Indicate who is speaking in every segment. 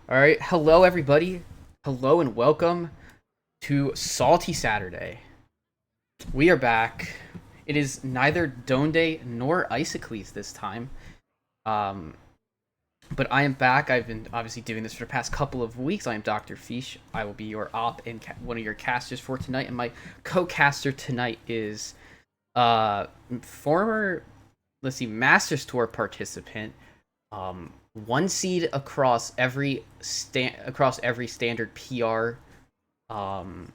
Speaker 1: All right, hello everybody. Hello and welcome to Salty Saturday. We are back. It is neither Donde nor Isocles this time. Um, but I am back. I've been obviously doing this for the past couple of weeks. I am Dr. Fish. I will be your op and one of your casters for tonight. And my co-caster tonight is former, let's see, Masters Tour participant, one seed across every standard PR um,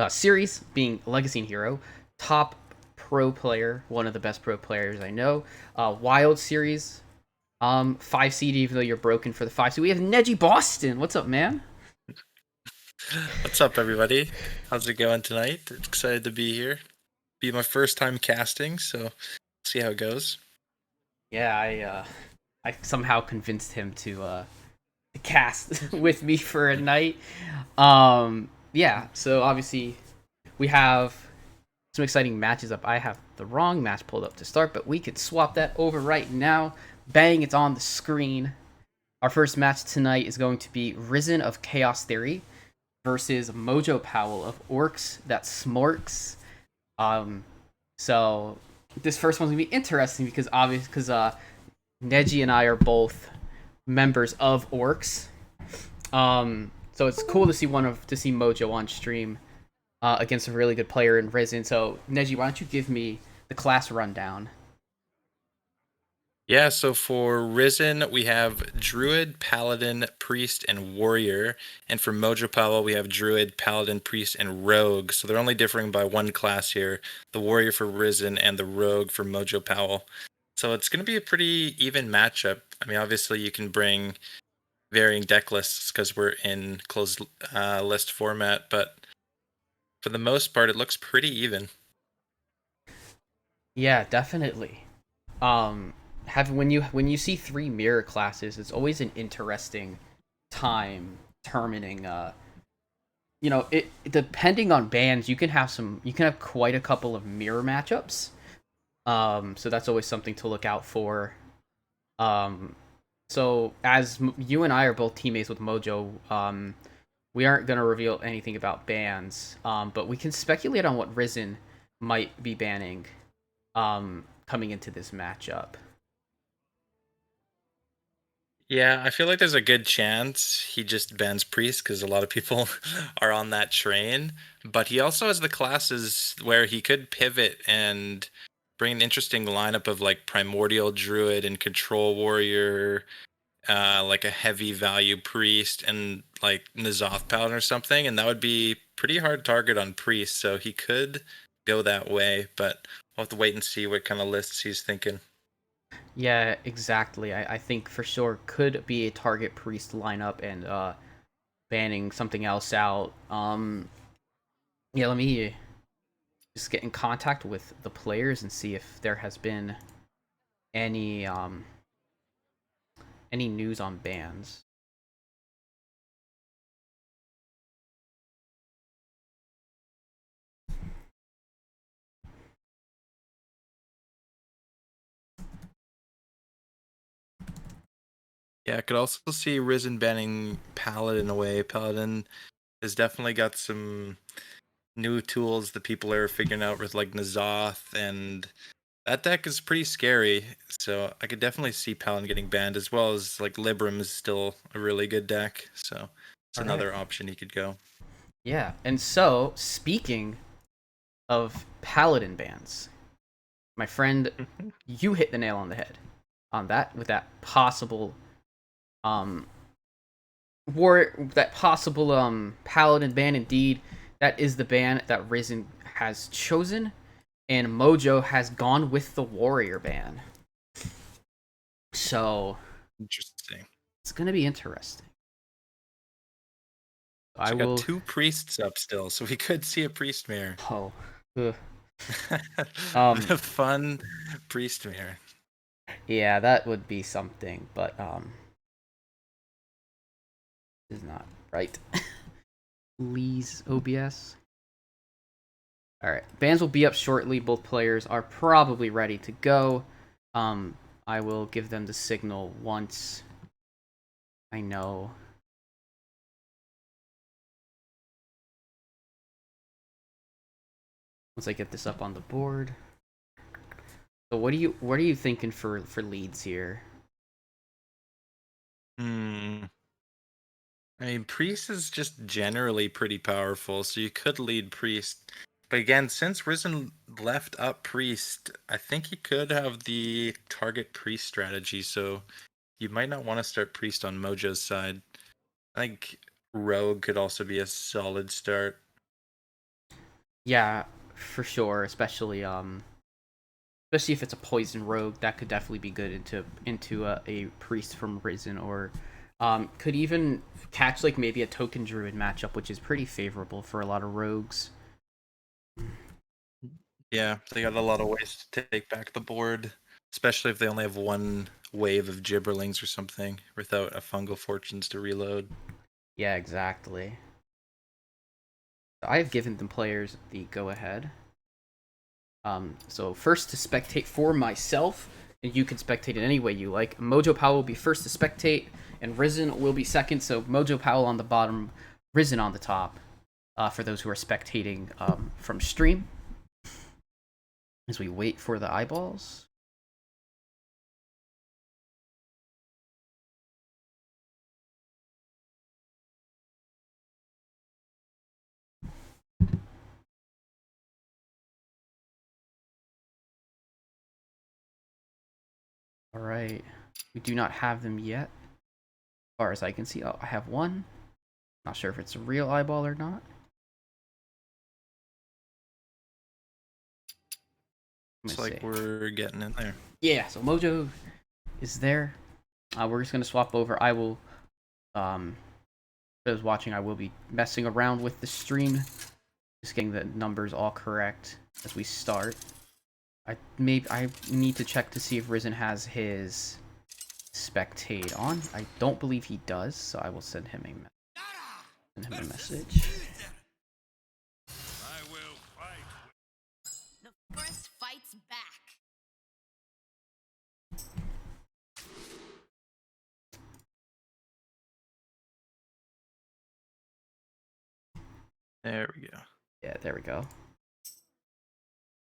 Speaker 1: series, being Legacy and Hero, top pro player, one of the best pro players I know. Wild series, 5 seed, even though you're broken for the 5 seed. We have Neji Boston. What's up, man?
Speaker 2: What's up, everybody? How's it going tonight? Excited to be here. Be my first time casting, so see how it goes.
Speaker 1: Yeah, I somehow convinced him to cast with me for a night. Yeah, so obviously we have some exciting matches up. I have the wrong match pulled up to start, but we could swap that over right now. Bang, it's on the screen. Our first match tonight is going to be Risen of Chaos Theory versus Mojo Powell of Orcs That Smorks. Um, so this first one's gonna be interesting because Neji and I are both members of Orcs. So it's cool to see Mojo on stream against a really good player in Risen. So Neji, why don't you give me the class rundown?
Speaker 2: Yeah, so for Risen, we have Druid, Paladin, Priest, and Warrior. And for Mojo Powell, we have Druid, Paladin, Priest, and Rogue. So they're only differing by one class here, the Warrior for Risen and the Rogue for Mojo Powell. So it's going to be a pretty even matchup. I mean, obviously, you can bring varying deck lists because we're in closed list format, but for the most part, it looks pretty even.
Speaker 1: Yeah, definitely. Um, have when you see three mirror classes, it's always an interesting time determining. It depending on bands, you can have quite a couple of mirror matchups. So that's always something to look out for. Um, so as you and I are both teammates with Mojo, we aren't gonna reveal anything about bans. But we can speculate on what Risen might be banning. Coming into this matchup.
Speaker 2: Yeah, I feel like there's a good chance he just bans Priest because a lot of people are on that train. But he also has the classes where he could pivot and bring an interesting lineup of like Primordial Druid and Control Warrior, like a heavy value Priest and like N'Zoth Paladin or something. And that would be pretty hard target on Priest. So he could go that way, but we'll have to wait and see what kind of lists he's thinking.
Speaker 1: Yeah, exactly. I think for sure could be a target priest lineup and banning something else out. Yeah, let me just get in contact with the players and see if there has been any any news on bans.
Speaker 2: Yeah, I could also see Risen banning Paladin away. Paladin has definitely got some new tools that people are figuring out with like N'Zoth, and that deck is pretty scary. So I could definitely see Paladin getting banned, as well as like Libram is still a really good deck. So it's
Speaker 1: All right.
Speaker 2: another option he could go.
Speaker 1: Yeah, and so speaking of paladin bans, my friend, you hit the nail on the head on that with that possible um paladin ban. Indeed, that is the ban that Risen has chosen, and Mojo has gone with the warrior ban. So
Speaker 2: Interesting.
Speaker 1: it's gonna be interesting. I
Speaker 2: So I got
Speaker 1: will.
Speaker 2: two priests up still, so we could see a priest mirror.
Speaker 1: Oh, ugh. um,
Speaker 2: Fun priest mirror.
Speaker 1: yeah, that would be something, but is not right. Please, OBS. All right, bans will be up shortly. Both players are probably ready to go. I will give them the signal once I know Once I get this up on the board. So what are you thinking for leads here?
Speaker 2: Hmm. I mean, Priest is just generally pretty powerful, so you could lead Priest. But again, since Risen left up Priest, I think he could have the target Priest strategy, so you might not want to start Priest on Mojo's side. I think Rogue could also be a solid start.
Speaker 1: Yeah, for sure, especially if it's a poison rogue, that could definitely be good into a priest from Risen, or could even catch like maybe a token druid matchup, which is pretty favorable for a lot of rogues.
Speaker 2: Yeah, they got a lot of ways to take back the board, especially if they only have one wave of Gibberlings or something without a Fungal Fortunes to reload.
Speaker 1: Yeah, exactly. I've given the players the go ahead. So first to spectate for myself, and you can spectate in any way you like. Mojo Powell will be first to spectate, and Risen will be second. So Mojo Powell on the bottom, Risen on the top. For those who are spectating from stream, as we wait for the eyeballs. All right, we do not have them yet, as far as I can see. Oh, I have one. Not sure if it's a real eyeball or not.
Speaker 2: Looks like we're getting in there.
Speaker 1: Yeah, so Mojo is there. We're just gonna swap over. I will, for those watching, I will be messing around with the stream, just getting the numbers all correct as we start. I need to check to see if Risen has his spectate on. I don't believe he does, so I will send him a message.
Speaker 3: I will fight.
Speaker 4: The forest fights back.
Speaker 2: There we go.
Speaker 1: Yeah, there we go.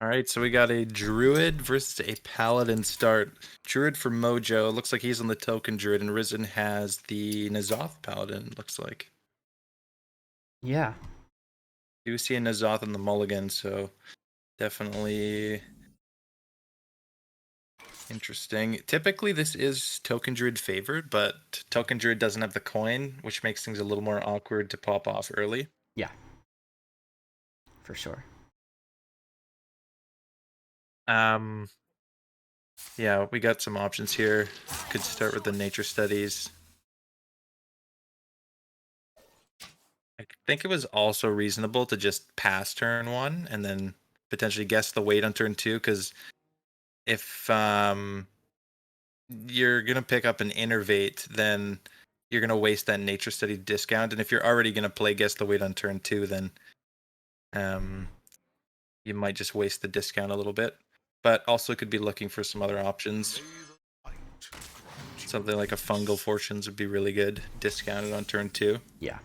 Speaker 2: All right, so we got a Druid versus a Paladin start. Druid for Mojo. Looks like he's on the token Druid, and Risen has the N'Zoth Paladin, looks like.
Speaker 1: Yeah.
Speaker 2: Do see a N'Zoth on the mulligan, so definitely interesting. Typically, this is token Druid favored, but token Druid doesn't have the coin, which makes things a little more awkward to pop off early.
Speaker 1: Yeah. For sure.
Speaker 2: Yeah, we got some options here. Could start with the nature studies. I think it was also reasonable to just pass turn 1 and then potentially guess the weight on turn 2, because if you're gonna pick up an innervate, then you're gonna waste that nature study discount, and if you're already gonna play guess the weight on turn 2, then you might just waste the discount a little bit. But also could be looking for some other options. Something like a Fungal Fortunes would be really good, discounted on turn 2.
Speaker 1: Yeah.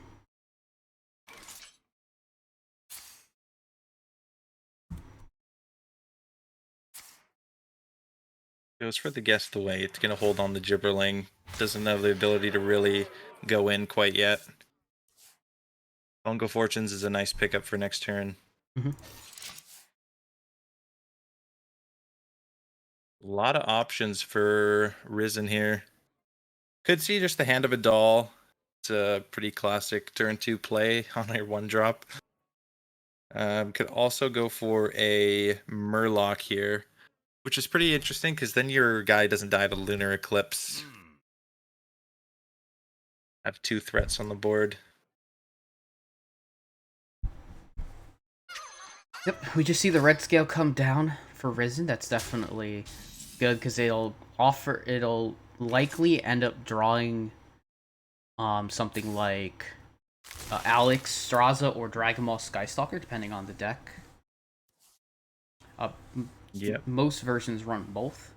Speaker 2: Goes for the guess the weight. It's gonna hold on the Gibberling. Doesn't have the ability to really go in quite yet. Fungal Fortunes is a nice pickup for next turn.
Speaker 1: Mm-hmm.
Speaker 2: A lot of options for Risen here. Could see just the Hand of a Doll. It's a pretty classic turn 2 play on your 1-drop. Could also go for a Murloc here, which is pretty interesting because then your guy doesn't die to Lunar Eclipse. Have 2 threats on the board.
Speaker 1: Yep, we just see the red scale come down for Risen. That's definitely good because it'll likely end up drawing something like Alex Straza or Dragon Ball Skystalker, depending on the deck.
Speaker 2: Yeah.
Speaker 1: Most versions run both.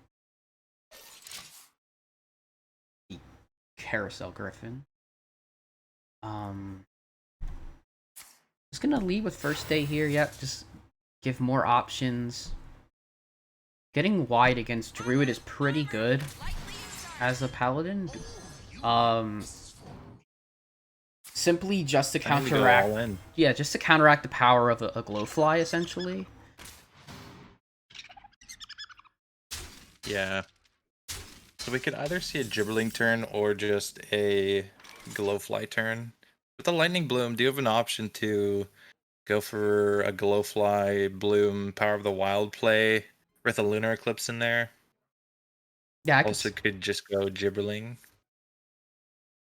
Speaker 1: The Carousel Griffin. Just gonna lead with first day here. Yep, just give more options. Getting wide against Druid is pretty good as a paladin. Simply just to
Speaker 2: I need to go
Speaker 1: counteract.
Speaker 2: all in.
Speaker 1: Yeah, just to counteract the power of a glowfly, essentially.
Speaker 2: Yeah. So we could either see a Gibberling turn or just a Glowfly turn. With the Lightning Bloom, do you have an option to go for a Glowfly, Bloom, Power of the Wild play with a Lunar Eclipse in there?
Speaker 1: Yeah, I could.
Speaker 2: Also could just go Gibberling.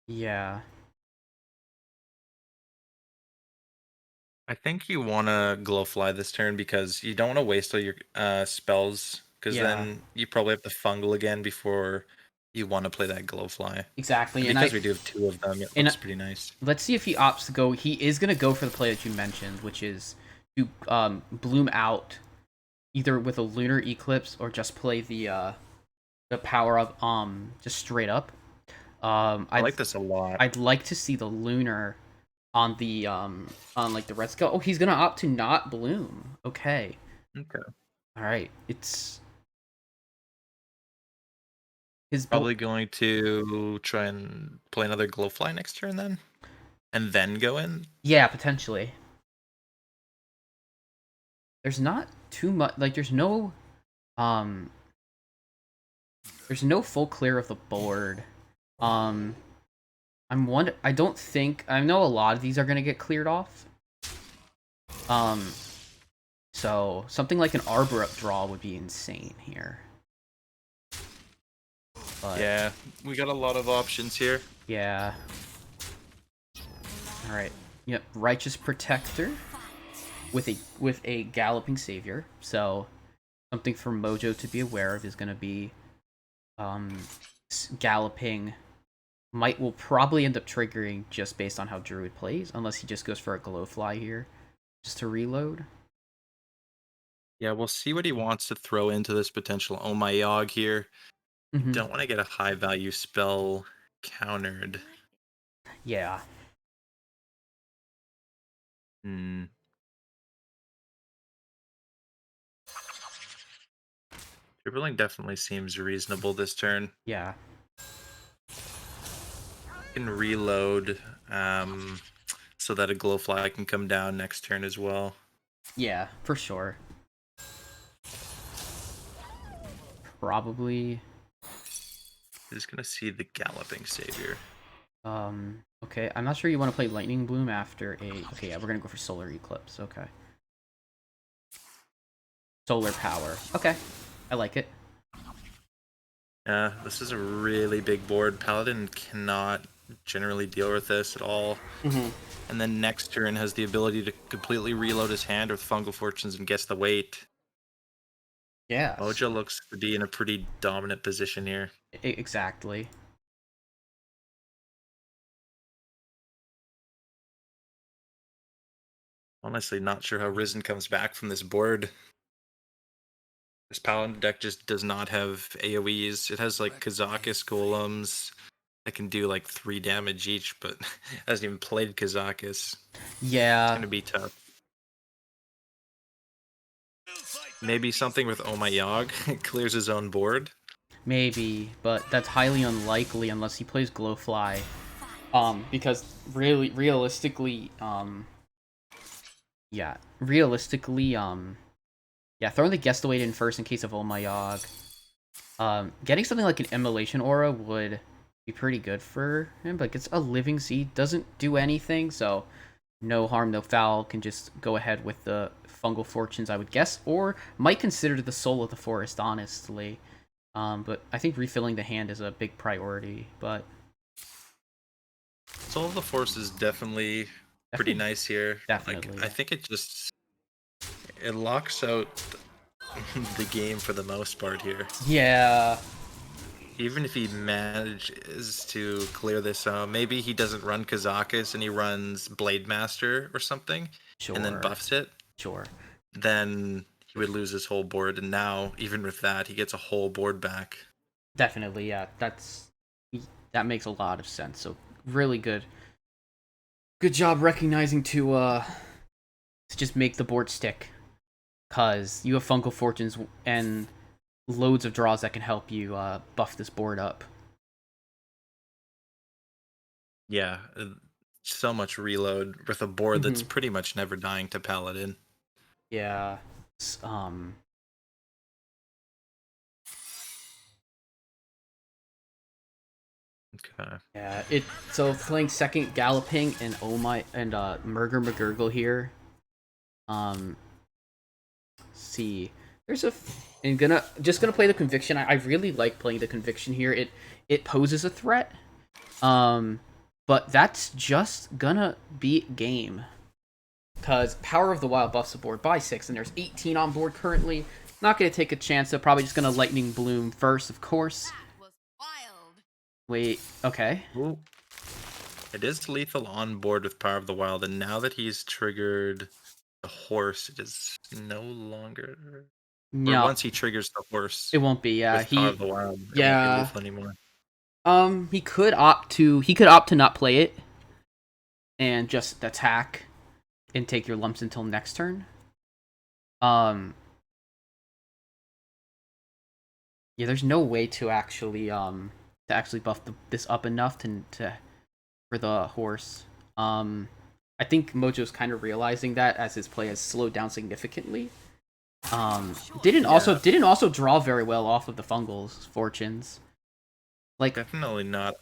Speaker 1: Yeah.
Speaker 2: I think you want to Glowfly this turn because you don't want to waste all your spells, because
Speaker 1: Yeah.
Speaker 2: then you probably have to fungal again before you want to play that Glowfly.
Speaker 1: Exactly.
Speaker 2: And because we do have two of them, it looks pretty nice.
Speaker 1: Let's see if he opts to go. He is gonna go for the play that you mentioned, which is to bloom out either with a lunar eclipse or just play the power of just straight up.
Speaker 2: I like this a lot.
Speaker 1: I'd like to see the lunar on the on like the red scale. Oh, he's gonna opt to not bloom. Okay.
Speaker 2: Okay.
Speaker 1: All right. It's his
Speaker 2: Probably going to try and play another Glowfly next turn then? And then go in?
Speaker 1: Yeah, potentially. There's not too much, like there's no full clear of the board. I don't think, I know a lot of these are going to get cleared off. So something like an Arbor Up draw would be insane here. But,
Speaker 2: Yeah, we got a lot of options here.
Speaker 1: yeah. Alright. Yep, Righteous Protector with a Galloping Savior. So something for Mojo to be aware of is going to be Galloping. Might will probably end up triggering just based on how Druid plays, unless he just goes for a Glowfly here, just to reload.
Speaker 2: Yeah, we'll see what he wants to throw into this potential Oh My Yogg here.
Speaker 1: Mhm.
Speaker 2: Don't want to get a high value spell countered.
Speaker 1: Yeah.
Speaker 2: Hmm. Dribbling definitely seems reasonable this turn.
Speaker 1: Yeah.
Speaker 2: Can reload so that a Glowfly can come down next turn as well.
Speaker 1: Yeah, for sure. Probably.
Speaker 2: Just gonna see the Galloping Savior.
Speaker 1: Okay, I'm not sure you want to play Lightning Bloom after a... Okay, yeah, we're gonna go for Solar Eclipse, okay. Solar Power. Okay, I like it.
Speaker 2: Yeah, this is a really big board. Paladin cannot generally deal with this at all. And then next turn has the ability to completely reload his hand with Fungal Fortunes and guess the weight.
Speaker 1: Yeah.
Speaker 2: Mojo looks to be in a pretty dominant position here.
Speaker 1: Exactly.
Speaker 2: Honestly, not sure how Risen comes back from this board. This Paladin deck just does not have AoEs. It has like Kazakus golems that can do like 3 damage each, but hasn't even played Kazakus.
Speaker 1: Yeah.
Speaker 2: It's gonna be tough. Maybe something with Oh My Yogg clears his own board.
Speaker 1: Maybe, but that's highly unlikely unless he plays Glowfly. Because realistically, yeah, throwing the Guess the Weight in first in case of Oh My Yogg. Getting something like an Immolation Aura would be pretty good for him, but it's a Living Seed, doesn't do anything, so no harm, no foul, can just go ahead with the Fungal Fortunes, I would guess, or might consider the Soul of the Forest, honestly. But I think refilling the hand is a big priority, but...
Speaker 2: Soul of the Force is definitely pretty nice here.
Speaker 1: Definitely.
Speaker 2: Like, I think it locks out the game for the most part here.
Speaker 1: Yeah.
Speaker 2: Even if he manages to clear this out, maybe he doesn't run Kazakus and he runs Blade Master or something,
Speaker 1: Sure.
Speaker 2: and then buffs it.
Speaker 1: Sure.
Speaker 2: Then he would lose his whole board, and now even with that, he gets a whole board back.
Speaker 1: Definitely, yeah. That makes a lot of sense. So really good. Good job recognizing to just make the board stick. because you have Fungal Fortunes and loads of draws that can help you buff this board up.
Speaker 2: Yeah, so much reload with a board that's pretty much never dying to Paladin.
Speaker 1: Yeah.
Speaker 2: Okay.
Speaker 1: Yeah, so playing second Galloping and Murger McGurgle here. See, there's gonna play the Conviction. I really like playing the Conviction here. It poses a threat. But that's just gonna be game. Cause Power of the Wild buffs the board by 6, and there's 18 on board currently. Not gonna take a chance. They're probably just gonna Lightning Bloom first, of course.
Speaker 4: That was wild.
Speaker 1: Wait, okay.
Speaker 2: Ooh. It is lethal on board with Power of the Wild, and now that he's triggered the horse, it is no longer.
Speaker 1: Yeah.
Speaker 2: Or once he triggers the horse,
Speaker 1: it won't be. Yeah,
Speaker 2: with Power of the Wild, it
Speaker 1: yeah.
Speaker 2: won't be lethal anymore.
Speaker 1: He could opt to not play it and just attack and take your lumps until next turn. Yeah, there's no way to actually buff this up enough for the horse. I think Mojo's kind of realizing that as his play has slowed down significantly. Didn't also draw very well off of the Fungal's Fortunes. Like,
Speaker 2: definitely not.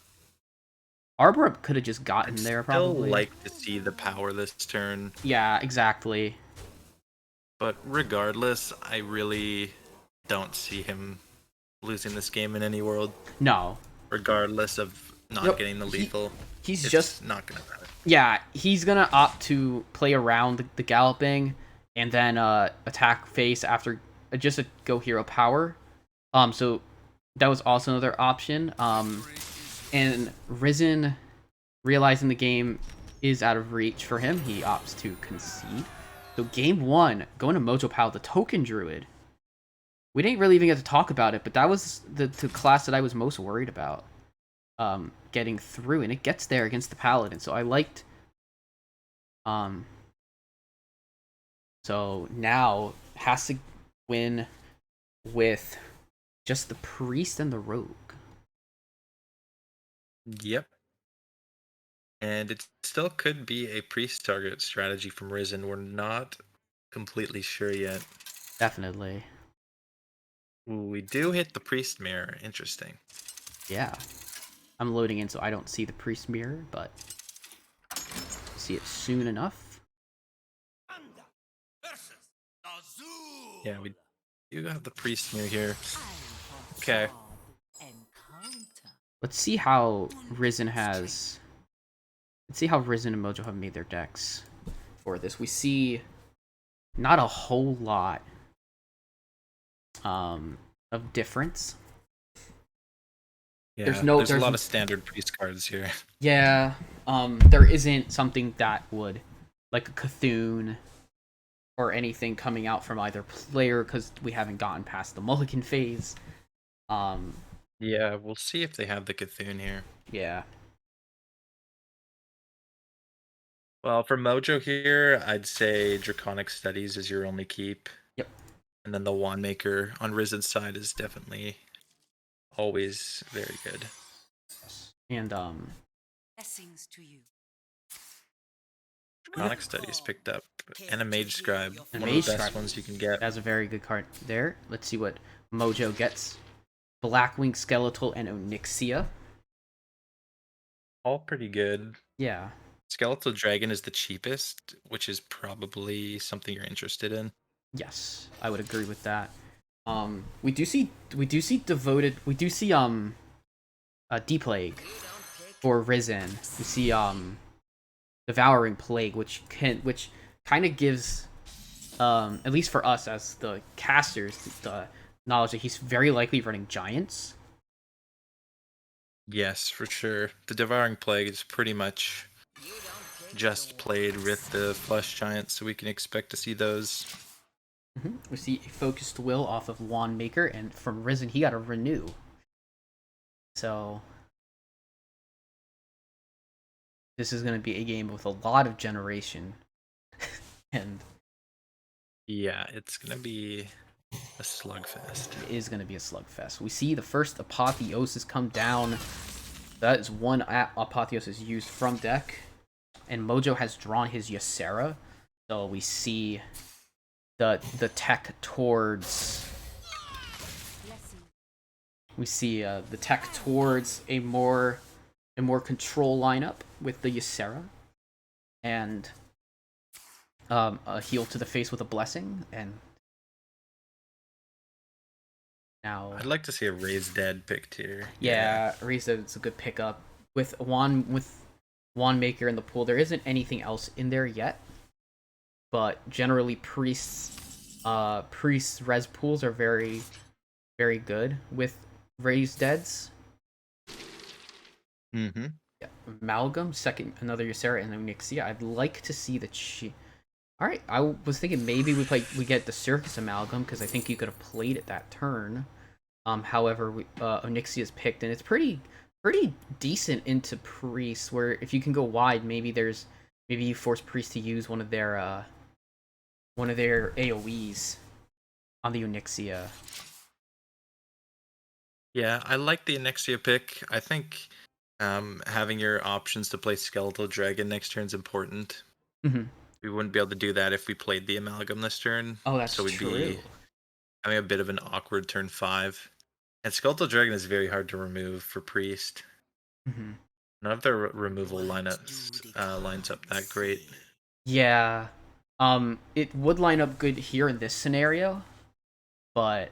Speaker 1: Arbor could have just gotten there, probably.
Speaker 2: Still like to see the power this turn.
Speaker 1: Yeah, exactly.
Speaker 2: But regardless, I really don't see him losing this game in any world.
Speaker 1: No.
Speaker 2: Regardless of not getting the lethal,
Speaker 1: he's
Speaker 2: it's
Speaker 1: just
Speaker 2: not gonna matter.
Speaker 1: Yeah, he's gonna opt to play around the Galloping and then attack face after just a Go Hero Power. So that was also another option. And Risen, realizing the game is out of reach for him, he opts to concede. So game 1, going to Mojo Pal, the Token Druid. We didn't really even get to talk about it, but that was the class that I was most worried about getting through, and it gets there against the Paladin. So I liked. So now has to win with just the Priest and the Rogue.
Speaker 2: Yep. And it still could be a priest target strategy from Risen. We're not completely sure yet.
Speaker 1: Definitely.
Speaker 2: Ooh, we do hit the priest mirror. Interesting.
Speaker 1: Yeah. I'm loading in so I don't see the priest mirror, but see it soon enough.
Speaker 2: Yeah, we do have the priest mirror here. Okay.
Speaker 1: Let's see how Risen and Mojo have made their decks for this. We see not a whole lot of difference.
Speaker 2: Yeah,
Speaker 1: there's
Speaker 2: a lot of standard priest cards here.
Speaker 1: Yeah, there isn't something that would, like a Cthulhu or anything coming out from either player, because we haven't gotten past the Mulligan phase.
Speaker 2: Yeah, we'll see if they have the Cthulhu here.
Speaker 1: Yeah.
Speaker 2: Well, for Mojo here, I'd say Draconic Studies is your only keep.
Speaker 1: Yep.
Speaker 2: And then the Wand Maker on Risen's side is definitely always very good.
Speaker 1: And
Speaker 4: Blessings to you.
Speaker 2: Draconic Studies picked up, and a Mage Scribe,
Speaker 1: And
Speaker 2: one
Speaker 1: Mage
Speaker 2: of the best
Speaker 1: Scribe.
Speaker 2: ones you can get.
Speaker 1: That's a very good card there. Let's see what Mojo gets. Blackwing Skeletal and Onyxia.
Speaker 2: All pretty good.
Speaker 1: Yeah.
Speaker 2: Skeletal Dragon is the cheapest, which is probably something you're interested in.
Speaker 1: Yes, I would agree with that. We do see devoted. We do see Deplague for Risen. We see Devouring Plague, which kind of gives at least for us as the casters the knowledge that he's very likely running Giants.
Speaker 2: Yes, for sure. The Devouring Plague is pretty much just played with the Flesh Giants, so we can expect to see those.
Speaker 1: We see a Focused Will off of Wand Maker, and from Risen he got a Renew. So this is going to be a game with a lot of generation. And
Speaker 2: Yeah, it's gonna be a slugfest.
Speaker 1: It is going to be a slugfest. We see the first Apotheosis come down. That is one Apotheosis used from deck. And Mojo has drawn his Ysera. So we see the tech towards... We see the tech towards a more control lineup with the Ysera. And a heal to the face with a blessing. And now...
Speaker 2: I'd like to see a Raise Dead picked here.
Speaker 1: Yeah, Raise Dead's a good pickup. With Wand Maker in the pool, there isn't anything else in there yet. But generally, priests res pools are very, very good with Raised Deads.
Speaker 2: Mm-hmm.
Speaker 1: Yeah. Amalgam, second, another Ysera, and Onyxia. I'd like to see the Alright, I was thinking maybe we get the Circus Amalgam, because I think you could have played it that turn. However, Onyxia's picked, and it's pretty decent into Priest, where if you can go wide, maybe you force Priest to use one of their AoEs on the Onyxia.
Speaker 2: Yeah, I like the Onyxia pick. I think having your options to play Skeletal Dragon next turn is important.
Speaker 1: Mm-hmm.
Speaker 2: We wouldn't be able to do that if we played the Amalgam this turn.
Speaker 1: Oh, that's
Speaker 2: so we'd
Speaker 1: true.
Speaker 2: be having a bit of an awkward turn 5. And Skeletal Dragon is very hard to remove for Priest.
Speaker 1: Mm-hmm.
Speaker 2: None of their removal lineups lines up that great.
Speaker 1: Yeah. It would line up good here in this scenario, but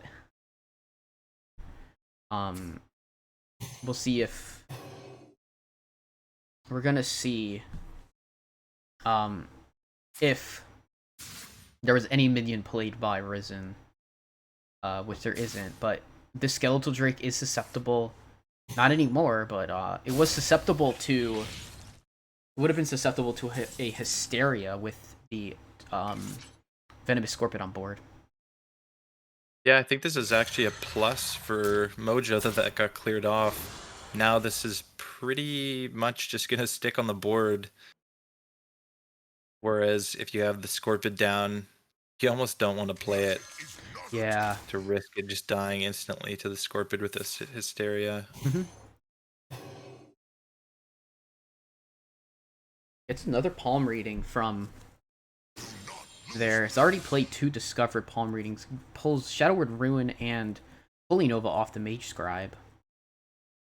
Speaker 1: we'll see if we're gonna see if there was any minion played by Risen, which there isn't, but the Skeletal Drake is susceptible, not anymore, but it was susceptible to, would have been susceptible to a Hysteria with the Venomous Scorpion on board.
Speaker 2: Yeah, I think this is actually a plus for Mojo that got cleared off. Now this is pretty much just going to stick on the board. Whereas if you have the Scorpion down, you almost don't want to play it.
Speaker 1: Yeah.
Speaker 2: To risk it just dying instantly to the Scorpion with this Hysteria.
Speaker 1: Mm-hmm. It's another palm reading from there. It's already played 2 discovered palm readings. Pulls Shadowward Ruin and Holy Nova off the Mage Scribe.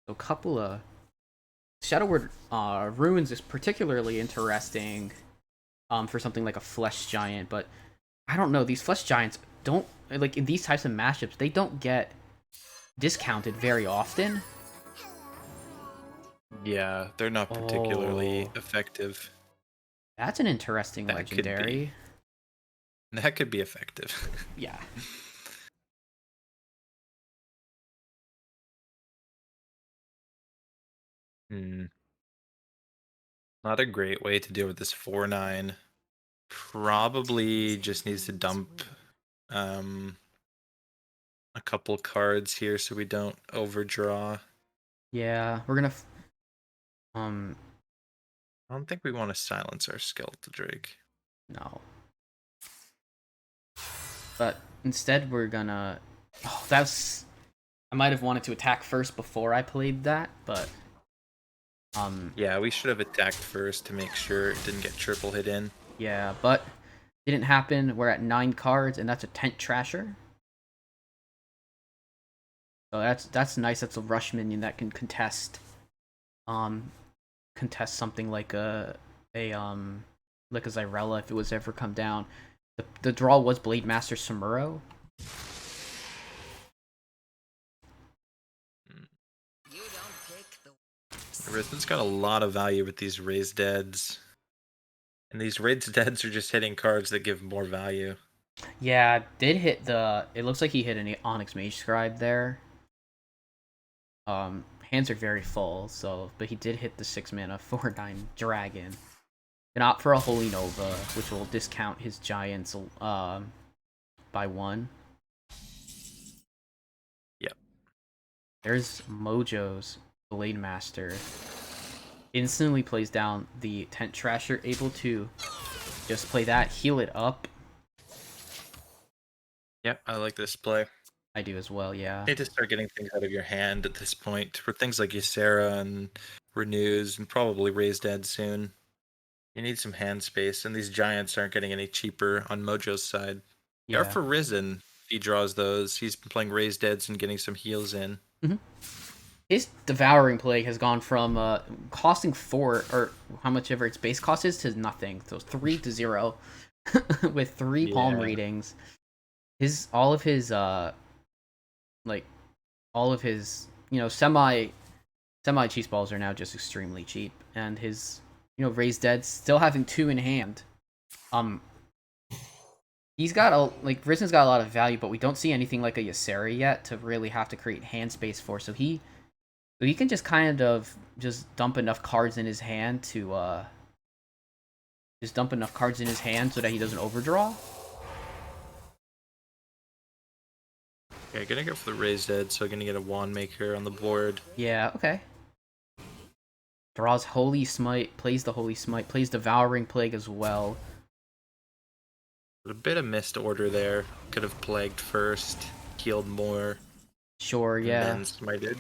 Speaker 1: So a couple of Shadowward Ruins is particularly interesting for something like a Flesh Giant, but I don't know, these Flesh Giants don't, like, in these types of mashups, they don't get discounted very often.
Speaker 2: Yeah, they're not particularly effective.
Speaker 1: That's an interesting
Speaker 2: That
Speaker 1: legendary.
Speaker 2: That could be effective.
Speaker 1: Yeah.
Speaker 2: Not a great way to deal with this 4/9. Probably just needs to dump a couple cards here so we don't overdraw.
Speaker 1: Yeah, we're gonna
Speaker 2: I don't think we want to silence our Skeletal Drake.
Speaker 1: No. But instead we're gonna... Oh, that's... I might have wanted to attack first before I played that, but...
Speaker 2: Yeah, we should have attacked first to make sure it didn't get triple hit in.
Speaker 1: Yeah, but didn't happen. We're at 9 cards, and that's a Tent Trasher. So that's nice. That's a rush minion that can contest something like a Xyrella if it was ever come down. The draw was Blade Master Samuro.
Speaker 2: Risen's got a lot of value with these Raised Deads. And these Raised Deads are just hitting cards that give more value.
Speaker 1: Yeah, did hit the... It looks like he hit an Onyx Mage Scribe there. Hands are very full, so... But he did hit the 6-mana 4/9 Dragon. And opt for a Holy Nova, which will discount his Giants by 1.
Speaker 2: Yep.
Speaker 1: There's Mojo's Blade Master. Instantly plays down the Tent Trasher, able to just play that, heal it up.
Speaker 2: Yeah, I like this play.
Speaker 1: I do as well, yeah.
Speaker 2: Need to start getting things out of your hand at this point for things like Ysera and Renews and probably Raise Dead soon. You need some hand space, and these giants aren't getting any cheaper on Mojo's side. They are
Speaker 1: Yeah.
Speaker 2: for Risen. If he draws those, he's been playing Raise Deads and getting some heals in.
Speaker 1: His Devouring Plague has gone from costing 4, or how much ever its base cost is, to nothing. So 3 to 0 with 3 palm
Speaker 2: Yeah.
Speaker 1: readings. All of his like all of his, semi cheese balls are now just extremely cheap, and his, Raised Dead still having 2 in hand. He's got Risen's got a lot of value, but we don't see anything like a Ysera yet to really have to create hand space for. So he can just kind of just dump enough cards in his hand to so that he doesn't overdraw.
Speaker 2: Okay, gonna go for the Raise Dead, so gonna get a Wand Maker on the board.
Speaker 1: Yeah, okay. Draws Holy Smite, plays the Holy Smite, plays Devouring Plague as well.
Speaker 2: A bit of missed order there. Could have Plagued first, healed more,
Speaker 1: Sure, yeah.
Speaker 2: and then Smited.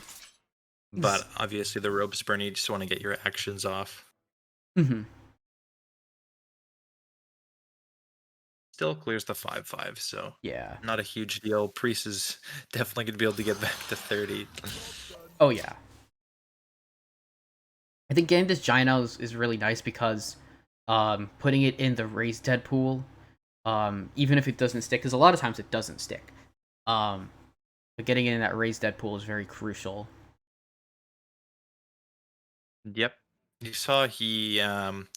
Speaker 2: But obviously the Ropes Burn, you just want to get your actions off.
Speaker 1: Mm-hmm.
Speaker 2: Still clears the 5/5, so
Speaker 1: Yeah.
Speaker 2: not a huge deal. Priest is definitely going to be able to get back to 30.
Speaker 1: Oh, yeah. I think getting this giant out is really nice because putting it in the Raised Dead pool, even if it doesn't stick, because a lot of times it doesn't stick. But getting it in that Raised Dead pool is very crucial.
Speaker 2: Yep. You saw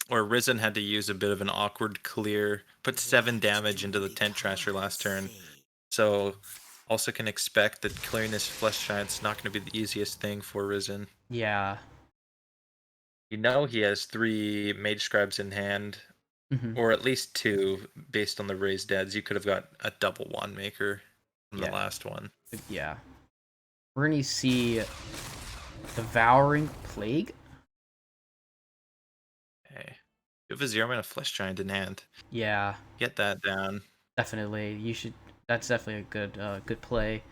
Speaker 2: or Risen had to use a bit of an awkward clear, put 7 damage into the Tent Trasher last turn. So also can expect that clearing this Flesh Giant's not going to be the easiest thing for Risen.
Speaker 1: Yeah.
Speaker 2: You know he has 3 Mage Scribes in hand,
Speaker 1: Mm-hmm.
Speaker 2: or at least 2 based on the Raised Deads. You could have got a double Wand Maker from the last one.
Speaker 1: Yeah. We're gonna see Devouring Plague.
Speaker 2: Okay. You have a 0-mana Flesh Giant in hand.
Speaker 1: Yeah,
Speaker 2: Get that down.
Speaker 1: definitely. That's definitely a good play.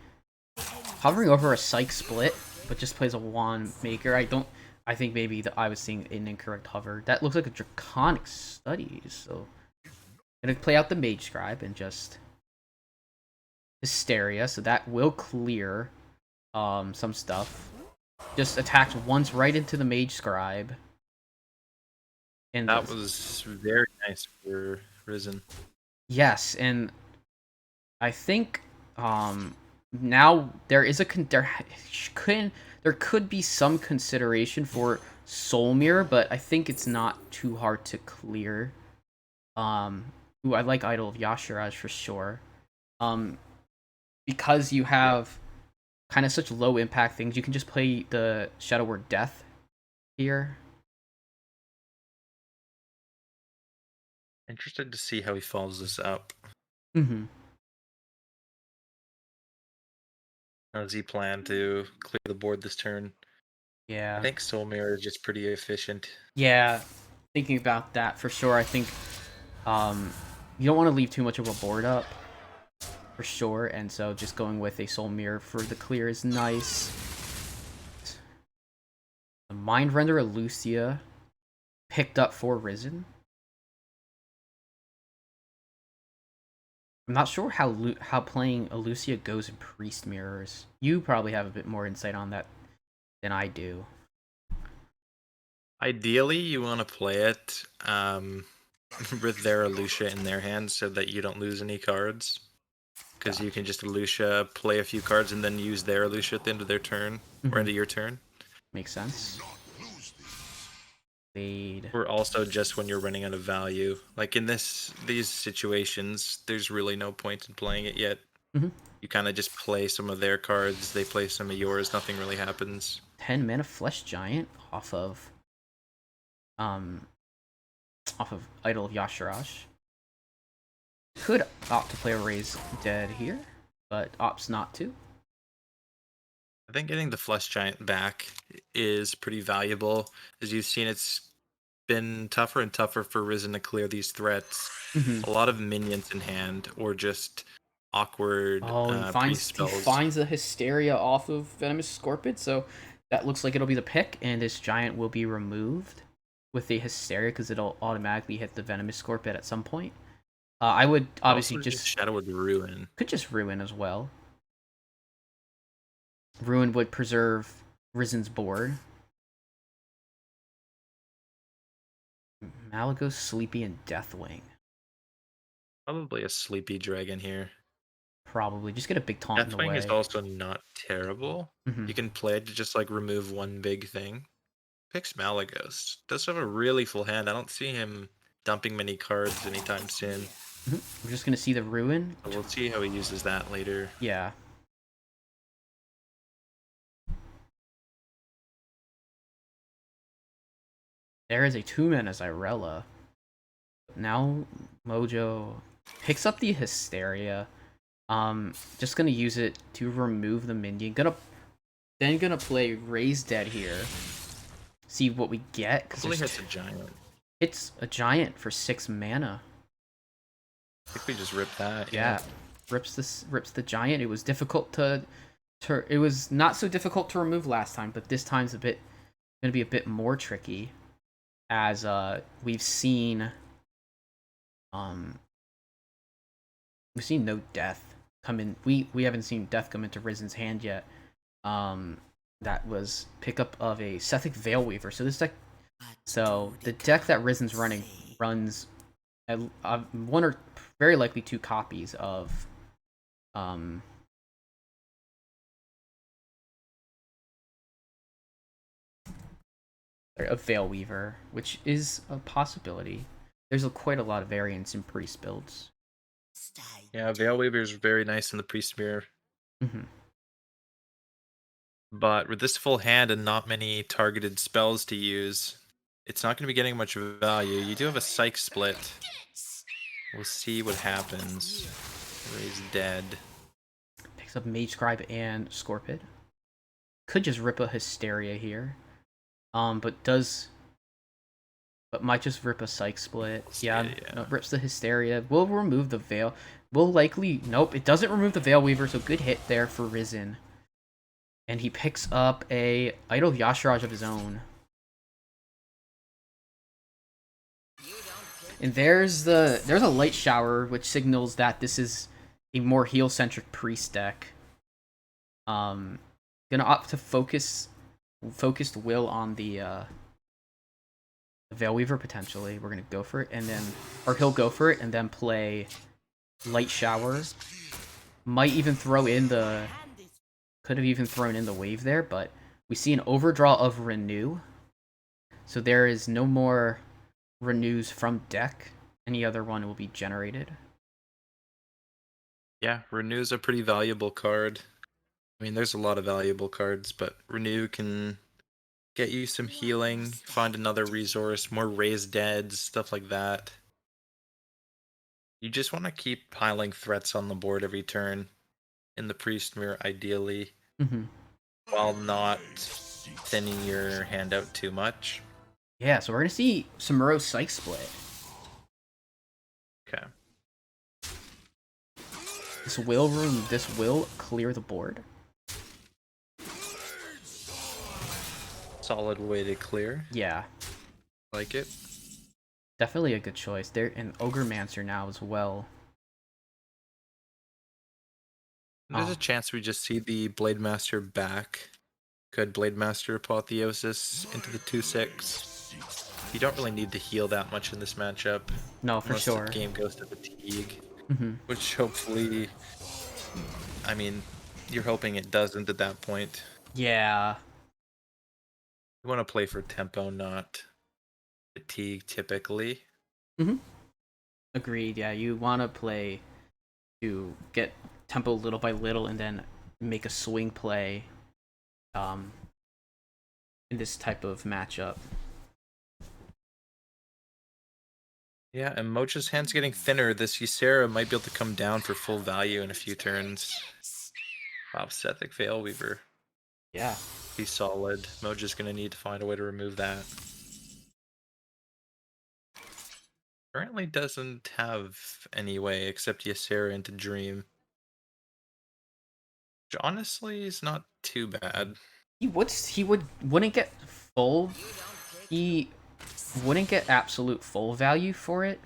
Speaker 1: Hovering over a Psych Split, but just plays a Wand Maker. I think maybe I was seeing an incorrect hover. That looks like a Draconic Studies. So gonna play out the Mage Scribe and just Hysteria. So that will clear some stuff. Just attacks once right into the Mage Scribe. And
Speaker 2: That was very nice for Risen.
Speaker 1: yes, and I think now there could be some consideration for Soul Mirror, but I think it's not too hard to clear. Ooh, I like Idol of Yashiraj for sure. Because you have kind of such low impact things, you can just play the Shadow Word Death here.
Speaker 2: Interested to see how he follows this up.
Speaker 1: Mm-hmm.
Speaker 2: How does he plan to clear the board this turn?
Speaker 1: Yeah.
Speaker 2: I think Soul Mirror is just pretty efficient.
Speaker 1: Yeah, thinking about that for sure. I think you don't want to leave too much of a board up for sure, and so just going with a Soul Mirror for the clear is nice. The Mind Render Lucia picked up for Risen. I'm not sure how playing Lucia goes in Priest Mirrors. You probably have a bit more insight on that than I do.
Speaker 2: Ideally, you want to play it with their Lucia in their hands so that you don't lose any cards. Because you can just Lucia, play a few cards, and then use their Lucia at the end of their turn, or end of your turn.
Speaker 1: Makes sense. Fade.
Speaker 2: Or also just when you're running out of value. Like in these situations, there's really no point in playing it yet.
Speaker 1: Mhm.
Speaker 2: You kind of just play some of their cards, they play some of yours, nothing really happens.
Speaker 1: 10 mana Flesh Giant off of Idol of Yashiraj. Could opt to play a Raise Dead here, but opts not to.
Speaker 2: I think getting the Flesh Giant back is pretty valuable. As you've seen, it's been tougher and tougher for Risen to clear these threats.
Speaker 1: Mm-hmm.
Speaker 2: A lot of minions in hand, or just awkward
Speaker 1: Oh, he
Speaker 2: priest
Speaker 1: finds
Speaker 2: spells.
Speaker 1: the Hysteria off of Venomous Scorpid, so that looks like it'll be the pick, and this giant will be removed with the Hysteria because it'll automatically hit the Venomous Scorpid at some point. I would obviously
Speaker 2: Also, just
Speaker 1: just
Speaker 2: Shadow would ruin.
Speaker 1: could just ruin as well. Ruin would preserve Risen's board. Malagos, Sleepy, and Deathwing.
Speaker 2: Probably a sleepy dragon here.
Speaker 1: Probably just get a big taunt in the
Speaker 2: Deathwing is
Speaker 1: way.
Speaker 2: also not terrible.
Speaker 1: Hmm.
Speaker 2: You can play it to just like remove one big thing. Picks Malagos. Does have a really full hand. I don't see him dumping many cards anytime soon.
Speaker 1: We're just gonna see the ruin.
Speaker 2: So we'll see how he uses that later.
Speaker 1: Yeah. There is a 2-mana Xyrella. Now Mojo picks up the Hysteria. Just gonna use it to remove the minion. Gonna play Raise Dead here. See what we get. Cause
Speaker 2: Hopefully hits a giant.
Speaker 1: it's a giant for 6 mana.
Speaker 2: I think we just rip that.
Speaker 1: Yeah. Rips the giant. It was difficult to it was not so difficult to remove last time, but this time's gonna be a bit more tricky. As we've seen no death come in. We haven't seen death come into Risen's hand yet. That was pickup of a Sethic Veilweaver. So the deck that Risen's running runs one or very likely 2 copies of a Veilweaver, which is a possibility. There's quite a lot of variance in priest builds.
Speaker 2: Yeah, Veilweaver is very nice in the priest mirror.
Speaker 1: Mm-hmm.
Speaker 2: But with this full hand and not many targeted spells to use, it's not going to be getting much value. You do have a Psych Split. We'll see what happens. Raise Dead.
Speaker 1: Picks up Mage Scribe and Scorpid. Could just rip a Hysteria here. But might just rip a Psych Split. Yeah. No, rips the Hysteria. We'll remove the Veil. Nope, it doesn't remove the Veilweaver, so good hit there for Risen. And he picks up a Idol Yasharaj of his own. And there's a Light Shower, which signals that this is a more heal-centric priest deck. Gonna opt to focused will on the Veilweaver potentially. We're gonna go for it, and then he'll go for it and then play Light Shower. Might even throw in could have even thrown in the wave there, but we see an overdraw of Renew. So there is no more Renews from deck. Any other one will be generated.
Speaker 2: Yeah, Renew's a pretty valuable card. I mean, there's a lot of valuable cards, but Renew can get you some healing, find another resource, more Raise Deads, stuff like that. You just want to keep piling threats on the board every turn in the Priest Mirror, ideally, while not thinning your hand out too much.
Speaker 1: Yeah, so we're going to see Samuro Psych Split.
Speaker 2: Okay.
Speaker 1: This will clear the board.
Speaker 2: Solid way to clear.
Speaker 1: Yeah.
Speaker 2: Like it.
Speaker 1: Definitely a good choice. There and Ogremancer now as well.
Speaker 2: There's a chance we just see the Blade Master back. Could Blade Master Apotheosis into the 2/6. You don't really need to heal that much in this matchup.
Speaker 1: No, for sure.
Speaker 2: The game goes to fatigue.
Speaker 1: Mm-hmm.
Speaker 2: Which hopefully, I mean, you're hoping it doesn't at that point.
Speaker 1: Yeah.
Speaker 2: You want to play for tempo, not fatigue, typically.
Speaker 1: Mm-hmm. Agreed, yeah. You want to play to get tempo little by little and then make a swing play in this type of matchup.
Speaker 2: Yeah, and Mocha's hand's getting thinner. This Ysera might be able to come down for full value in a few turns. Wow, Sethic Veilweaver.
Speaker 1: Yeah.
Speaker 2: He's solid. Moja's going to need to find a way to remove that. Currently doesn't have any way except Ysera into Dream. Which honestly is not too bad.
Speaker 1: Wouldn't get full. He wouldn't get absolute full value for it,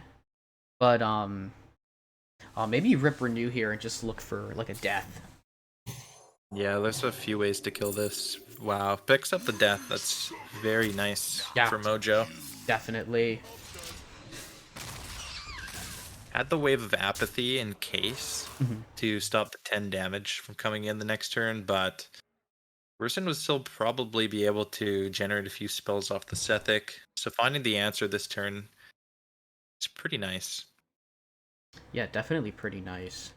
Speaker 1: but maybe rip renew here and just look for like a death.
Speaker 2: Yeah, there's a few ways to kill this. Wow, picks up the death. That's very nice
Speaker 1: Yeah.
Speaker 2: for Mojo.
Speaker 1: Definitely.
Speaker 2: Had the Wave of Apathy in case
Speaker 1: Mhm.
Speaker 2: to stop the 10 damage from coming in the next turn, but Risen would still probably be able to generate a few spells off the Sethic, so finding the answer this turn is pretty nice.
Speaker 1: Yeah, definitely pretty nice.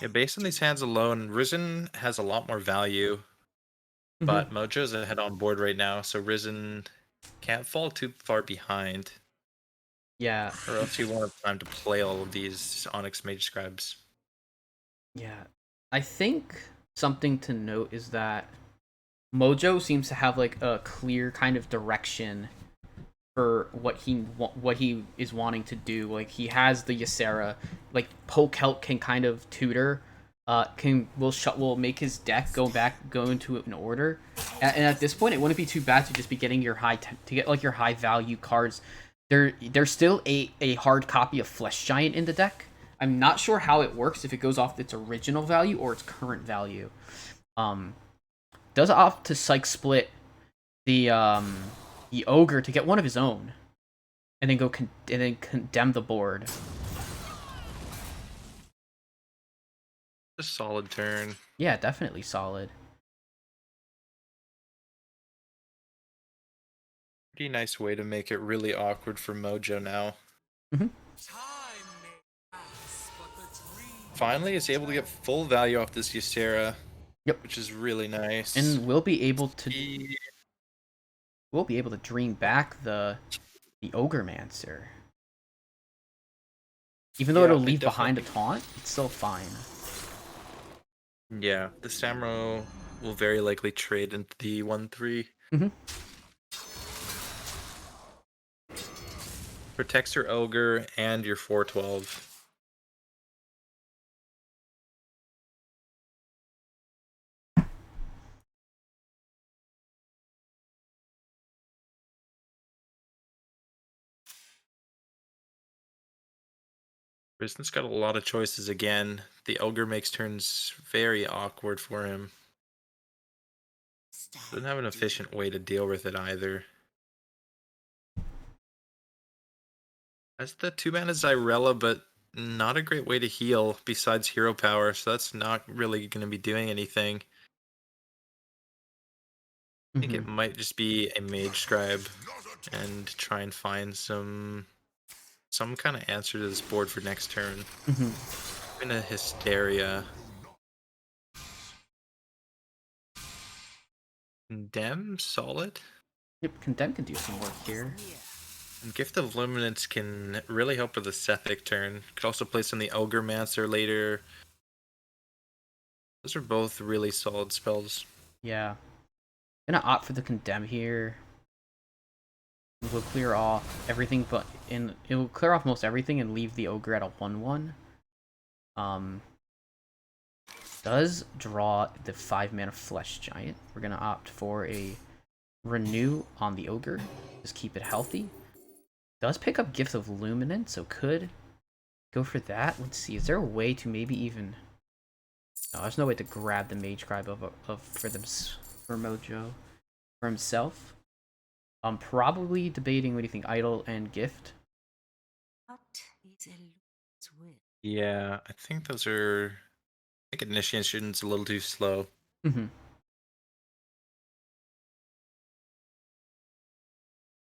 Speaker 2: Yeah, based on these hands alone, Risen has a lot more value, but Mojo's ahead on board right now, so Risen can't fall too far behind,
Speaker 1: Yeah.
Speaker 2: or else you won't have time to play all of these Onyx Mage Scribes.
Speaker 1: Yeah. I think something to note is that Mojo seems to have like a clear kind of direction for what he is wanting to do. Like he has the Ysera, like Poke Help can kind of tutor, will make his deck go into an order, and at this point it wouldn't be too bad to just be getting your to get like your high value cards. There's still a hard copy of Flesh Giant in the deck. I'm not sure how it works, if it goes off its original value or its current value. Does opt to Psych Split the ogre to get one of his own, and then condemn the board.
Speaker 2: A solid turn.
Speaker 1: Yeah, definitely solid.
Speaker 2: Pretty nice way to make it really awkward for Mojo now. Finally is able to get full value off this Ysera.
Speaker 1: Yep.
Speaker 2: Which is really nice.
Speaker 1: And we'll be able to dream back the Ogremancer. Even though it'll leave behind a taunt, it's still fine.
Speaker 2: Yeah, the Samuro will very likely trade into the 1/3. Protects your Ogre and your 4/12. Risen's got a lot of choices again. The Ogre makes turns very awkward for him. Doesn't have an efficient way to deal with it either. Has the 2-mana Xyrella, but not a great way to heal besides hero power, so that's not really going to be doing anything. I think it might just be a Mage Scribe and try and find some kind of answer to this board for next turn. In a Hysteria. Condemn, solid.
Speaker 1: Yep, Condemn can do some work here.
Speaker 2: And Gift of Luminance can really help with the Sethic turn. Could also place on the Ogremancer later. Those are both really solid spells.
Speaker 1: Yeah. Gonna opt for the Condemn here. We'll clear off everything, it will clear off most everything and leave the Ogre at a 1/1. Does draw the 5-mana Flesh Giant. We're gonna opt for a Renew on the Ogre. Just keep it healthy. Does pick up Gift of Luminance, so could go for that. Let's see, is there a way to maybe even... No, there's no way to grab the Mage Scribe for Mojo for himself. I'm probably debating, what do you think, Idol and Gift?
Speaker 2: Yeah, I think those are... I think Initiation's a little too slow.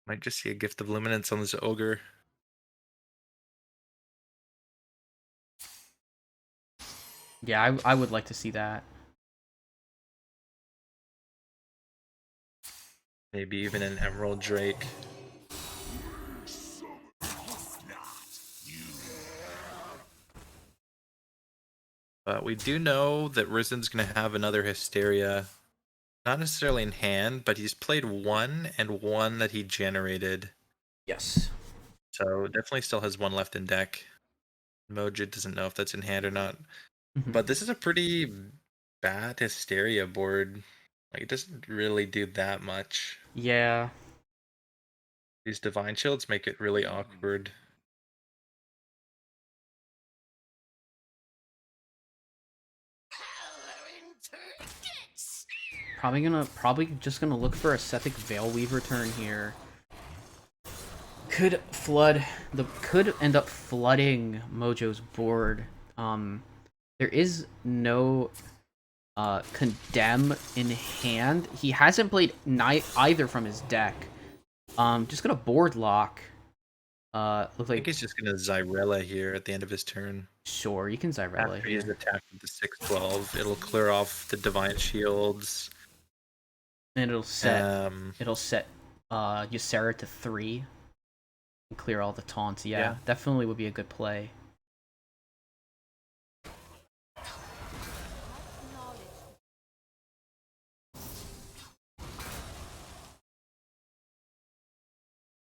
Speaker 2: Might just see a Gift of Luminance on this Ogre.
Speaker 1: Yeah, I would like to see that.
Speaker 2: Maybe even an Emerald Drake. But we do know that Risen's going to have another Hysteria. Not necessarily in hand, but he's played one and one that he generated.
Speaker 1: Yes.
Speaker 2: So definitely still has one left in deck. Mojo doesn't know if that's in hand or not.
Speaker 1: Mhm.
Speaker 2: But this is a pretty bad Hysteria board. Like, it doesn't really do that much.
Speaker 1: Yeah.
Speaker 2: These Divine Shields make it really awkward.
Speaker 1: Probably just gonna look for a Sethic Veilweaver turn here. Could end up flooding Mojo's board. There is no Condemn in hand. He hasn't played either from his deck. Just gonna board lock. Looks
Speaker 2: I think
Speaker 1: like
Speaker 2: he's just gonna Zyrella here at the end of his turn.
Speaker 1: sure you can Zyrella
Speaker 2: After he's
Speaker 1: here,
Speaker 2: attacked with the 6/12, it'll clear off the Divine Shields.
Speaker 1: and
Speaker 2: Um,
Speaker 1: it'll set Ysera to 3 and clear all the taunts. Yeah,
Speaker 2: Yeah.
Speaker 1: definitely would be a good play.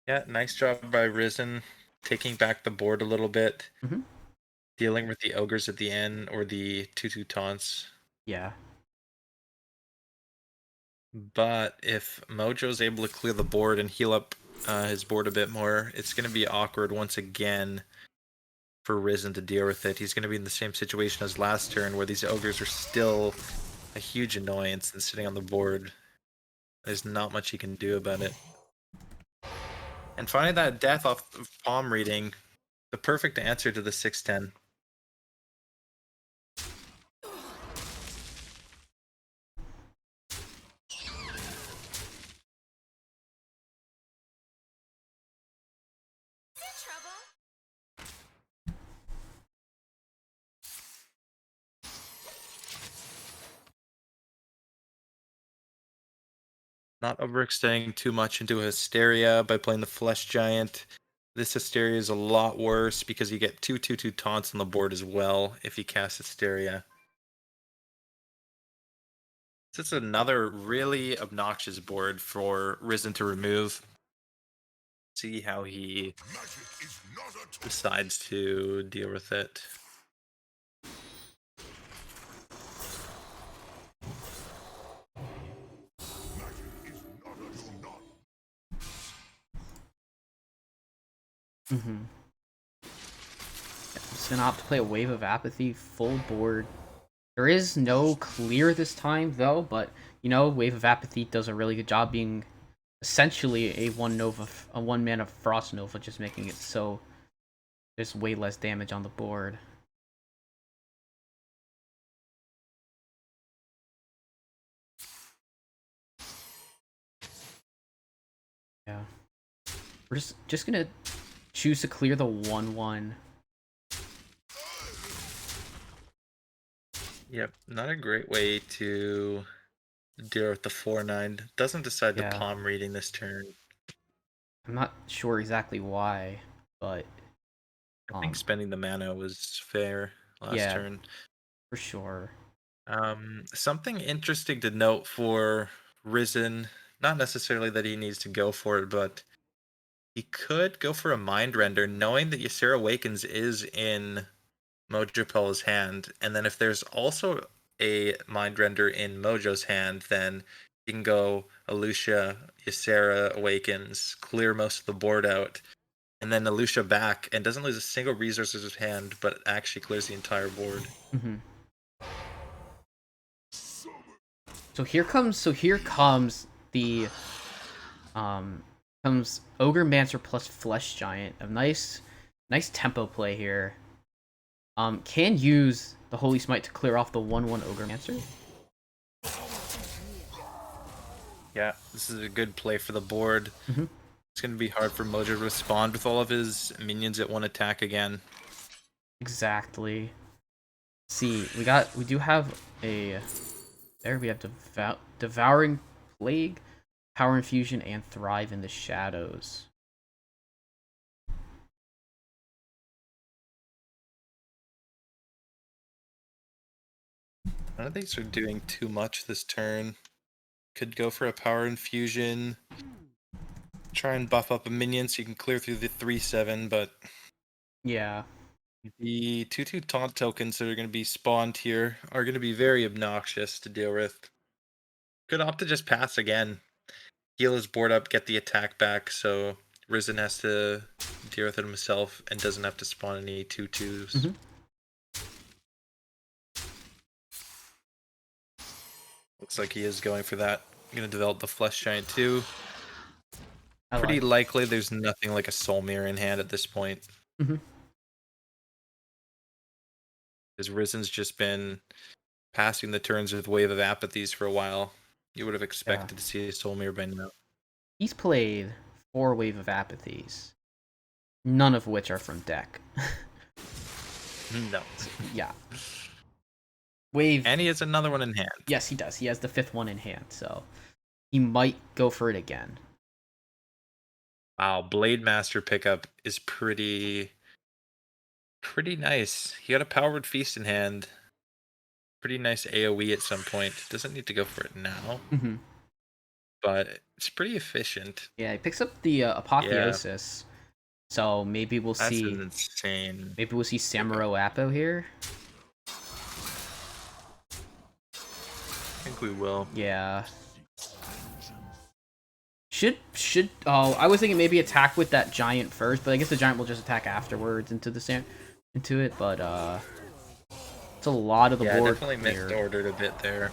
Speaker 2: yeah, nice job by Risen, taking back the board a little bit,
Speaker 1: Mhm.
Speaker 2: dealing with the ogres at the end or the 2/2 taunts.
Speaker 1: Yeah.
Speaker 2: But if Mojo's able to clear the board and heal up his board a bit more, it's going to be awkward once again for Risen to deal with it. He's going to be in the same situation as last turn, where these ogres are still a huge annoyance and sitting on the board. There's not much he can do about it. And finding that death off of palm reading, the perfect answer to the 6/10. Not overextending too much into Hysteria by playing the Flesh Giant. This Hysteria is a lot worse because you get 2/2/2 taunts on the board as well if you cast Hysteria. This is another really obnoxious board for Risen to remove. See how he decides to deal with it.
Speaker 1: Mm-hmm. Just gonna opt to play a Wave of Apathy, full board. There is no clear this time, though, but, you know, Wave of Apathy does a really good job being essentially a 1 mana Frost Nova, just making it so there's way less damage on the board. Yeah. We're just gonna choose to clear the 1/1.
Speaker 2: Yep, not a great way to deal with the 4/9. Doesn't decide the
Speaker 1: Yeah.
Speaker 2: palm reading this turn.
Speaker 1: I'm not sure exactly why, but
Speaker 2: I think spending the mana was fair last
Speaker 1: yeah,
Speaker 2: turn.
Speaker 1: for sure.
Speaker 2: Something interesting to note for Risen, not necessarily that he needs to go for it, but he could go for a Mind Render, knowing that Ysera Awakens is in Mojopel's hand, and then if there's also a Mind Render in Mojo's hand, then he can go Alusha, Ysera Awakens, clear most of the board out, and then Alusha back, and doesn't lose a single resource in his hand, but actually clears the entire board.
Speaker 1: Mm-hmm. So here comes the comes Ogre Mancer plus Flesh Giant. A nice tempo play here. Can use the Holy Smite to clear off the 1/1 Ogre Mancer.
Speaker 2: Yeah, this is a good play for the board.
Speaker 1: Mm-hmm.
Speaker 2: It's going to be hard for Mojo to respond with all of his minions at one attack again.
Speaker 1: Exactly. See, we do have a there we have Devouring Plague, Power Infusion, and Thrive in the Shadows.
Speaker 2: None of these are doing too much this turn. Could go for a Power Infusion. Try and buff up a minion so you can clear through the 3/7, but
Speaker 1: Yeah.
Speaker 2: the 2/2 taunt tokens that are going to be spawned here are going to be very obnoxious to deal with. Could opt to just pass again. Heal his board up, get the attack back, so Risen has to deal with it himself and doesn't have to spawn any 2/2s.
Speaker 1: Mhm.
Speaker 2: Looks like he is going for that. Gonna develop the Flesh Giant too.
Speaker 1: I
Speaker 2: Pretty
Speaker 1: like.
Speaker 2: likely there's nothing like a Soul Mirror in hand at this point.
Speaker 1: Mhm.
Speaker 2: Because Risen's just been passing the turns with Wave of Apathies for a while. You would have expected to see a Soul Mirror by now.
Speaker 1: He's played 4 Wave of Apathies, none of which are from deck.
Speaker 2: No.
Speaker 1: Yeah. Wave.
Speaker 2: And he has another one in hand.
Speaker 1: Yes, he does. He has the 5th one in hand, so he might go for it again.
Speaker 2: Wow, Blade Master pickup is pretty nice. He got a Powered Feast in hand. Pretty nice AoE at some point. Doesn't need to go for it now,
Speaker 1: Mhm.
Speaker 2: but it's pretty efficient.
Speaker 1: Yeah, he picks up the Apotheosis. So maybe we'll
Speaker 2: That's
Speaker 1: see.
Speaker 2: insane.
Speaker 1: Maybe we'll see Samuro Appo here.
Speaker 2: I think we will.
Speaker 1: Yeah. Should I was thinking maybe attack with that giant first, but I guess the giant will just attack afterwards into it. But it's a lot of the
Speaker 2: Yeah,
Speaker 1: board.
Speaker 2: definitely
Speaker 1: here.
Speaker 2: misordered a bit there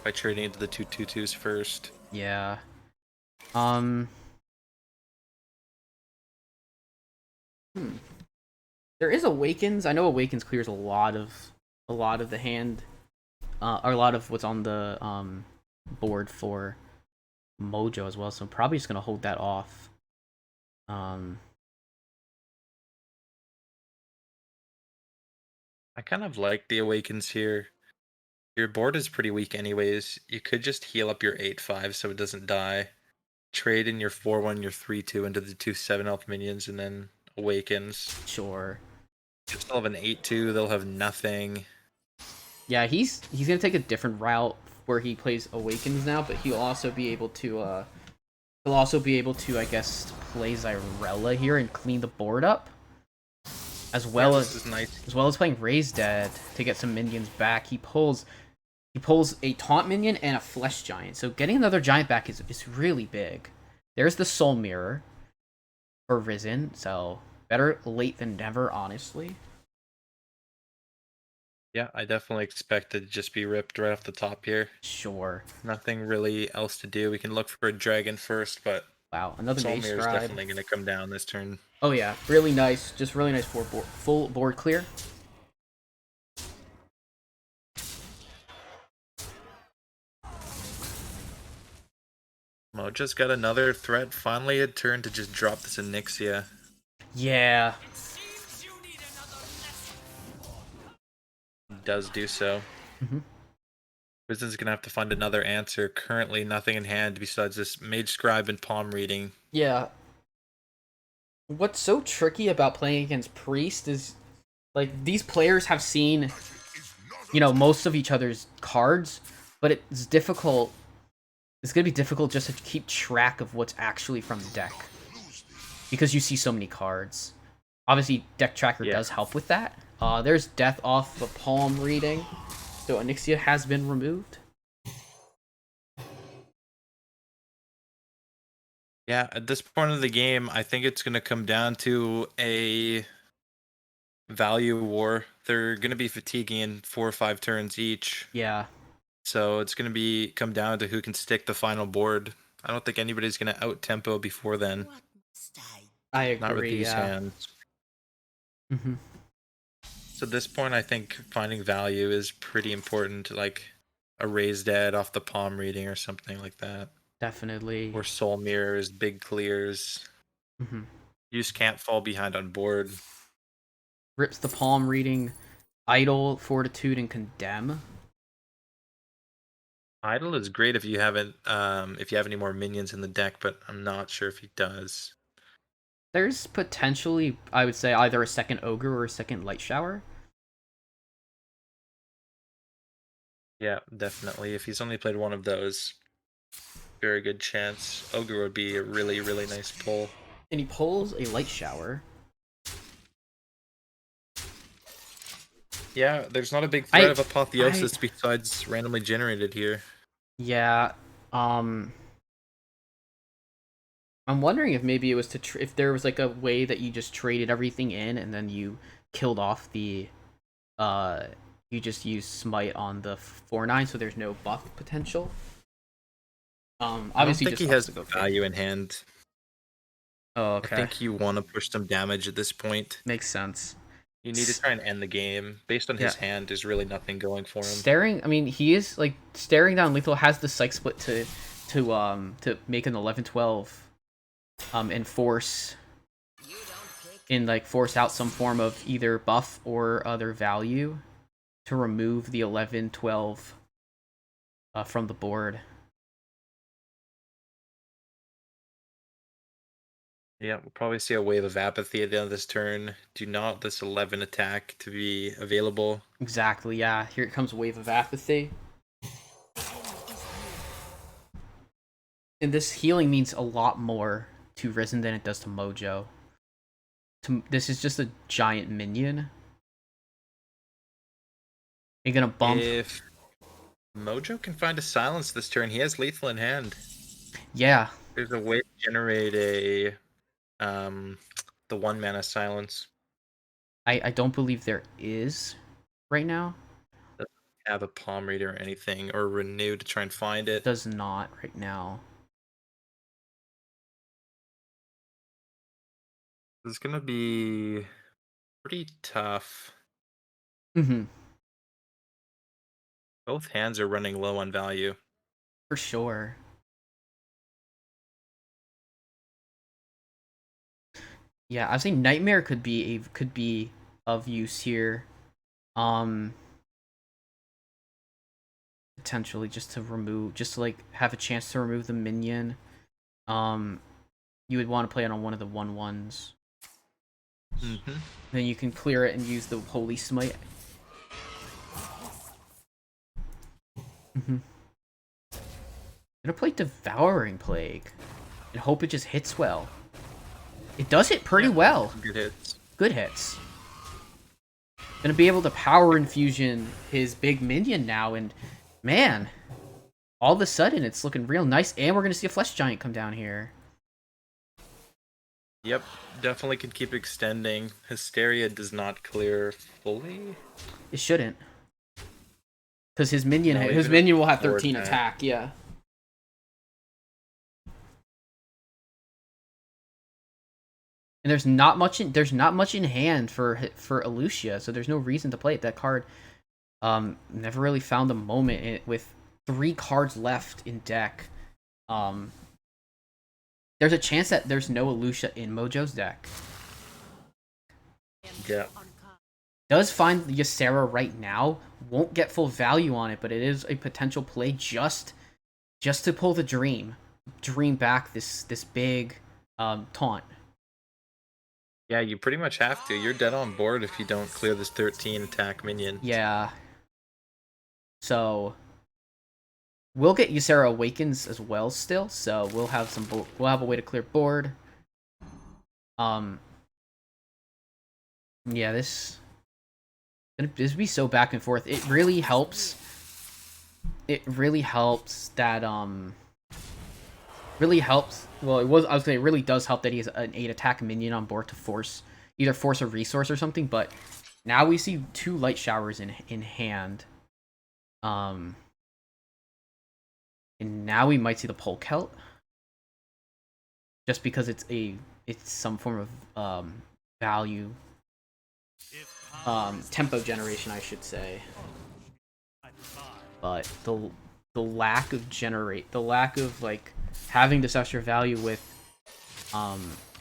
Speaker 2: by trading into the 2/2/2s first.
Speaker 1: Yeah. There is Awakens. I know Awakens clears a lot of the hand, or a lot of what's on the board for Mojo as well. So I'm probably just gonna hold that off.
Speaker 2: I kind of like the Awakens here. Your board is pretty weak anyways. You could just heal up your 8/5 so it doesn't die. Trade in your 4/1, your 3/2 into the 2/7 health minions, and then Awakens.
Speaker 1: Sure.
Speaker 2: You still have an 8/2, they'll have nothing.
Speaker 1: Yeah, he's gonna take a different route where he plays Awakens now, but he'll also be able to I guess play Zyrella here and clean the board up. As well
Speaker 2: This is nice.
Speaker 1: as playing Raise Dead to get some minions back. He pulls a taunt minion and a flesh giant. So getting another giant back is really big. There's the Soul Mirror for Risen, so better late than never, honestly.
Speaker 2: Yeah, I definitely expect it to just be ripped right off the top here.
Speaker 1: Sure.
Speaker 2: Nothing really else to do. We can look for a dragon first, but
Speaker 1: Wow, another
Speaker 2: Soul
Speaker 1: Mage
Speaker 2: Mirror is
Speaker 1: Scribe.
Speaker 2: definitely going to come down this turn.
Speaker 1: Oh yeah, really nice. Just really nice full board clear.
Speaker 2: Mojo's got another threat. Finally, a turn to just drop this Onyxia.
Speaker 1: Yeah.
Speaker 2: Does do so.
Speaker 1: Mhm.
Speaker 2: Risen's gonna have to find another answer. Currently, nothing in hand besides this Mage Scribe and Palm Reading.
Speaker 1: Yeah. What's so tricky about playing against Priest is, like, these players have seen, most of each other's cards, but it's difficult. It's gonna be difficult just to keep track of what's actually from the deck, because you see so many cards. Obviously, Deck Tracker does help with that. There's death off the Palm Reading, so Onyxia has been removed.
Speaker 2: Yeah, at this point of the game, I think it's going to come down to a value war. They're going to be fatiguing in 4 or 5 turns each.
Speaker 1: Yeah.
Speaker 2: So it's going to come down to who can stick the final board. I don't think anybody's going to out tempo before then.
Speaker 4: What must
Speaker 1: I agree.
Speaker 2: Not with these
Speaker 1: yeah.
Speaker 2: hands.
Speaker 1: Mm-hmm.
Speaker 2: So at this point, I think finding value is pretty important, like a Raise Dead off the Palm Reading or something like that.
Speaker 1: Definitely.
Speaker 2: Or Soul Mirrors, big clears.
Speaker 1: Mm-hmm.
Speaker 2: You just can't fall behind on board.
Speaker 1: Rips the Palm Reading, Idle, Fortitude, and Condemn.
Speaker 2: Idle is great if you have any more minions in the deck, but I'm not sure if he does.
Speaker 1: There's potentially, I would say, either a second Ogre or a second Light Shower.
Speaker 2: Yeah, definitely. If he's only played one of those. very good chance. Ogre would be a really, really nice pull.
Speaker 1: And he pulls a light shower.
Speaker 2: Yeah, there's not a big
Speaker 1: I-
Speaker 2: threat of Apotheosis besides randomly generated here.
Speaker 1: Yeah, I'm wondering if maybe it was if there was like a way that you just traded everything in and then you killed off the you just use smite on the 4/9 so there's no buff potential. Obviously
Speaker 2: I don't think
Speaker 1: just
Speaker 2: he has
Speaker 1: to go
Speaker 2: value in hand.
Speaker 1: Oh, okay.
Speaker 2: I think you want to push some damage at this point.
Speaker 1: Makes sense.
Speaker 2: You need to try and end the game. Based on his hand, there's really nothing going for him.
Speaker 1: Staring, I mean, he is like staring down lethal has the psych split to make an 11-12 enforce force out some form of either buff or other value to remove the 11-12 from the board.
Speaker 2: Yeah, we'll probably see a wave of apathy at the end of this turn. Do not this 11 attack to be available.
Speaker 1: Exactly, yeah. Here it comes a wave of apathy. And this healing means a lot more to Risen than it does to Mojo. This is just a giant minion. You're gonna bump.
Speaker 2: If Mojo can find a silence this turn, he has lethal in hand.
Speaker 1: Yeah.
Speaker 2: There's a way to generate a the 1-mana silence.
Speaker 1: I don't believe there is right now.
Speaker 2: Doesn't have a palm reader or anything, or renew to try and find it.
Speaker 1: Does not right now.
Speaker 2: It's gonna be pretty tough.
Speaker 1: Mm-hmm.
Speaker 2: Both hands are running low on value.
Speaker 1: For sure. Yeah, I think Nightmare could be of use here. Potentially just to like have a chance to remove the minion. You would want to play it on one of the 1/1s.
Speaker 2: Mm-hmm.
Speaker 1: Then you can clear it and use the Holy Smite. I'm gonna play Devouring Plague and hope it just hits well. It does hit pretty well.
Speaker 2: Good hits.
Speaker 1: Good hits. Gonna be able to power infusion his big minion now, and man, all of a sudden it's looking real nice. And we're gonna see a Flesh Giant come down here.
Speaker 2: Yep, definitely can keep extending. Hysteria does not clear fully.
Speaker 1: It shouldn't, because his minion will have 13 attack. Yeah. And there's not much in hand for Elucia, so there's no reason to play it. That card never really found a moment with 3 cards left in deck. There's a chance that there's no Elucia in Mojo's deck.
Speaker 2: Yeah.
Speaker 1: Does find Ysera right now, won't get full value on it, but it is a potential play just to pull the dream back this big taunt.
Speaker 2: Yeah, you pretty much have to. You're dead on board if you don't clear this 13 attack minion.
Speaker 1: Yeah. So we'll get Ysera Awakens as well still, so we'll have a way to clear board. Yeah, this would be so back and forth. It really helps. It really helps that really helps. Well, I was gonna say it really does help that he has an 8 attack minion on board to either force a resource or something, but now we see 2 light showers in hand. And now we might see the Polkelt. Just because it's some form of value. Tempo generation, I should say. But the lack of like having this extra value with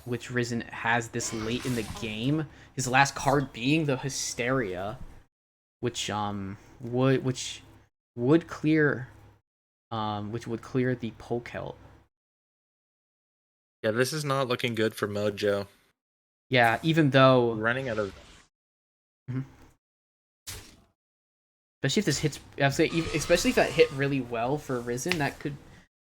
Speaker 1: which Risen has this late in the game, his last card being the Hysteria, which would clear the Polkelt.
Speaker 2: Yeah, this is not looking good for Mojo.
Speaker 1: Yeah, even though
Speaker 2: running out of
Speaker 1: especially if this hits, especially if that hit really well for Risen, that could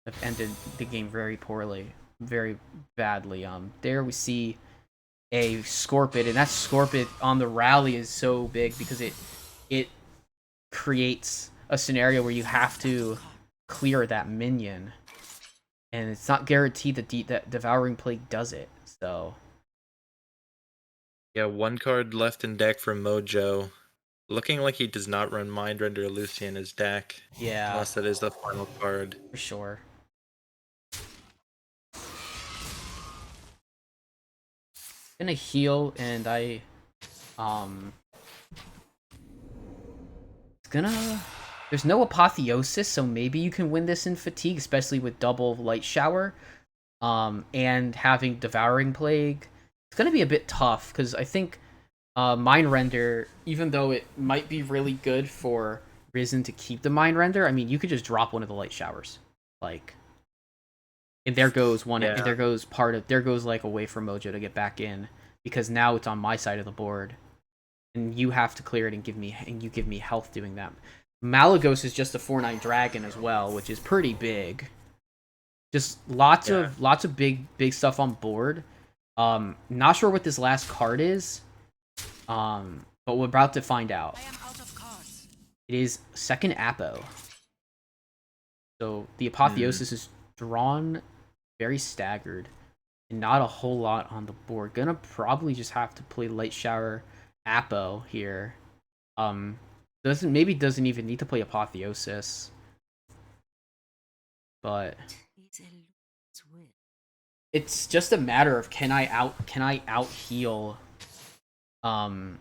Speaker 1: have ended the game very poorly, very badly. There we see a Scorpid, and that Scorpid on the rally is so big because it creates a scenario where you have to clear that minion, and it's not guaranteed that Devouring Plague does it. So
Speaker 2: Yeah, one card left in deck for Mojo. Looking like he does not run Mindrender Lucy in his deck.
Speaker 1: yeah,
Speaker 2: Unless that is the final card.
Speaker 1: for sure. Gonna heal, and it's gonna. There's no Apotheosis, so maybe you can win this in Fatigue, especially with double Light Shower, and having Devouring Plague. It's gonna be a bit tough because I think Mind Render, even though it might be really good for Risen to keep the Mind Render, I mean, you could just drop one of the Light Showers, like, and there goes one,
Speaker 2: Yeah.
Speaker 1: and there goes there goes like a way for Mojo to get back in because now it's on my side of the board, and you have to clear it and you give me health doing that. Malagos is just a 4/9 dragon as well, which is pretty big. Just lots of big stuff on board. Not sure what this last card is. But we're about to find out.
Speaker 4: I am out of cards.
Speaker 1: It is second Apo. So the Apotheosis is drawn very staggered. And not a whole lot on the board. Gonna probably just have to play Light Shower Apo here. Doesn't even need to play Apotheosis. But
Speaker 4: It's a loose will.
Speaker 1: it's just a matter of can I out heal the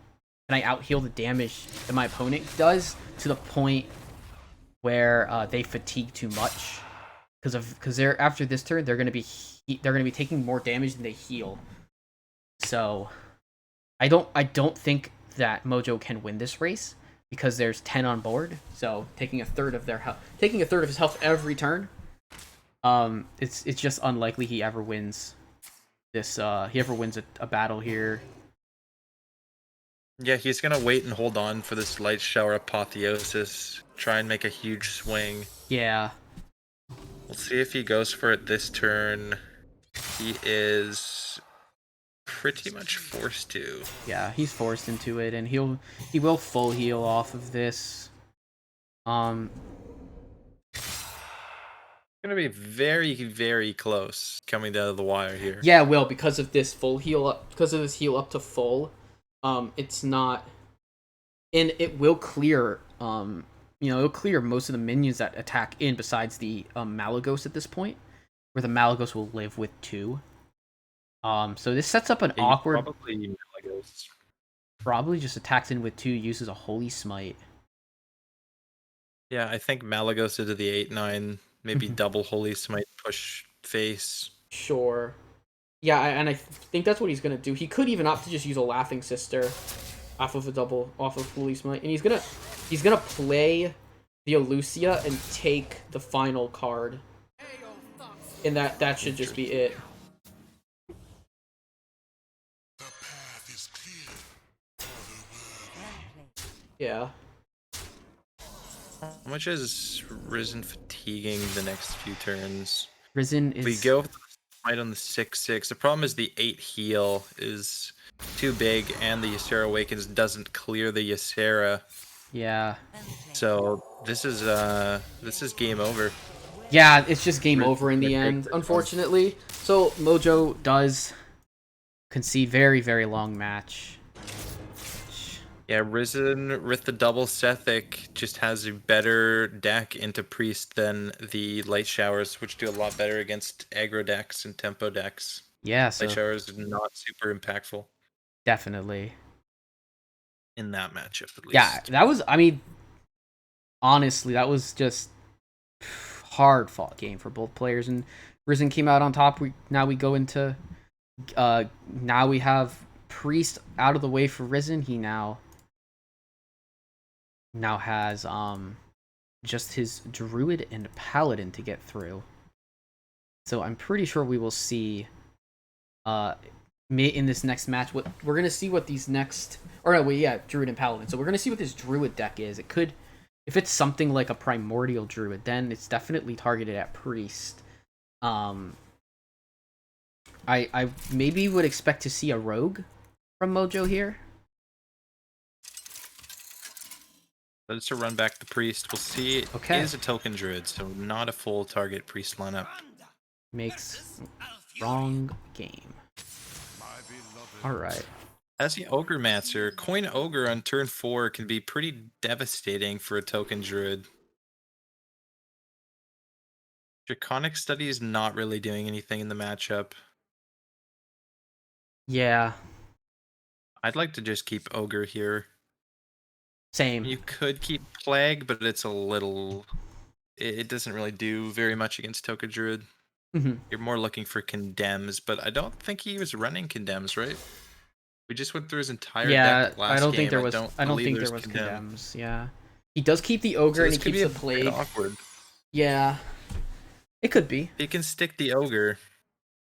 Speaker 1: damage that my opponent does to the point where they fatigue too much because they're after this turn they're gonna be taking more damage than they heal. So I don't think that Mojo can win this race because there's 10 on board. So taking a third of his health every turn. It's just unlikely he ever wins this. He ever wins a battle here.
Speaker 2: Yeah, he's gonna wait and hold on for this Light Shower Apotheosis. Try and make a huge swing.
Speaker 1: Yeah.
Speaker 2: We'll see if he goes for it this turn. He is pretty much forced to.
Speaker 1: Yeah, he's forced into it, and he will full heal off of this.
Speaker 2: Gonna be very, very close coming down to the wire here.
Speaker 1: Yeah, it will because of this heal up to full. It's not, and it will clear. It'll clear most of the minions that attack in besides the Malagos at this point, where the Malagos will live with 2. So this sets up an awkward.
Speaker 2: Probably Malagos.
Speaker 1: Probably just attacks in with 2, uses a Holy Smite.
Speaker 2: Yeah, I think Malagos into the 8/9, maybe double Holy Smite push face.
Speaker 1: Sure. Yeah, and I think that's what he's gonna do. He could even opt to just use a Laughing Sister off of Holy Smite, and he's gonna play the Elucia and take the final card, and that should just be it. Yeah.
Speaker 2: How much is Risen fatiguing the next few turns?
Speaker 1: Risen is.
Speaker 2: We go right on the 6/6. The problem is the 8 heal is too big, and the Ysera Awakens doesn't clear the Ysera.
Speaker 1: Yeah.
Speaker 2: So this is game over.
Speaker 1: Yeah, it's just game over in the end, unfortunately. So Mojo does concede very, very long match.
Speaker 2: Yeah, Risen with the double Sethic just has a better deck into Priest than the Light Showers, which do a lot better against aggro decks and tempo decks.
Speaker 1: Yeah, so
Speaker 2: Light Showers is not super impactful
Speaker 1: definitely.
Speaker 2: in that matchup, at least.
Speaker 1: Yeah, that was. I mean, honestly, that was just hard fought game for both players, and Risen came out on top. Now we go into. Now we have Priest out of the way for Risen. He now has just his Druid and Paladin to get through. So I'm pretty sure we will see in this next match what we're gonna see what these next Druid and Paladin. So we're gonna see what this Druid deck is. It could if it's something like a Primordial Druid, then it's definitely targeted at Priest. I maybe would expect to see a Rogue from Mojo here.
Speaker 2: But it's to run back the priest. We'll see.
Speaker 1: Okay.
Speaker 2: It is a token druid, so not a full target priest lineup.
Speaker 1: Makes wrong game. Alright.
Speaker 2: As the Ogremancer, Coin Ogre on turn 4 can be pretty devastating for a token druid. Draconic Study is not really doing anything in the matchup.
Speaker 1: Yeah.
Speaker 2: I'd like to just keep Ogre here.
Speaker 1: Same.
Speaker 2: You could keep Plague, but it's a little... It doesn't really do very much against token druid.
Speaker 1: Mm-hmm.
Speaker 2: You're more looking for Condemns, but I don't think he was running Condemns, right? We just went through his entire deck last
Speaker 1: I don't
Speaker 2: game.
Speaker 1: think there was. I don't think
Speaker 2: believe
Speaker 1: there was
Speaker 2: Condemn.
Speaker 1: Condemns. Yeah, he does keep the ogre
Speaker 2: So
Speaker 1: and
Speaker 2: this
Speaker 1: he
Speaker 2: could
Speaker 1: keeps
Speaker 2: be
Speaker 1: the
Speaker 2: a
Speaker 1: plague.
Speaker 2: bit awkward.
Speaker 1: Yeah, it could be.
Speaker 2: He can stick the ogre.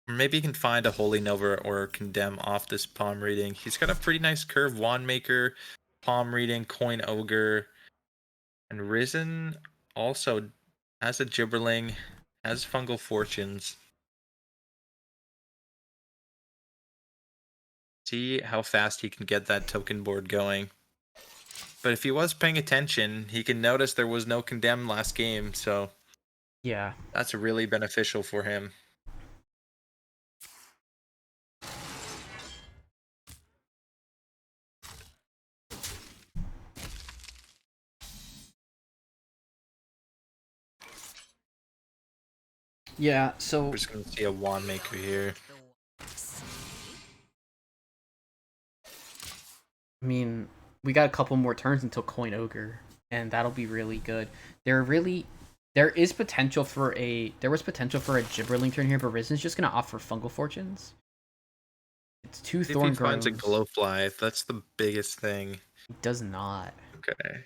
Speaker 2: Or maybe he can find a Holy Nova or Condemn off this palm reading. He's got a pretty nice curve. Wand Maker, palm reading, Coin Ogre. And Risen also has a Gibberling, has Fungal Fortunes. See how fast he can get that token board going. But if he was paying attention, he can notice there was no Condemn last game, so
Speaker 1: Yeah.
Speaker 2: that's really beneficial for him.
Speaker 1: Yeah. So
Speaker 2: We're just going to see a Wand Maker here.
Speaker 1: I mean, we got a couple more turns until Coin Ogre, and that'll be really good. There was potential for a Gibberling turn here, but Risen's just gonna opt for Fungal Fortunes. It's two
Speaker 2: If he
Speaker 1: Thorn
Speaker 2: finds a
Speaker 1: Groves.
Speaker 2: Glowfly, that's the biggest thing.
Speaker 1: He does not.
Speaker 2: Okay.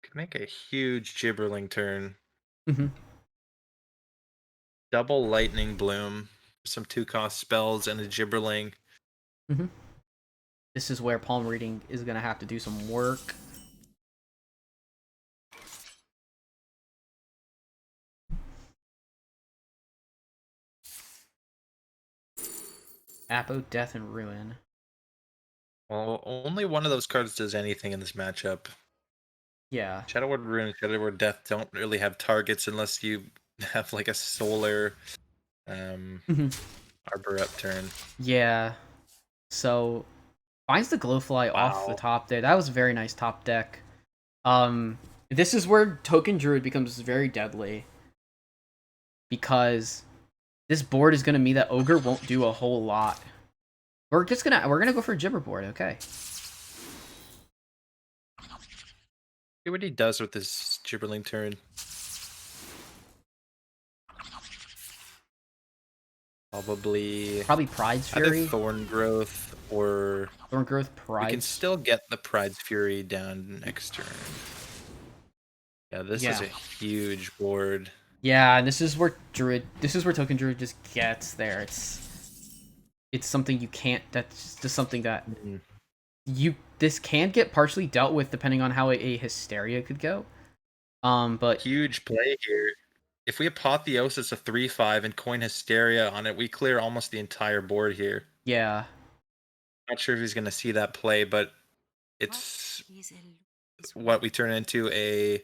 Speaker 2: Could make a huge Gibberling turn.
Speaker 1: Mm-hmm.
Speaker 2: Double Lightning Bloom, some 2-cost spells, and a Gibberling.
Speaker 1: Mm-hmm. This is where palm reading is gonna have to do some work. Apo, Death, and Ruin.
Speaker 2: Well, only one of those cards does anything in this matchup.
Speaker 1: Yeah.
Speaker 2: Shadow Word Ruin and Shadow Word Death don't really have targets unless you have like a solar Arbor Up turn.
Speaker 1: Yeah. So finds the Glowfly off the top there. That was a very nice top deck. This is where Token Druid becomes very deadly. Because this board is gonna mean that Ogre won't do a whole lot. We're gonna go for Gibberboard, okay.
Speaker 2: See what he does with this Gibberling turn. Probably
Speaker 1: Pride's
Speaker 2: either
Speaker 1: Fury.
Speaker 2: Thorn Growth or
Speaker 1: Thorn Growth,
Speaker 2: we can
Speaker 1: Pride.
Speaker 2: still get the Pride's Fury down next turn. Yeah, this is
Speaker 1: Yeah.
Speaker 2: a huge board.
Speaker 1: Yeah, and this is where Token Druid just gets there. It's something you can't. That's just something that this can get partially dealt with depending on how a Hysteria could go. But
Speaker 2: Huge play here. If we Apotheosis a 3/5 and coin Hysteria on it, we clear almost the entire board here.
Speaker 1: yeah,
Speaker 2: Not sure if he's going to see that play, but it's what we turn into a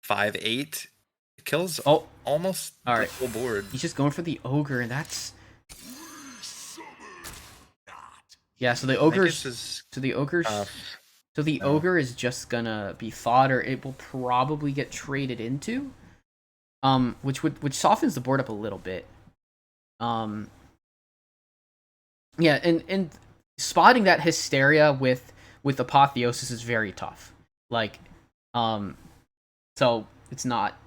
Speaker 2: 5/8. It kills almost
Speaker 1: all right.
Speaker 2: the whole board.
Speaker 1: He's just going for the Ogre, and that's So the Ogre's Ogre is just gonna be fodder. It will probably get traded into, which softens the board up a little bit. Yeah, and spotting that Hysteria with Apotheosis is very tough. Like, so it's not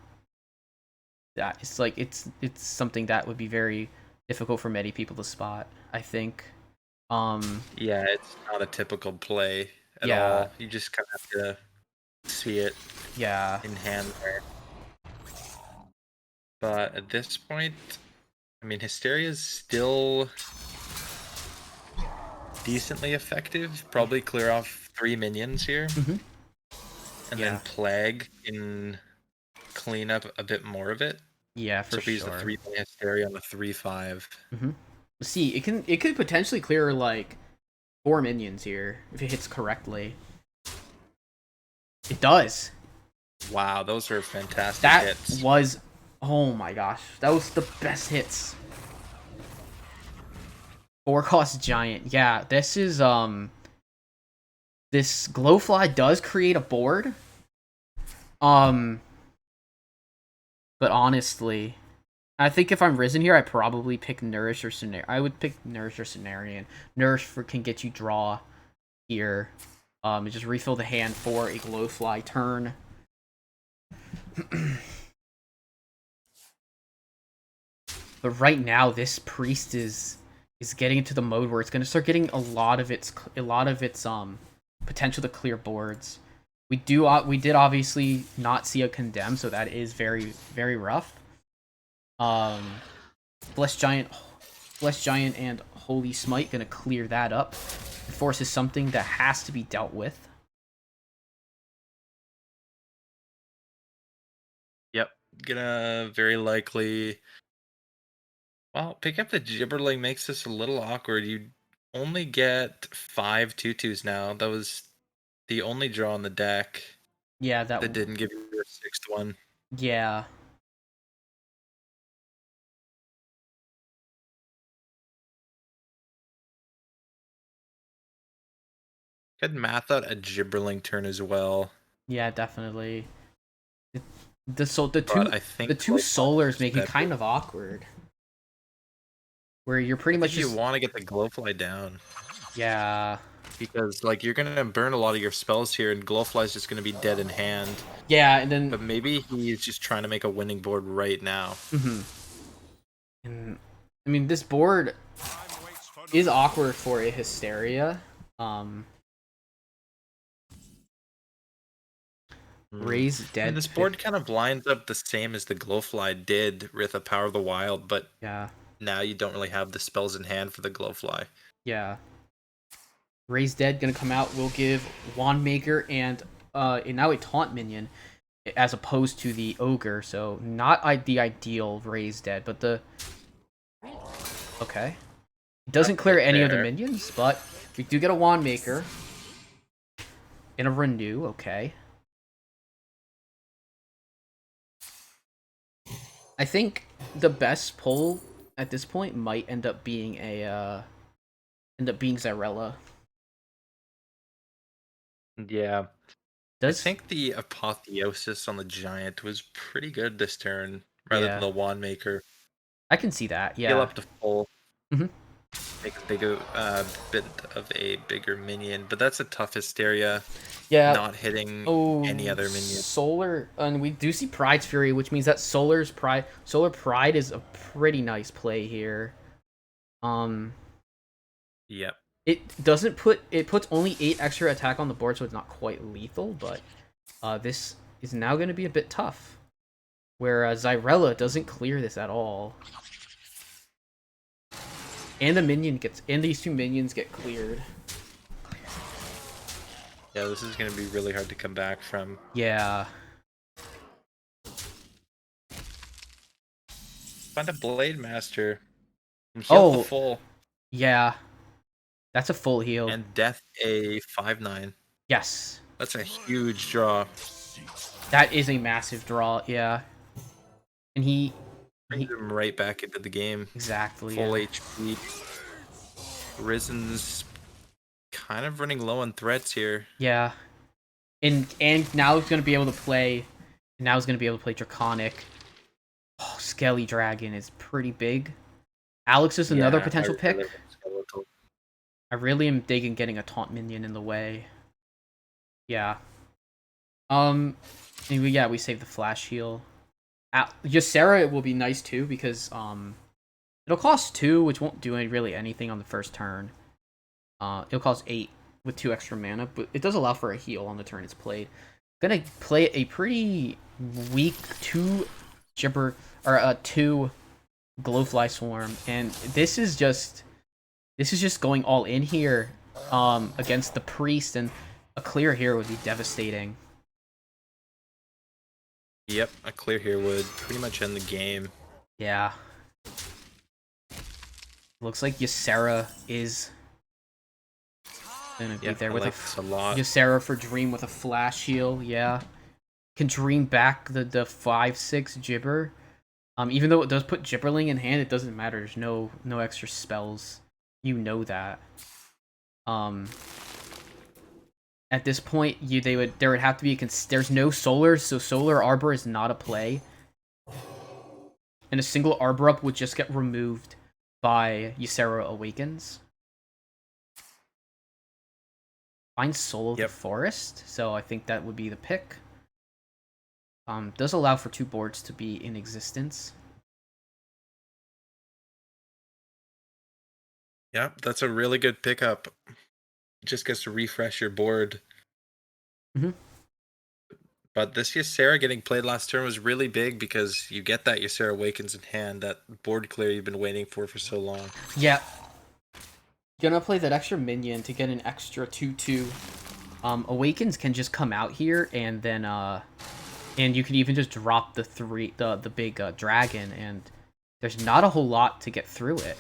Speaker 1: that it's like it's something that would be very difficult for many people to spot, I think.
Speaker 2: Yeah, it's not a typical play at
Speaker 1: Yeah.
Speaker 2: all. You just kind of have to see it
Speaker 1: Yeah.
Speaker 2: in hand there. But at this point, I mean, Hysteria is still decently effective. Probably clear off 3 minions here. and
Speaker 1: Yeah.
Speaker 2: then Plague can clean up a bit more of it.
Speaker 1: Yeah,
Speaker 2: So
Speaker 1: for
Speaker 2: if we use the
Speaker 1: sure.
Speaker 2: 3 Hysteria on the 3/5.
Speaker 1: See, it could potentially clear like 4 minions here if it hits correctly. It does.
Speaker 2: Wow, those are fantastic
Speaker 1: That
Speaker 2: hits.
Speaker 1: was, oh my gosh, that was the best hits. 4-cost giant. Yeah, this is this Glowfly does create a board. But honestly, I think if I'm Risen here, I'd probably pick Nourish or Cenarian. I would pick Nourish or Cenarian. Nourish can get you draw here. And just refill the hand for a Glowfly turn. But right now, this priest is getting into the mode where it's going to start getting a lot of its potential to clear boards. We did obviously not see a condemn, so that is very, very rough. Blessed Giant and Holy Smite gonna clear that up. Force is something that has to be dealt with.
Speaker 2: Yep, gonna very likely. Well, pick up the Gibberling makes this a little awkward. You only get 5 2/2s now. That was the only draw on the deck
Speaker 1: Yeah,
Speaker 2: that didn't give you your 6th one.
Speaker 1: Yeah.
Speaker 2: Could math out a Gibberling turn as well.
Speaker 1: Yeah, definitely. The
Speaker 2: But I think
Speaker 1: two solars make it kind of awkward. Where you're pretty much
Speaker 2: you
Speaker 1: just,
Speaker 2: want to get the Glowfly down.
Speaker 1: Yeah.
Speaker 2: Because like you're gonna burn a lot of your spells here, and Glowfly's just gonna be dead in hand.
Speaker 1: Yeah, and then
Speaker 2: But maybe he's just trying to make a winning board right now.
Speaker 1: And I mean, this board is awkward for a Hysteria. Raise Dead.
Speaker 2: And this board kind of lines up the same as the Glowfly did with the Power of the Wild, but
Speaker 1: Yeah.
Speaker 2: now you don't really have the spells in hand for the Glowfly.
Speaker 1: Yeah. Raise Dead gonna come out. We'll give Wandmaker and now a Taunt minion as opposed to the Ogre. So not the ideal Raise Dead, but the okay. It doesn't clear any of the minions, but we do get a Wandmaker and a Renew. Okay. I think the best pull at this point might end up being Xyrella.
Speaker 2: Yeah.
Speaker 1: I
Speaker 2: think the Apotheosis on the Giant was pretty good this turn, rather than the Wandmaker.
Speaker 1: I can see that, yeah.
Speaker 2: Heal up to full.
Speaker 1: Mhm.
Speaker 2: Make a bit of a bigger minion, but that's a tough Hysteria.
Speaker 1: Yeah.
Speaker 2: Not hitting any other minion.
Speaker 1: Solar, and we do see Pride's Fury, which means that Solar Pride is a pretty nice play here.
Speaker 2: Yep.
Speaker 1: It puts only 8 extra attack on the board, so it's not quite lethal, but this is now going to be a bit tough. Whereas Xyrella doesn't clear this at all. And these two minions get cleared.
Speaker 2: Yeah, this is going to be really hard to come back from.
Speaker 1: Yeah.
Speaker 2: Find a Blade Master. Heal the full.
Speaker 1: Yeah. That's a full heal.
Speaker 2: And Death a 5/9.
Speaker 1: Yes.
Speaker 2: That's a huge draw.
Speaker 1: That is a massive draw, yeah. And he
Speaker 2: brings him right back into the game.
Speaker 1: Exactly.
Speaker 2: Full HP. Risen's kind of running low on threats here.
Speaker 1: Yeah. And now he's gonna be able to play Draconic. Oh, Skelly Dragon is pretty big. Alex is another potential pick. I really am digging getting a taunt minion in the way. Yeah. We save the flash heal. Ysera will be nice too because it'll cost 2, which won't do really anything on the first turn. It'll cost 8 with 2 extra mana, but it does allow for a heal on the turn it's played. Gonna play a pretty weak 2 Glowfly Swarm, and this is just going all in here against the priest, and a clear here would be devastating.
Speaker 2: Yep, a clear here would pretty much end the game.
Speaker 1: Yeah. Looks like Ysera is gonna be
Speaker 2: Yep,
Speaker 1: there
Speaker 2: I
Speaker 1: with
Speaker 2: like this a lot.
Speaker 1: Ysera for Dream with a flash heal. Yeah, can Dream back the 5/6 Gibber. Even though it does put Gibberling in hand, it doesn't matter. There's no extra spells. You know that. At this point, there would have to be there's no Solar, so Solar Arbor is not a play. And a single Arbor up would just get removed by Ysera Awakens. Find Soul of the Forest, so I think that would be the pick. Does allow for 2 boards to be in existence.
Speaker 2: Yeah, that's a really good pickup. Just gets to refresh your board.
Speaker 1: Mhm.
Speaker 2: But this Ysera getting played last turn was really big because you get that Ysera Awakens in hand, that board clear you've been waiting for so long.
Speaker 1: Yeah. Gonna play that extra minion to get an extra 2/2. Awakens can just come out here and then and you can even just drop the big dragon, and there's not a whole lot to get through it.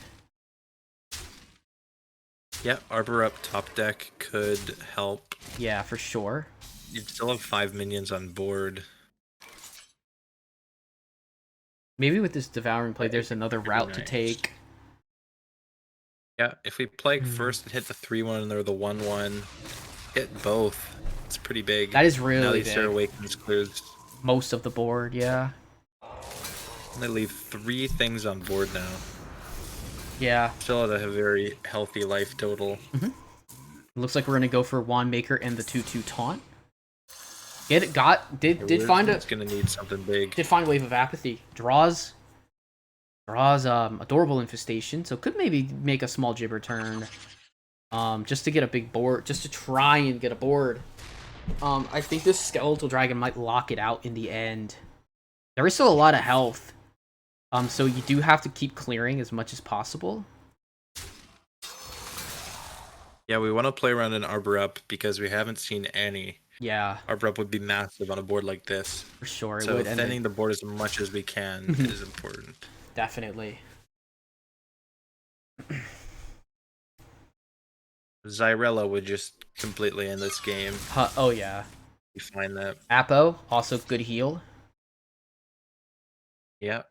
Speaker 2: Yeah, Arbor up top deck could help.
Speaker 1: Yeah, for sure.
Speaker 2: You'd still have 5 minions on board.
Speaker 1: Maybe with this Devouring play, there's another route to take.
Speaker 2: Yeah, if we play first and hit the 3/1 or the 1/1, hit both. It's pretty big.
Speaker 1: That is really
Speaker 2: big. Now
Speaker 1: big.
Speaker 2: Awakens clears
Speaker 1: Most of the board, yeah.
Speaker 2: They leave 3 things on board now.
Speaker 1: Yeah.
Speaker 2: Still at a very healthy life total.
Speaker 1: Looks like we're gonna go for Wand Maker and the 2/2 taunt. Did find
Speaker 2: It's gonna need something big.
Speaker 1: Did find Wave of Apathy. Draws Adorable Infestation, so could maybe make a small Gibber turn. Just to get a big board, just to try and get a board. I think this Skeletal Dragon might lock it out in the end. There is still a lot of health. So you do have to keep clearing as much as possible.
Speaker 2: Yeah, we want to play around an Arbor up because we haven't seen any.
Speaker 1: Yeah.
Speaker 2: Arbor up would be massive on a board like this.
Speaker 1: For sure,
Speaker 2: so thinning the board as much as we can is important.
Speaker 1: Definitely.
Speaker 2: Zyrella would just completely end this game.
Speaker 1: Oh yeah.
Speaker 2: You find that.
Speaker 1: Apo, also good heal.
Speaker 2: Yeah.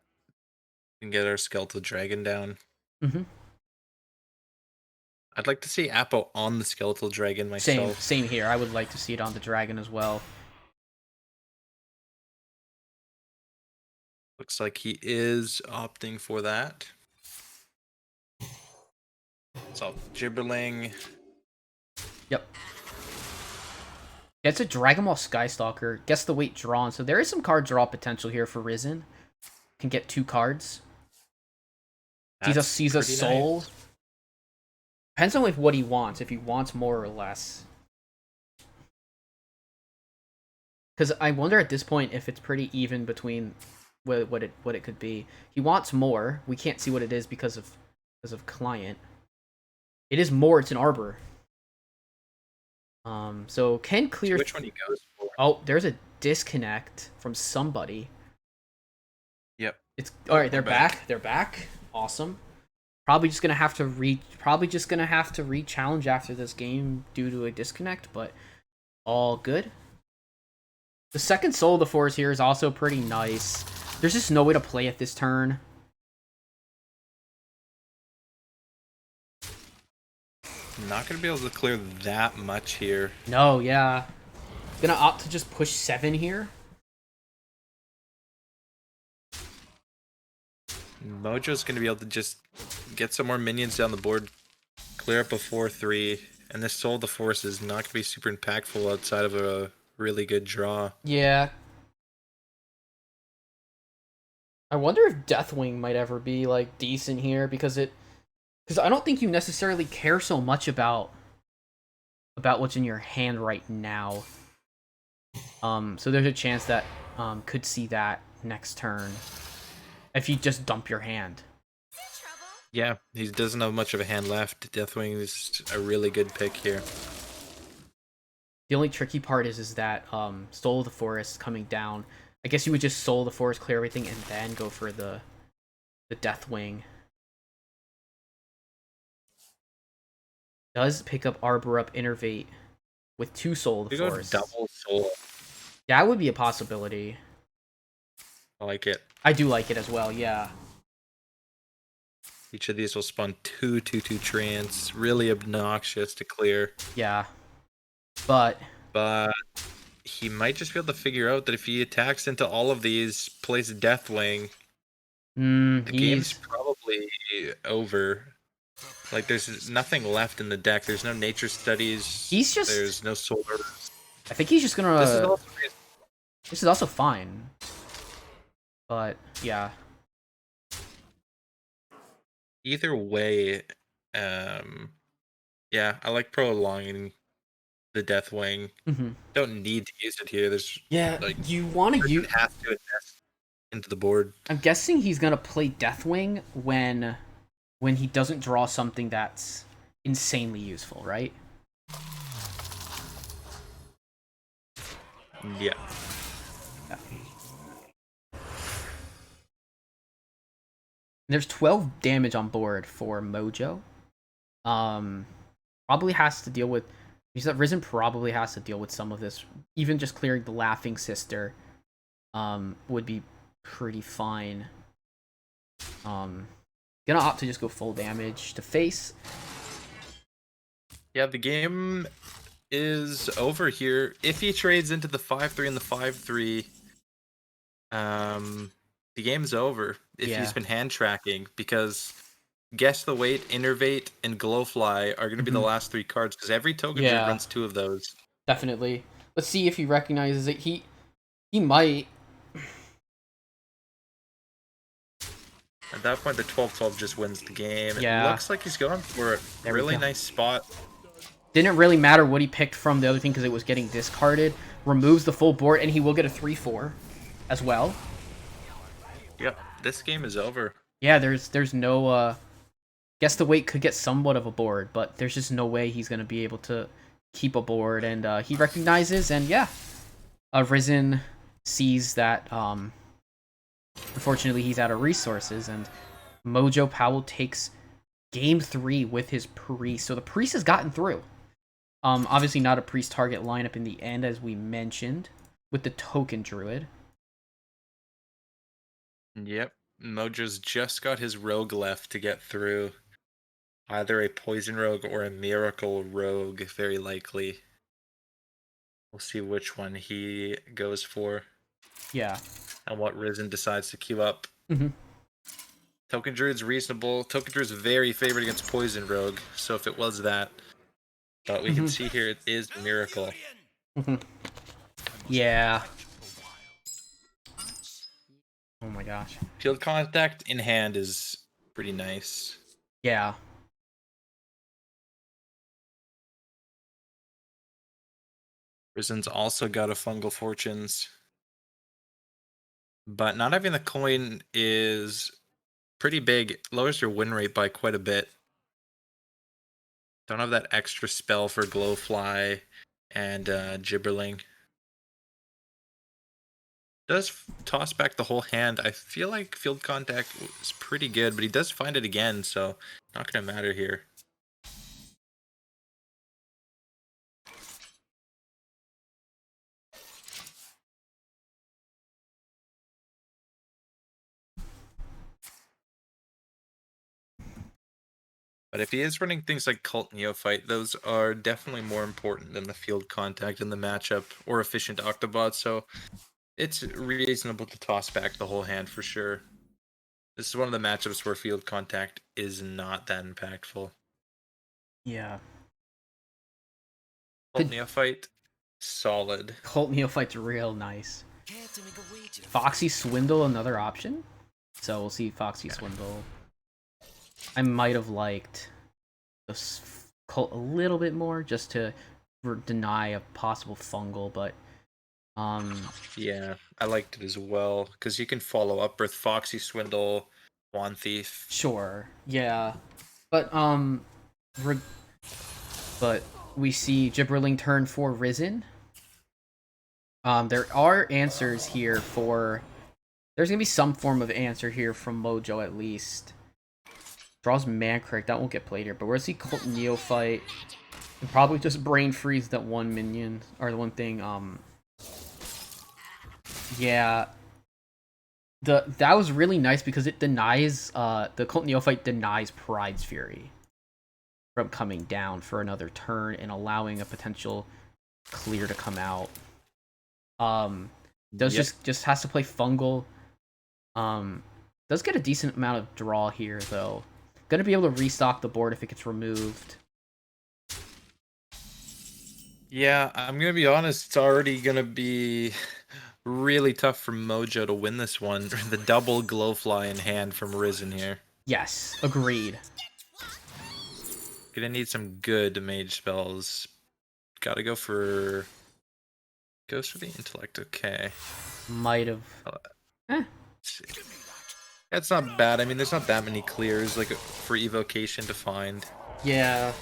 Speaker 2: We can get our Skeletal Dragon down. I'd like to see Apo on the Skeletal Dragon myself.
Speaker 1: Same here. I would like to see it on the dragon as well.
Speaker 2: Looks like he is opting for that. So Gibberling.
Speaker 1: Yep. Gets a Dragon Ball Skystalker. Gets the weight drawn. So there is some card draw potential here for Risen. Can get 2 cards. Sees a soul. Nice. Depends on what he wants. If he wants more or less. Because I wonder at this point if it's pretty even between what it could be. He wants more. We can't see what it is because of client. It is more. It's an Arbor. So can clear.
Speaker 2: Which one he goes for?
Speaker 1: Oh, there's a disconnect from somebody.
Speaker 2: Yep.
Speaker 1: It's all right. They're back. They're back. Awesome. Probably just gonna have to re-challenge after this game due to a disconnect, but all good. The second Soul of the Forest here is also pretty nice. There's just no way to play it this turn.
Speaker 2: Not gonna be able to clear that much here.
Speaker 1: No, yeah. Gonna opt to just push 7 here.
Speaker 2: Mojo's gonna be able to just get some more minions down the board, clear up a 4/3, and this Soul of the Forest is not gonna be super impactful outside of a really good draw.
Speaker 1: Yeah. I wonder if Deathwing might ever be like decent here because I don't think you necessarily care so much about what's in your hand right now. So there's a chance that could see that next turn if you just dump your hand.
Speaker 2: Yeah, he doesn't have much of a hand left. Deathwing is a really good pick here.
Speaker 1: The only tricky part is that Soul of the Forest coming down. I guess you would just soul the forest, clear everything, and then go for the Deathwing. Does pick up Arbor up, Innervate with 2 soul the
Speaker 2: We go
Speaker 1: forest.
Speaker 2: double soul.
Speaker 1: That would be a possibility.
Speaker 2: I like it.
Speaker 1: I do like it as well. Yeah.
Speaker 2: Each of these will spawn 2/2/2 treants. Really obnoxious to clear.
Speaker 1: Yeah. But
Speaker 2: he might just be able to figure out that if he attacks into all of these, plays Deathwing, the game's probably over. Like, there's nothing left in the deck. There's no nature studies. There's no solar.
Speaker 1: I think he's just gonna. This is also fine. But yeah.
Speaker 2: Either way, yeah, I like prolonging the Deathwing. Don't need to use it here. There's
Speaker 1: you want to use.
Speaker 2: Has to invest into the board.
Speaker 1: I'm guessing he's gonna play Deathwing when he doesn't draw something that's insanely useful, right?
Speaker 2: Yeah.
Speaker 1: There's 12 damage on board for Mojo. Probably has to deal with. Risen probably has to deal with some of this. Even just clearing the Laughing Sister, would be pretty fine. Gonna opt to just go full damage to face.
Speaker 2: Yeah, the game is over here. If he trades into the 5/3 and the 5/3, the game's over. If he's been hand tracking, because Guess the Weight, Innervate, and Glowfly are going to be the last 3 cards, because every token runs 2 of those.
Speaker 1: Definitely. Let's see if he recognizes it. He might.
Speaker 2: At that point, the 12/12 just wins the game.
Speaker 1: Yeah.
Speaker 2: It looks like he's going for a really nice spot.
Speaker 1: Didn't really matter what he picked from the other thing because it was getting discarded. Removes the full board, and he will get a 3/4 as well.
Speaker 2: Yep, this game is over.
Speaker 1: Yeah, there's no. Guess the Weight could get somewhat of a board, but there's just no way he's gonna be able to keep a board. And he recognizes, and yeah, Risen sees that. Unfortunately, he's out of resources, and Mojo Powell takes game 3 with his Priest. So the Priest has gotten through. Obviously not a Priest target lineup in the end, as we mentioned, with the Token Druid.
Speaker 2: Yep, Mojo's just got his Rogue left to get through. Either a Poison Rogue or a Miracle Rogue, very likely. We'll see which one he goes for.
Speaker 1: Yeah.
Speaker 2: And what Risen decides to queue up. Token Druid's reasonable. Token Druid's very favored against Poison Rogue, so if it was that. But we can see here it is Miracle.
Speaker 1: Yeah. Oh my gosh.
Speaker 2: Field Contact in hand is pretty nice.
Speaker 1: Yeah.
Speaker 2: Risen's also got a Fungal Fortunes. But not having the coin is pretty big. Lowers your win rate by quite a bit. Don't have that extra spell for Glowfly and Gibberling. Does toss back the whole hand. I feel like Field Contact is pretty good, but he does find it again, so not going to matter here. But if he is running things like Cult Neophyte, those are definitely more important than the Field Contact in the matchup, or Efficient Octobot, so it's reasonable to toss back the whole hand for sure. This is one of the matchups where Field Contact is not that impactful.
Speaker 1: Yeah.
Speaker 2: Cult Neophyte, solid.
Speaker 1: Cult Neophyte's real nice. Foxy Swindle, another option. So we'll see Foxy Swindle. I might have liked this Cult a little bit more just to deny a possible fungal, but
Speaker 2: yeah, I liked it as well because you can follow up with Foxy Swindle, Wand Thief.
Speaker 1: Sure, yeah, but but we see Gibberling turn 4 Risen. There are answers here for. There's gonna be some form of answer here from Mojo at least. Draws Mankrik, that won't get played here. But where's the Cult Neophyte? And probably just Brain Freeze that one minion or the one thing. Yeah. That was really nice because it denies the Cult Neophyte denies Pride's Fury from coming down for another turn and allowing a potential clear to come out. Just has to play Fungal. Does get a decent amount of draw here though. Gonna be able to restock the board if it gets removed.
Speaker 2: Yeah, I'm gonna be honest. It's already gonna be really tough for Mojo to win this one. The double Glowfly in hand from Risen here.
Speaker 1: Yes, agreed.
Speaker 2: Gonna need some good mage spells. Gotta go for. Goes for the intellect. Okay.
Speaker 1: Might have.
Speaker 2: Let's see. That's not bad. I mean, there's not that many clears like for evocation to find.
Speaker 1: Yeah.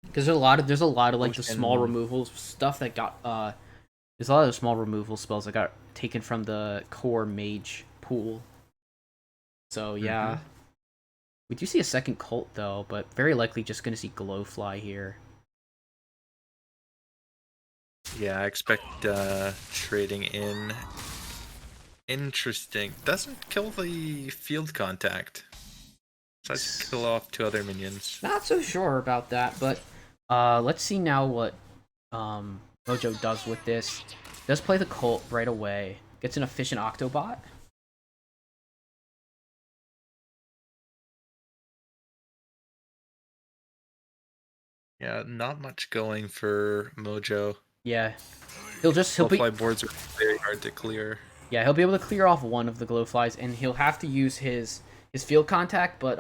Speaker 1: Because there's a lot of like the small removal stuff that got there's a lot of the small removal spells that got taken from the core mage pool. So yeah. We do see a second cult though, but very likely just gonna see Glowfly here.
Speaker 2: Yeah, I expect trading in. Interesting. Doesn't kill the field contact. So I just kill off 2 other minions.
Speaker 1: Not so sure about that, but let's see now what Mojo does with this. Does play the cult right away. Gets an efficient Octobot.
Speaker 2: Yeah, not much going for Mojo.
Speaker 1: Yeah. He'll be
Speaker 2: Glowfly boards are very hard to clear.
Speaker 1: Yeah, he'll be able to clear off one of the Glowflies, and he'll have to use his field contact, but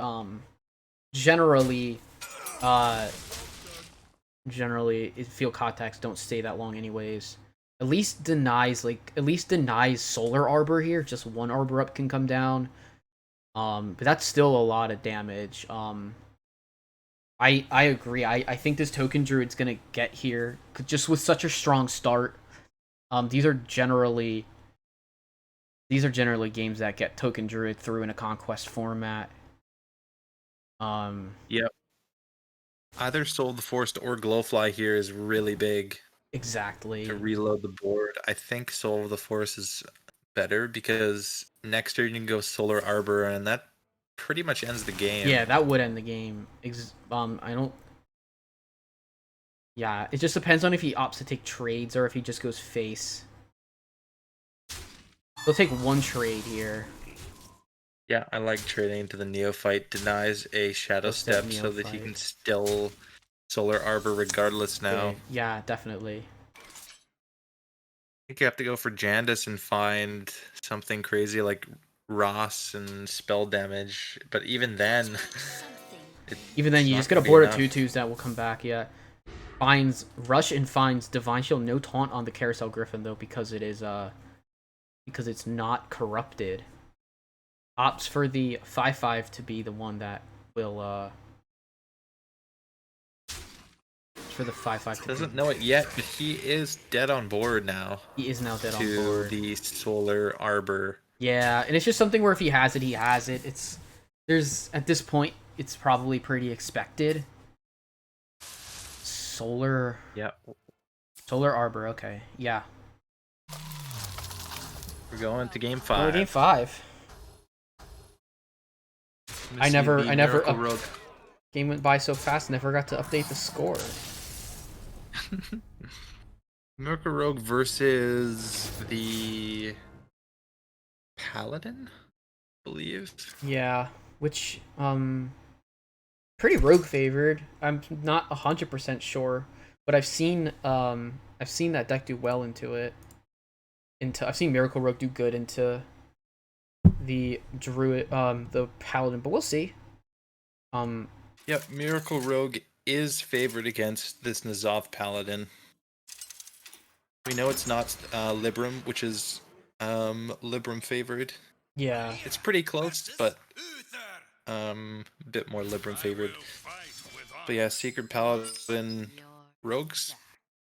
Speaker 1: generally field contacts don't stay that long anyways. At least denies Solar Arbor here. Just one Arbor up can come down. But that's still a lot of damage. I agree. I think this Token Druid's gonna get here just with such a strong start. These are generally games that get Token Druid through in a conquest format.
Speaker 2: Yep. Either Soul of the Forest or Glowfly here is really big.
Speaker 1: Exactly.
Speaker 2: To reload the board. I think Soul of the Forest is better because next turn you can go Solar Arbor and that pretty much ends the game.
Speaker 1: Yeah, that would end the game. I don't. Yeah, it just depends on if he opts to take trades or if he just goes face. He'll take one trade here.
Speaker 2: Yeah, I like trading into the Neophyte. Denies a Shadow Step so that he can still Solar Arbor regardless now.
Speaker 1: Okay. Yeah, definitely.
Speaker 2: I think you have to go for Jandas and find something crazy like Ross and spell damage. But even then...
Speaker 1: you just get a board of 2/2s that will come back, yeah. Finds Rush and finds Divine Shield, no taunt on the Carousel Griffin though because it is because it's not corrupted. Opts for the 5/5 to be the one that will for the 5/5
Speaker 2: doesn't know it yet, but he is dead on board now.
Speaker 1: He is now dead on
Speaker 2: To
Speaker 1: board.
Speaker 2: the Solar Arbor.
Speaker 1: Yeah, and it's just something where if he has it, he has it. There's at this point it's probably pretty expected. Solar Arbor, okay. Yeah.
Speaker 2: We're going to game 5.
Speaker 1: Game 5. I never game went by so fast, never got to update the score.
Speaker 2: Miracle Rogue versus the Paladin, I believe.
Speaker 1: Yeah, which pretty rogue favored. I'm not 100% sure, but I've seen that deck do well into it. I've seen Miracle Rogue do good into the Druid, the Paladin, but we'll see.
Speaker 2: Yep, Miracle Rogue is favored against this N'Zoth Paladin. We know it's not Libram, which is Libram favored.
Speaker 1: Yeah.
Speaker 2: It's pretty close, but a bit more Libram favored. But yeah, Secret Paladin Rogue's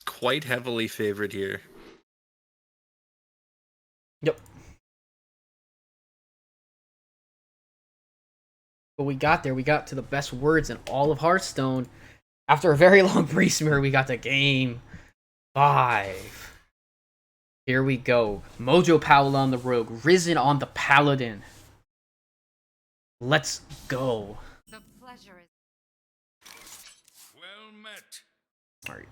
Speaker 2: quite heavily favored here.
Speaker 1: But we got there. We got to the best words in all of Hearthstone. After a very long breeze mirror, we got to game 5. Here we go. Mojo Powell on the Rogue. Risen on the Paladin. Let's go.
Speaker 4: The pleasure is
Speaker 3: Well met.
Speaker 1: Alright.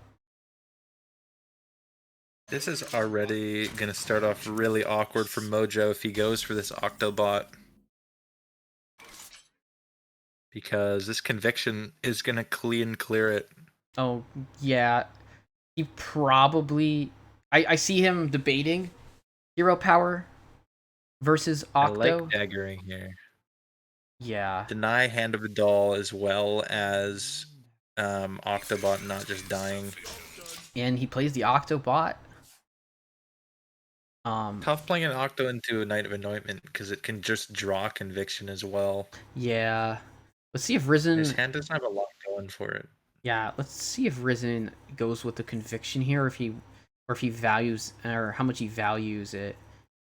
Speaker 2: This is already going to start off really awkward for Mojo if he goes for this Octobot. Because this Conviction is going to clear it.
Speaker 1: Oh, yeah. He probably... I see him debating Hero Power versus Octo.
Speaker 2: I like daggering here.
Speaker 1: Yeah.
Speaker 2: Deny Hand of the Doll as well as Octobot not just dying.
Speaker 1: And he plays the Octobot.
Speaker 2: Tough playing an Octo into a Knight of Anointment because it can just draw Conviction as well.
Speaker 1: Yeah. Let's see if Risen...
Speaker 2: His hand doesn't have a lot going for it.
Speaker 1: Yeah, let's see if Risen goes with the Conviction here, if he values, or how much he values it.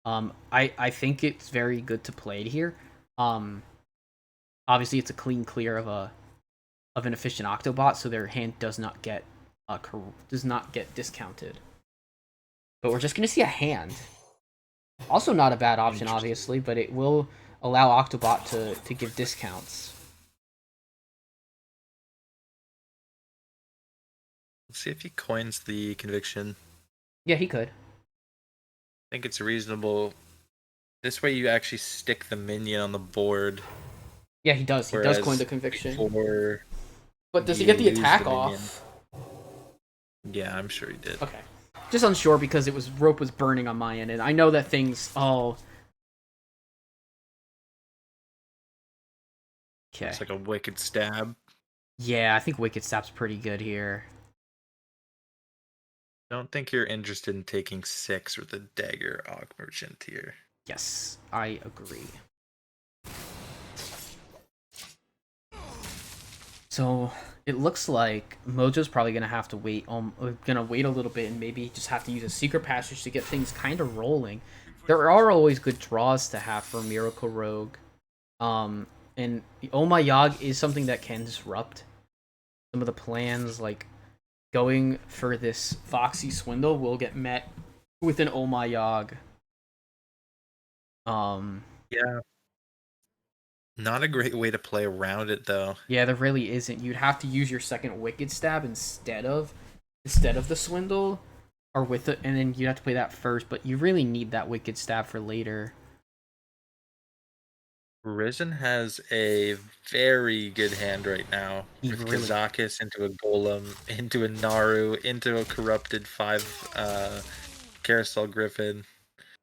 Speaker 1: I think it's very good to play it here. Obviously it's a clean clear of an efficient Octobot, so their hand does not get discounted. But we're just gonna see a hand. Also not a bad option, obviously, but it will allow Octobot to give discounts.
Speaker 2: Let's see if he coins the Conviction.
Speaker 1: Yeah, he could.
Speaker 2: I think it's reasonable. This way you actually stick the minion on the board.
Speaker 1: Yeah, he does. He does coin the Conviction.
Speaker 2: Before
Speaker 1: But does he
Speaker 2: you
Speaker 1: get the
Speaker 2: lose
Speaker 1: attack
Speaker 2: the minion.
Speaker 1: off?
Speaker 2: Yeah, I'm sure he did.
Speaker 1: Okay. Just unsure because rope was burning on my end, and I know that things... Oh. Okay.
Speaker 2: It's like a Wicked Stab.
Speaker 1: Yeah, I think Wicked Stab's pretty good here.
Speaker 2: Don't think you're interested in taking 6 with a Dagger Aug Merchant here.
Speaker 1: Yes, I agree. So it looks like Mojo's probably gonna have to wait. Gonna wait a little bit and maybe just have to use a Secret Passage to get things kind of rolling. There are always good draws to have for Miracle Rogue, and Oh My Yogg is something that can disrupt some of the plans. Like going for this Foxy Swindle will get met with an Oh My Yogg.
Speaker 2: Yeah. Not a great way to play around it though.
Speaker 1: Yeah, there really isn't. You'd have to use your second Wicked Stab instead of the Swindle, or with it, and then you'd have to play that first. But you really need that Wicked Stab for later.
Speaker 2: Risen has a very good hand right now.
Speaker 1: He
Speaker 2: With
Speaker 1: really-
Speaker 2: Kazakis into a Golem, into a Naru, into a corrupted 5 Carousel Griffin.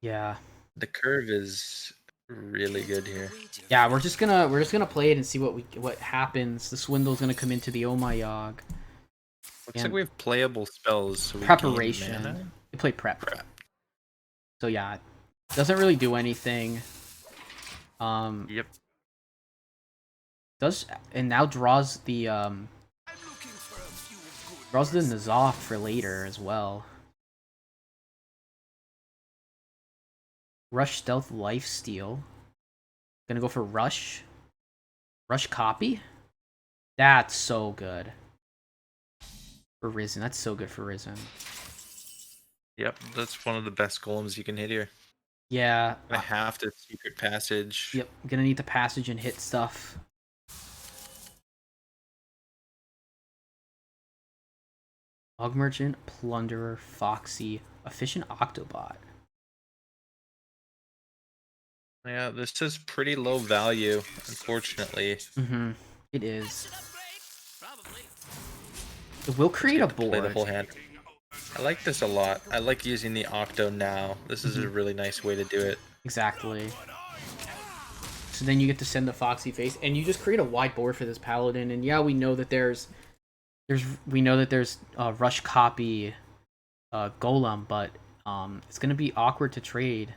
Speaker 1: Yeah,
Speaker 2: The curve is really good here.
Speaker 1: yeah. We're just gonna play it and see what happens. The Swindle's gonna come into the Oh My Yogg.
Speaker 2: Looks like we have playable spells. So we gain
Speaker 1: Preparation.
Speaker 2: mana.
Speaker 1: They play prep.
Speaker 2: Prep.
Speaker 1: So yeah, doesn't really do anything.
Speaker 2: Yep.
Speaker 1: Does and now draws the N'Zoth for later as well. Rush Stealth Lifesteal. Gonna go for Rush. Rush Copy? That's so good. For Risen. That's so good for Risen.
Speaker 2: Yep, that's one of the best golems you can hit here.
Speaker 1: Yeah.
Speaker 2: I have to Secret Passage.
Speaker 1: Yep. Gonna need the passage and hit stuff. Aug Merchant, Plunderer, Foxy, Efficient Octobot.
Speaker 2: Yeah, this is pretty low value, unfortunately.
Speaker 1: Mm-hmm. It is. It will create a
Speaker 2: Play the
Speaker 1: board.
Speaker 2: whole hand. I like this a lot. I like using the Octo now. This is
Speaker 1: Mm-hmm.
Speaker 2: a really nice way to do it.
Speaker 1: Exactly. So then you get to send the Foxy face, and you just create a wide board for this Paladin. And yeah, we know that there's Rush Copy, Golem, but it's gonna be awkward to trade.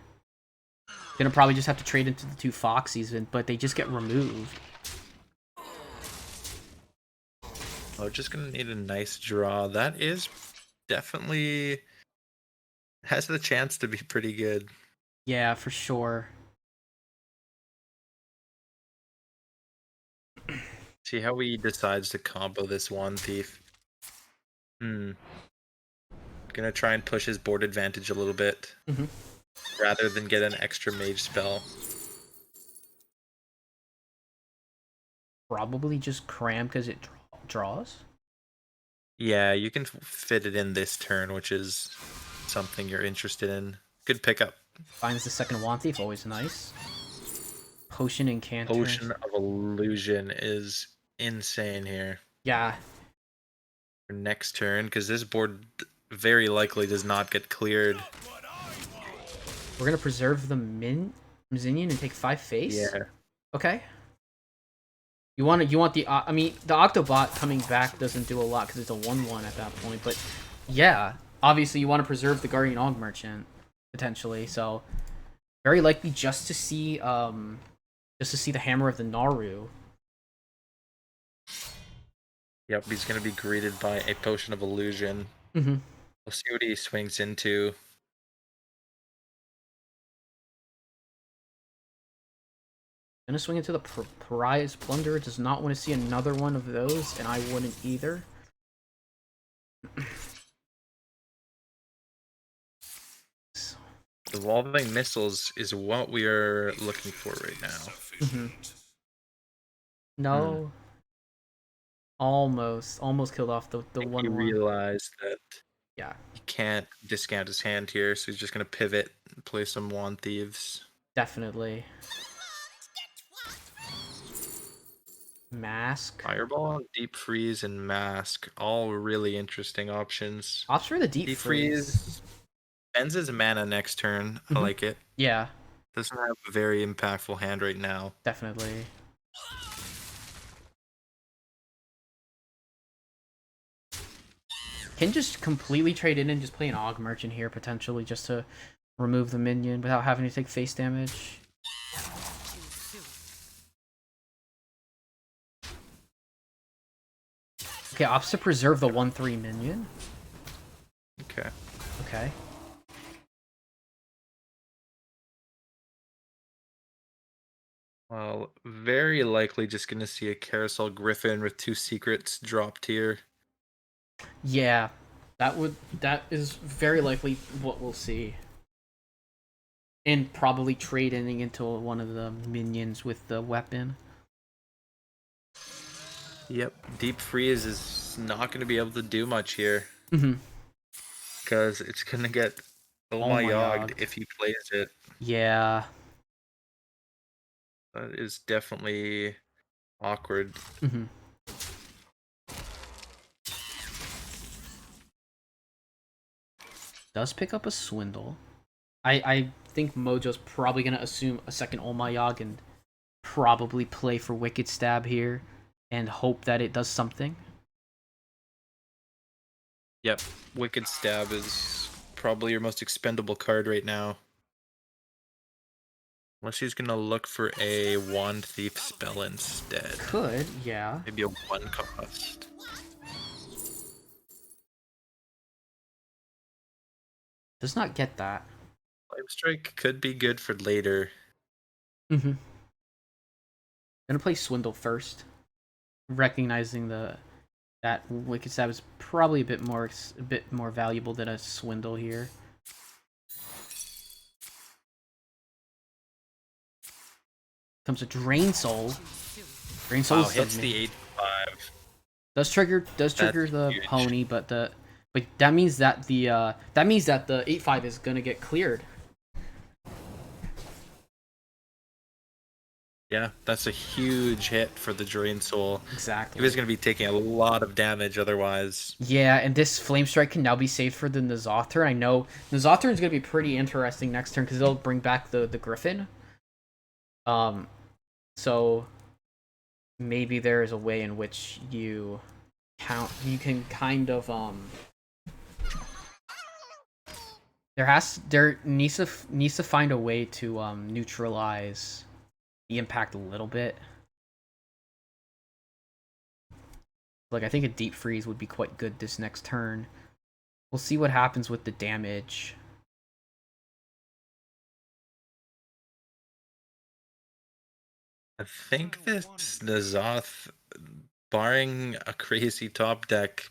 Speaker 1: Gonna probably just have to trade into the 2 Foxies, but they just get removed.
Speaker 2: Oh, just gonna need a nice draw. That is definitely has the chance to be pretty good.
Speaker 1: Yeah, for sure.
Speaker 2: See how he decides to combo this one thief. Gonna try and push his board advantage a little bit,
Speaker 1: Mhm.
Speaker 2: rather than get an extra mage spell.
Speaker 1: Probably just cram because it draws.
Speaker 2: Yeah, you can fit it in this turn, which is something you're interested in. Good pickup.
Speaker 1: Finds the second Wand Thief, always nice. Potion Incanter.
Speaker 2: Potion of Illusion is insane here
Speaker 1: Yeah,
Speaker 2: for next turn, because this board very likely does not get cleared.
Speaker 1: we're gonna preserve the Minion and take 5 face.
Speaker 2: Yeah.
Speaker 1: Okay. You want the I mean the Octobot coming back doesn't do a lot because it's a 1/1 at that point, but yeah, obviously you want to preserve the Guardian Og Merchant potentially, so very likely just to see the Hammer of the Naru.
Speaker 2: Yep, he's gonna be greeted by a Potion of Illusion.
Speaker 1: Mm-hmm.
Speaker 2: We'll see what he swings into.
Speaker 1: Gonna swing into the Pariah's Plunder. Does not want to see another one of those, and I wouldn't either.
Speaker 2: Evolving Missiles is what we are looking for right now.
Speaker 1: Mm-hmm. No. Almost killed off the
Speaker 2: He
Speaker 1: 1/1.
Speaker 2: realized that
Speaker 1: Yeah,
Speaker 2: he can't discount his hand here, so he's just gonna pivot and play some Wand Thieves.
Speaker 1: definitely. Mask.
Speaker 2: Fireball, Deep Freeze, and Mask, all really interesting options.
Speaker 1: Opts for the Deep Freeze.
Speaker 2: Spends his mana next turn. I like it.
Speaker 1: Yeah,
Speaker 2: Doesn't have a very impactful hand right now.
Speaker 1: definitely. Can just completely trade in and just play an Og Merchant here, potentially, just to remove the minion without having to take face damage. Okay, opts to preserve the 1/3 minion.
Speaker 2: Okay.
Speaker 1: Okay.
Speaker 2: Well, very likely just gonna see a Carousel Griffin with 2 secrets dropped here.
Speaker 1: Yeah, that is very likely what we'll see. And probably trading into one of the minions with the weapon.
Speaker 2: Yep. Deep Freeze is not gonna be able to do much here.
Speaker 1: Mm-hmm.
Speaker 2: Because it's gonna get Yogg if he plays it.
Speaker 1: Yeah.
Speaker 2: That is definitely awkward.
Speaker 1: Mm-hmm. Does pick up a Swindle. I think Mojo's probably gonna assume a second Yogg and probably play for Wicked Stab here and hope that it does something.
Speaker 2: Yep. Wicked Stab is probably your most expendable card right now. Unless he's gonna look for a Wand Thief spell instead.
Speaker 1: Could, yeah.
Speaker 2: Maybe a 1 cost.
Speaker 1: Does not get that.
Speaker 2: Flame Strike could be good for later.
Speaker 1: Mm-hmm. Gonna play Swindle first, recognizing that Wicked Stab is probably a bit more valuable than a Swindle here. Comes a Drain Soul. Drain Soul
Speaker 2: hits the 8/5.
Speaker 1: Does trigger the
Speaker 2: huge.
Speaker 1: pony, but that means that the 8/5 is gonna get cleared.
Speaker 2: Yeah, that's a huge hit for the Drain Soul.
Speaker 1: Exactly.
Speaker 2: He was going to be taking a lot of damage otherwise.
Speaker 1: Yeah, and this Flame Strike can now be saved for the N'Zoth turn. I know N'Zoth turn is going to be pretty interesting next turn because they'll bring back the Griffin. So maybe there is a way in which you can kind of there needs to find a way to neutralize the impact a little bit. Like, I think a Deep Freeze would be quite good this next turn. We'll see what happens with the damage.
Speaker 2: I think this Nazoth, barring a crazy top deck,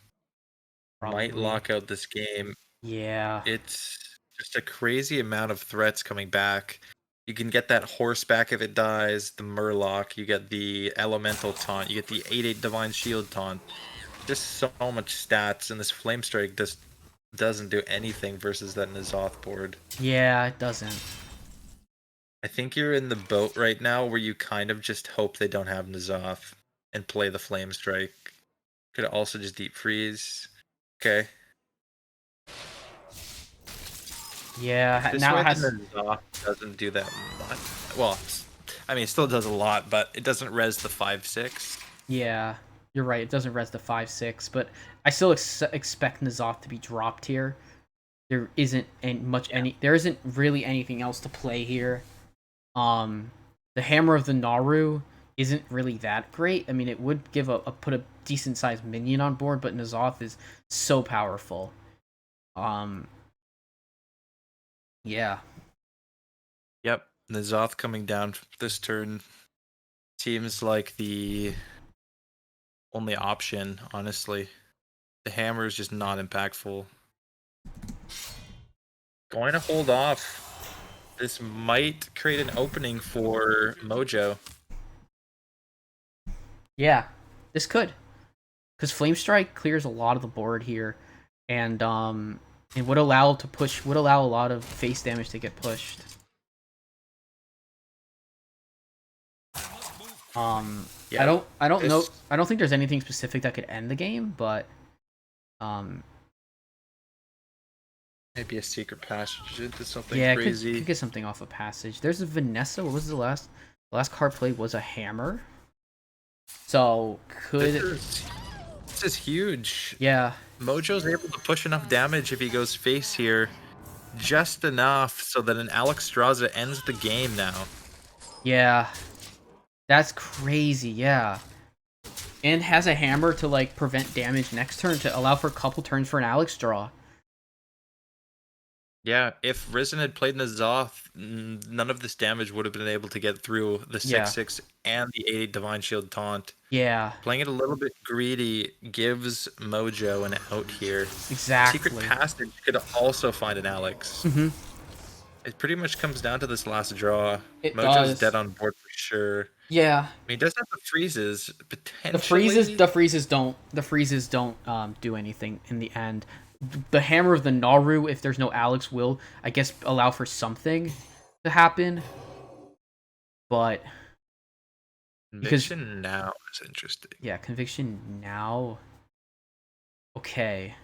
Speaker 2: might
Speaker 1: Probably.
Speaker 2: lock out this game.
Speaker 1: Yeah.
Speaker 2: It's just a crazy amount of threats coming back. You can get that horse back if it dies, the Murloc, you get the Elemental Taunt, you get the 8/8 Divine Shield Taunt. Just so much stats, and this Flame Strike just doesn't do anything versus that Nazoth board.
Speaker 1: Yeah, it doesn't.
Speaker 2: I think you're in the boat right now where you kind of just hope they don't have Nazoth and play the Flame Strike. Could also just Deep Freeze. Okay.
Speaker 1: Yeah,
Speaker 2: This
Speaker 1: now
Speaker 2: way
Speaker 1: it has...
Speaker 2: the Nazoth doesn't do that much. Well, I mean, it still does a lot, but it doesn't res the 5/6.
Speaker 1: Yeah, you're right. It doesn't res the 5/6, but I still expect N'Zoth to be dropped here. There isn't there isn't really anything else to play here. The Hammer of the Naru isn't really that great. I mean, it would give put a decent sized minion on board, but N'Zoth is so powerful. Yeah.
Speaker 2: Yep, Nazoth coming down this turn seems like the only option, honestly. The hammer is just not impactful. Going to hold off. This might create an opening for Mojo.
Speaker 1: Yeah, this could. Because Flame Strike clears a lot of the board here. And it would allow a lot of face damage to get pushed.
Speaker 2: Yeah,
Speaker 1: I don't know. I don't think there's anything specific that could end the game, but
Speaker 2: maybe a secret passage into something
Speaker 1: yeah,
Speaker 2: crazy.
Speaker 1: could get something off a passage. There's a Vanessa. What was the last card played was a hammer. So
Speaker 2: This is huge.
Speaker 1: Yeah.
Speaker 2: Mojo's able to push enough damage if he goes face here. Just enough so that an Alexstrasza ends the game now.
Speaker 1: Yeah. That's crazy, yeah. And has a hammer to like prevent damage next turn to allow for a couple turns for an Alex draw.
Speaker 2: Yeah, if Risen had played N'Zoth, none of this damage would have been able to get through the 6/6 and the 8 Divine Shield Taunt.
Speaker 1: Yeah.
Speaker 2: Playing it a little bit greedy gives Mojo an out here.
Speaker 1: Exactly.
Speaker 2: Secret Passage could also find an Alex.
Speaker 1: Mm-hmm.
Speaker 2: It pretty much comes down to this last draw.
Speaker 1: It
Speaker 2: Mojo's
Speaker 1: does.
Speaker 2: dead on board for sure.
Speaker 1: Yeah.
Speaker 2: I mean, he does have the freezes, potentially.
Speaker 1: The freezes don't do anything in the end. The Hammer of the Naru, if there's no Alex, will, I guess, allow for something to happen. But
Speaker 2: Conviction now is interesting.
Speaker 1: Yeah, Conviction now. Okay.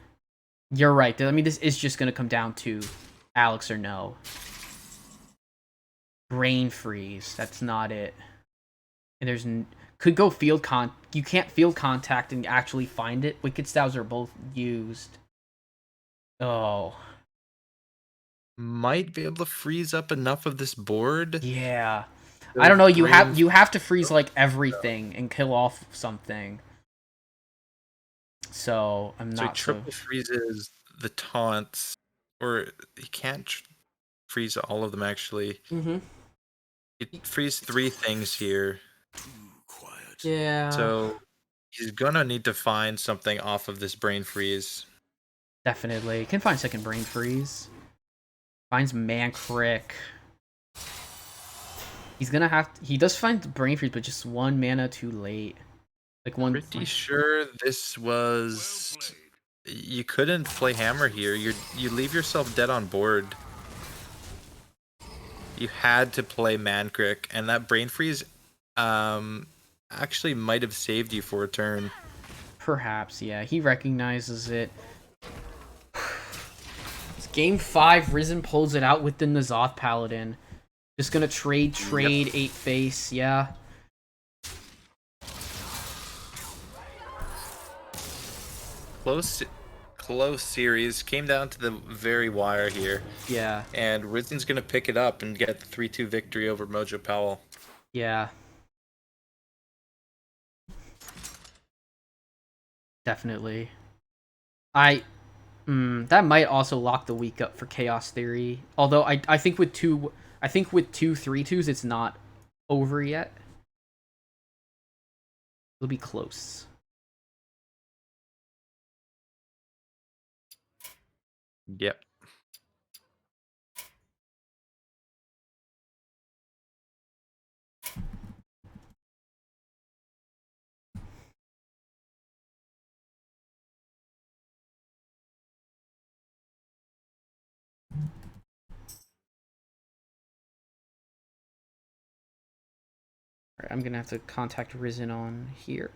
Speaker 1: You're right. I mean, this is just going to come down to Alex or no. Brain Freeze. That's not it. And there's... Could go field You can't field contact and actually find it. Wicked Styles are both used. Oh.
Speaker 2: Might be able to freeze up enough of this board.
Speaker 1: Yeah. I don't know. You have to freeze like everything and kill off something. So I'm not.
Speaker 2: So he triple freezes the taunts, or he can't freeze all of them actually.
Speaker 1: Mm-hmm.
Speaker 2: He freeze 3 things here.
Speaker 1: Yeah.
Speaker 2: So he's gonna need to find something off of this brain freeze.
Speaker 1: Definitely. Can find second brain freeze. Finds Mankrik. He's gonna have to, he does find the brain freeze, but just 1 mana too late. Like one.
Speaker 2: Pretty sure this was. You couldn't play hammer here. You leave yourself dead on board. You had to play Mankrik, and that brain freeze, actually might have saved you for a turn.
Speaker 1: Perhaps, yeah. He recognizes it. It's game 5. Risen pulls it out with the N'Zoth Paladin. Just gonna trade, 8 face, yeah.
Speaker 2: Close series. Came down to the very wire here.
Speaker 1: Yeah.
Speaker 2: And Risen's gonna pick it up and get the 3-2 victory over Mojo Powell.
Speaker 1: Yeah. Definitely. That might also lock the week up for Chaos Theory. Although I think with two 3/2s it's not over yet. It'll be close.
Speaker 2: Yep.
Speaker 1: Alright, I'm gonna have to contact Risen on here.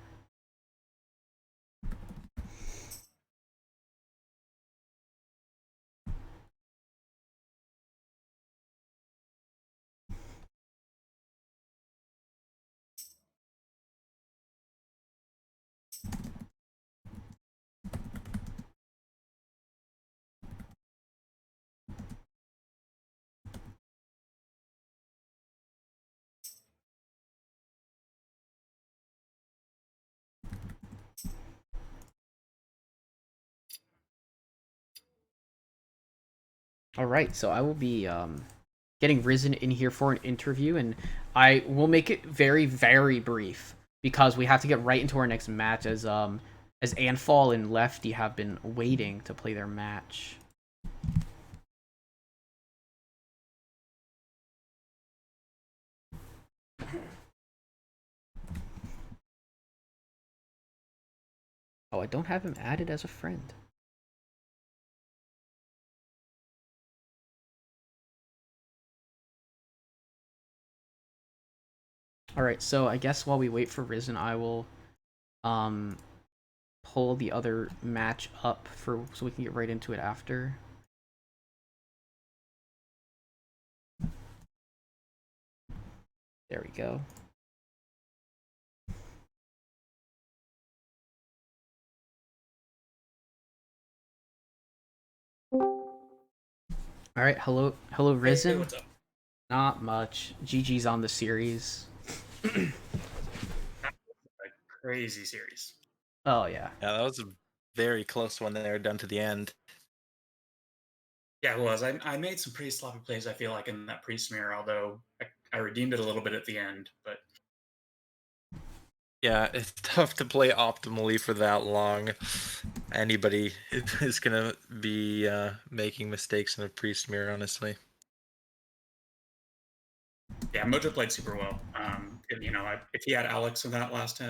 Speaker 1: Alright, so I will be getting Risen in here for an interview, and I will make it very, very brief because we have to get right into our next match as Anfall and Lefty have been waiting to play their match. Oh, I don't have him added as a friend. Alright, so I guess while we wait for Risen, I will pull the other match up for so we can get right into it after. There we go. Alright, hello Risen.
Speaker 3: Hey, what's up?
Speaker 1: Not much. GG's on the series.
Speaker 3: A crazy series.
Speaker 1: Oh yeah.
Speaker 2: Yeah, that was a very close one there, done to the end.
Speaker 3: Yeah, it was. I made some pretty sloppy plays, I feel like, in that pre-smear, although I redeemed it a little bit at the end. But
Speaker 2: Yeah, it's tough to play optimally for that long. Anybody is gonna be making mistakes in a pre-smear, honestly.
Speaker 3: yeah, Mojo played super well. And, if he had Alex in that last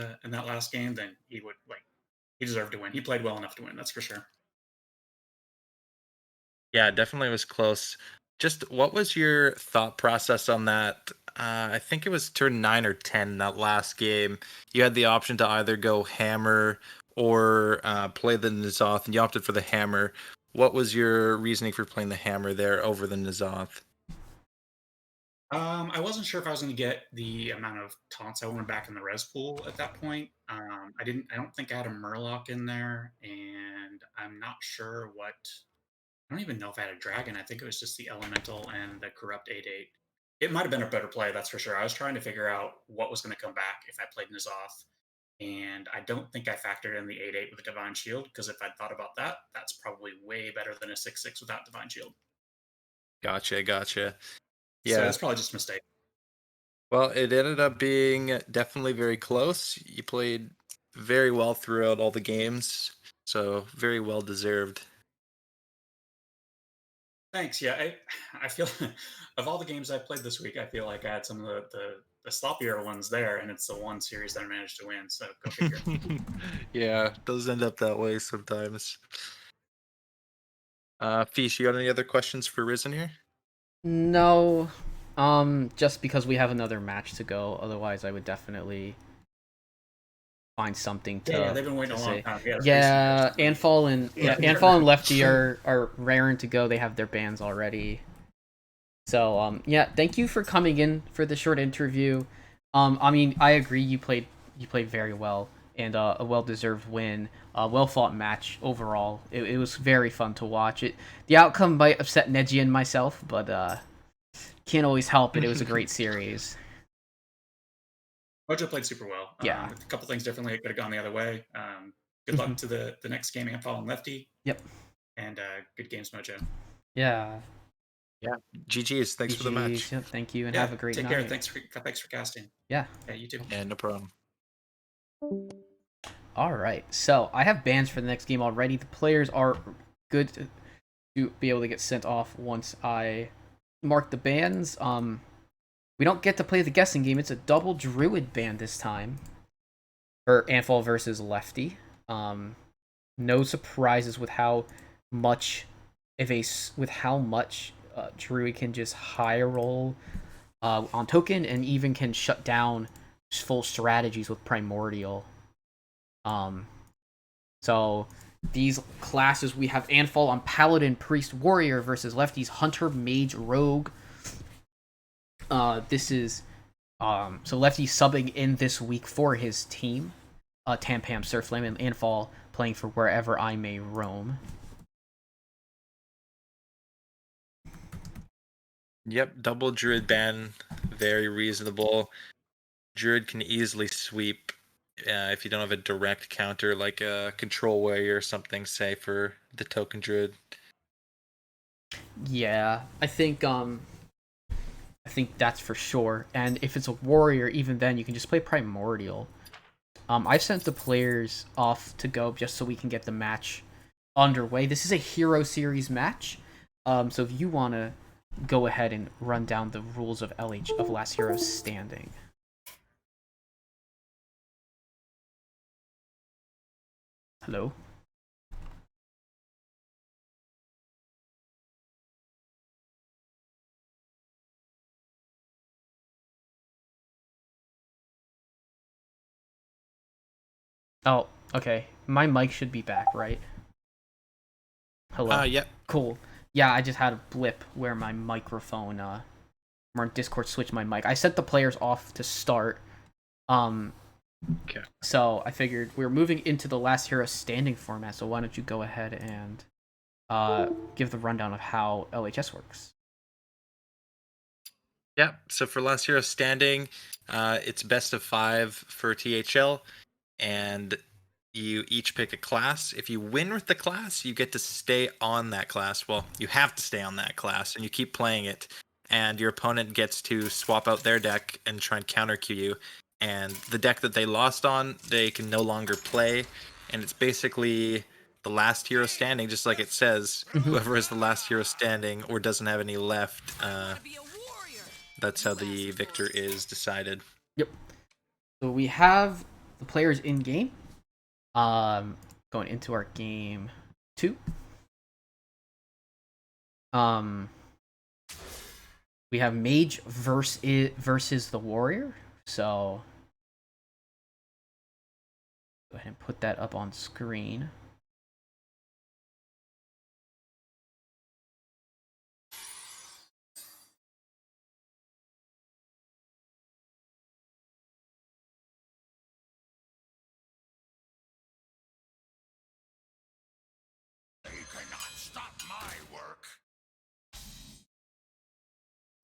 Speaker 3: game, then he would he deserved to win. He played well enough to win, that's for sure.
Speaker 2: Yeah, definitely was close. Just what was your thought process on that? I think it was turn 9 or 10 that last game. You had the option to either go hammer or play the N'Zoth, and you opted for the hammer. What was your reasoning for playing the hammer there over the N'Zoth?
Speaker 3: I wasn't sure if I was going to get the amount of taunts I wanted back in the res pool at that point. I didn't. I don't think I had a Murloc in there, and I'm not sure what. I don't even know if I had a dragon. I think it was just the elemental and the corrupt 8/8. It might have been a better play, that's for sure. I was trying to figure out what was going to come back if I played N'Zoth, and I don't think I factored in the 8/8 with the Divine Shield, because if I'd thought about that, that's probably way better than a 6/6 without Divine Shield.
Speaker 2: Gotcha.
Speaker 3: So
Speaker 2: Yeah.
Speaker 3: it's probably just a mistake.
Speaker 2: Well, it ended up being definitely very close. You played very well throughout all the games, so very well deserved.
Speaker 3: Thanks. Yeah, I feel of all the games I've played this week, I feel like I had some of the sloppier ones there, and it's the one series that I managed to win. So go figure.
Speaker 2: Yeah, does end up that way sometimes. Fish, you got any other questions for Risen here?
Speaker 1: No. Just because we have another match to go, otherwise I would definitely find something to
Speaker 3: Yeah, they've been waiting
Speaker 1: to
Speaker 3: a long
Speaker 1: say.
Speaker 3: time. Yeah,
Speaker 1: Yeah, Anfall and Lefty are raring to go. They have their bands already. So yeah, thank you for coming in for the short interview. I mean, I agree. You played very well, and a well deserved win. A well fought match overall. It was very fun to watch. The outcome might upset Neji and myself, but can't always help it. It was a great series.
Speaker 3: Mojo played super well.
Speaker 1: Yeah.
Speaker 3: A couple things differently. It could have gone the other way. Good luck to the next game, Anfall and Lefty.
Speaker 1: Yep.
Speaker 3: And good games, Mojo.
Speaker 1: Yeah.
Speaker 2: GG's. Thanks for the match.
Speaker 1: Yep, thank you, and
Speaker 3: Yeah,
Speaker 1: have a great
Speaker 3: take
Speaker 1: night.
Speaker 3: care. Thanks for casting.
Speaker 1: Yeah.
Speaker 3: Yeah, you too.
Speaker 2: Yeah, no problem.
Speaker 1: All right, so I have bans for the next game already. The players are good to be able to get sent off once I mark the bans. We don't get to play the guessing game. It's a double druid ban this time for Anfall versus Lefty. No surprises with how much with how much druid can just high roll on token and even can shut down full strategies with primordial. So these classes we have Anfall on Paladin, Priest, Warrior versus Lefty's Hunter, Mage, Rogue. This is so Lefty subbing in this week for his team. Tampam, Surflame, and Anfall playing for Wherever I May Roam.
Speaker 2: Yep, double Druid ban, very reasonable. Druid can easily sweep if you don't have a direct counter like a Control Warrior or something, say, for the token Druid.
Speaker 1: Yeah, I think that's for sure. And if it's a warrior, even then you can just play primordial. I've sent the players off to go just so we can get the match underway. This is a hero series match. So if you want to go ahead and run down the rules of LH of Last Hero Standing. Hello? Oh, okay. My mic should be back, right? Hello?
Speaker 2: Yep.
Speaker 1: Cool. Yeah, I just had a blip where my microphone, where Discord switched my mic. I set the players off to start.
Speaker 2: Okay.
Speaker 1: So I figured we were moving into the Last Hero Standing format, so why don't you go ahead and give the rundown of how LHS works?
Speaker 2: Yeah, so for Last Hero Standing, it's best of 5 for THL, and you each pick a class. If you win with the class, you get to stay on that class. Well, you have to stay on that class, and you keep playing it. And your opponent gets to swap out their deck and try and counter Q you. And the deck that they lost on, they can no longer play. And it's basically the last hero standing, just like it says. Whoever is the last hero standing or doesn't have any left, that's how the victor is decided.
Speaker 1: Yep. So we have the players in game. Going into our game 2. We have Mage versus the Warrior. So go ahead and put that up on screen.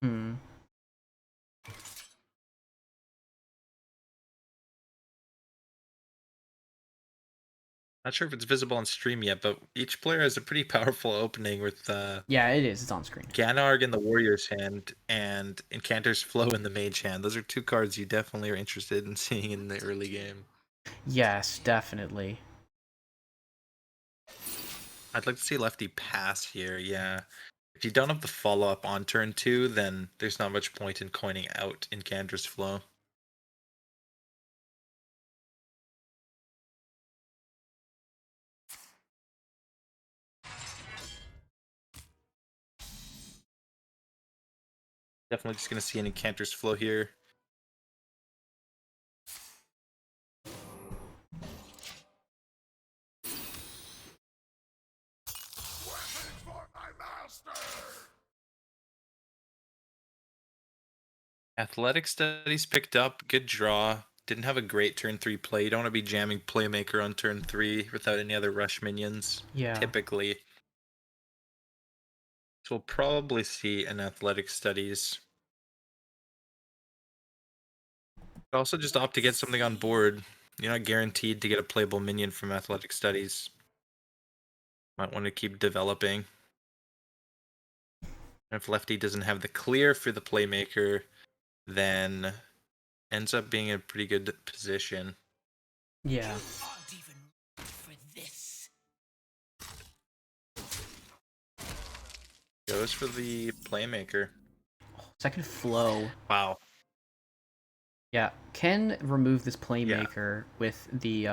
Speaker 1: Hmm.
Speaker 2: Not sure if it's visible on stream yet, but each player has a pretty powerful opening with
Speaker 1: Yeah, it is. It's on screen.
Speaker 2: Ganarg in the Warrior's hand and Incanter's Flow in the Mage hand. Those are two cards you definitely are interested in seeing in the early game.
Speaker 1: Yes, definitely.
Speaker 2: I'd like to see Lefty pass here, yeah. If you don't have the follow-up on turn 2, then there's not much point in coining out Incanter's Flow. Definitely just going to see an Incanter's Flow here. Athletic Studies picked up. Good draw. Didn't have a great turn 3 play. You don't want to be jamming Playmaker on turn 3 without any other rush minions.
Speaker 1: Yeah.
Speaker 2: Typically. So we'll probably see an Athletic Studies. But also just opt to get something on board. You're not guaranteed to get a playable minion from Athletic Studies. Might want to keep developing. If Lefty doesn't have the clear for the Playmaker, then ends up being a pretty good position.
Speaker 1: Yeah.
Speaker 5: Aren't even for this.
Speaker 2: Goes for the playmaker.
Speaker 1: Second flow.
Speaker 2: Wow.
Speaker 1: Yeah, can remove this playmaker with the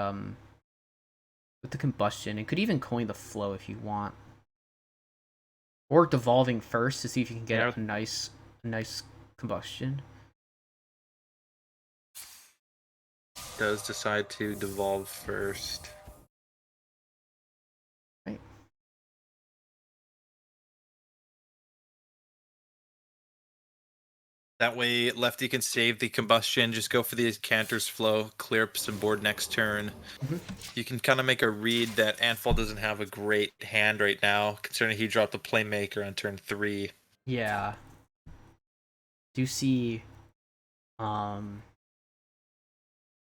Speaker 1: combustion, and could even coin the flow if you want, or devolving first to see if you can get
Speaker 2: Yeah.
Speaker 1: a nice combustion.
Speaker 2: Does decide to devolve first.
Speaker 1: Right.
Speaker 2: That way, lefty can save the combustion, just go for the Cantor's Flow, clear up some board next turn.
Speaker 1: Mhm.
Speaker 2: You can kind of make a read that Anfall doesn't have a great hand right now, considering he dropped the Playmaker on turn 3.
Speaker 1: Yeah. Do you see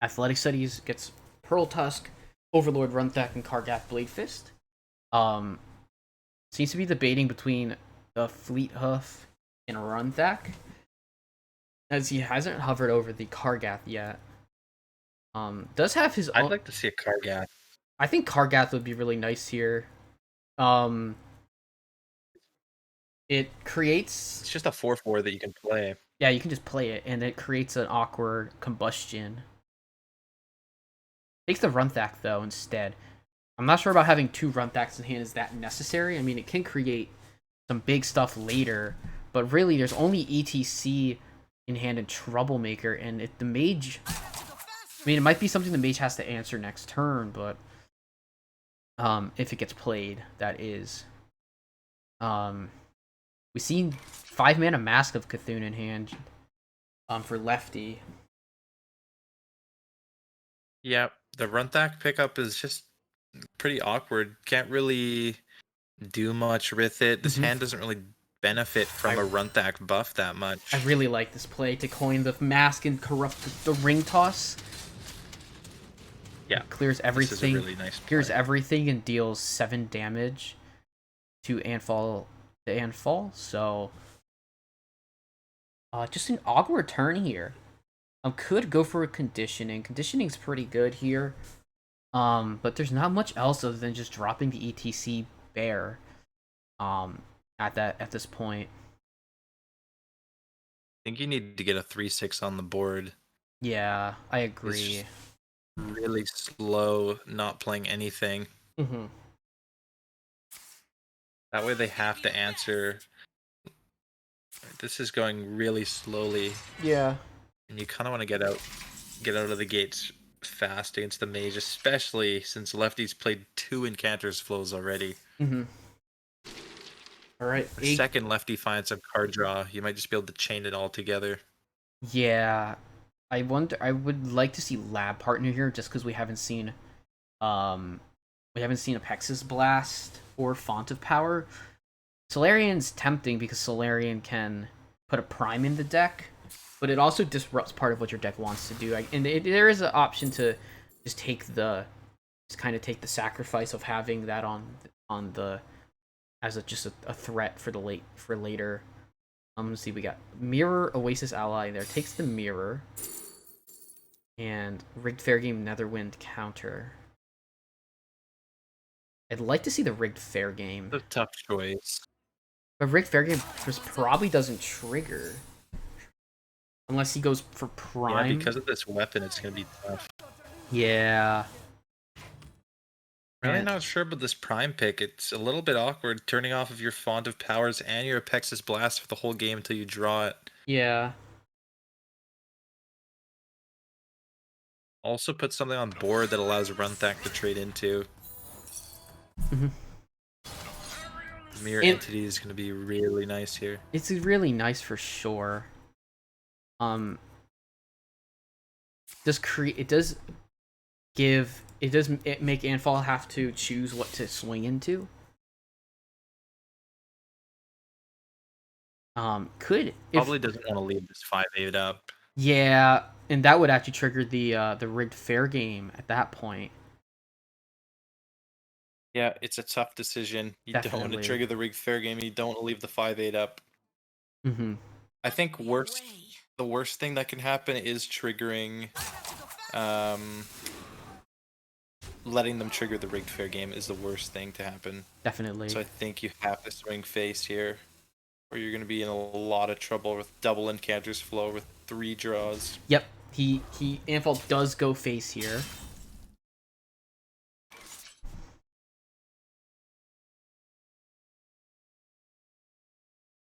Speaker 1: Athletic Studies gets Pearl Tusk, Overlord Runthak, and Kargath Blade Fist. Seems to be debating between the Fleet Hoof and Runthak, as he hasn't hovered over the Kargath yet. Does have his
Speaker 2: I'd
Speaker 1: own.
Speaker 2: like to see a Kargath.
Speaker 1: I think Kargath would be really nice here. It creates.
Speaker 2: It's just a 4/4 that you can play.
Speaker 1: Yeah, you can just play it, and it creates an awkward combustion. Takes the Runthak though instead. I'm not sure about having 2 Runthaks in hand is that necessary. I mean, it can create some big stuff later, but really, there's only ETC in hand and Troublemaker, and if the Mage. I mean, it might be something the Mage has to answer next turn, but if it gets played, that is. We've seen 5-mana Mask of Cthulhu in hand for lefty.
Speaker 2: Yeah, the Runthak pickup is just pretty awkward. Can't really do much with it. This
Speaker 1: Mhm.
Speaker 2: hand doesn't really benefit from a Runthak buff that much.
Speaker 1: I really like this play to coin the Mask and corrupt the Ring Toss.
Speaker 2: Yeah,
Speaker 1: It clears
Speaker 2: this
Speaker 1: everything.
Speaker 2: is a really nice
Speaker 1: Clears
Speaker 2: play.
Speaker 1: everything and deals 7 damage to Anfall. So just an awkward turn here. Could go for a conditioning. Conditioning's pretty good here. But there's not much else other than just dropping the ETC bear. At this point.
Speaker 2: I think you need to get a 3/6 on the board.
Speaker 1: Yeah, I agree.
Speaker 2: just Really slow, not playing anything.
Speaker 1: Mm-hmm.
Speaker 2: That way they have to answer. This is going really slowly,
Speaker 1: Yeah.
Speaker 2: and you kind of want to get out of the gates fast against the mage, especially since lefties played 2 Incanter's Flows already.
Speaker 1: Mm-hmm. All right.
Speaker 2: The second lefty finds some card draw, you might just be able to chain it all together.
Speaker 1: Yeah, I would like to see Lab Partner here, just because we haven't seen Apexis Blast or Font of Power. Solarian's tempting because Solarian can put a Prime in the deck, but it also disrupts part of what your deck wants to do. There is an option to just kind of take the sacrifice of having that on the as just a threat for later. Let's see, we got Mirror Oasis Ally there. Takes the Mirror. And Rigged Fair Game Netherwind counter. I'd like to see the Rigged Fair Game.
Speaker 2: It's a tough choice.
Speaker 1: But Rigged Fair Game just probably doesn't trigger. Unless he goes for Prime.
Speaker 2: Yeah, because of this weapon, it's going to be tough.
Speaker 1: Yeah.
Speaker 2: Really
Speaker 1: And-
Speaker 2: not sure about this Prime pick. It's a little bit awkward turning off of your Font of Powers and your Apexis Blast for the whole game until you draw it.
Speaker 1: Yeah.
Speaker 2: Also put something on board that allows Runthak to trade into.
Speaker 1: Mhm.
Speaker 2: Mirror
Speaker 1: And-
Speaker 2: Entity is going to be really nice here.
Speaker 1: It's really nice for sure. It does make Anfall have to choose what to swing into.
Speaker 2: Probably doesn't want to leave this 5/8 up.
Speaker 1: Yeah, and that would actually trigger the Rigged Fair Game at that point.
Speaker 2: Yeah, it's a tough decision. You don't want
Speaker 1: Definitely.
Speaker 2: to trigger the Rigged Fair Game. You don't want to leave the 5/8 up.
Speaker 1: Mm-hmm.
Speaker 2: I think the worst thing that can happen is triggering letting them trigger the rigged fair game is the worst thing to happen.
Speaker 1: Definitely.
Speaker 2: So I think you have to swing face here, or you're going to be in a lot of trouble with double encounters flow with 3 draws.
Speaker 1: Yep. He Anfalt does go face here.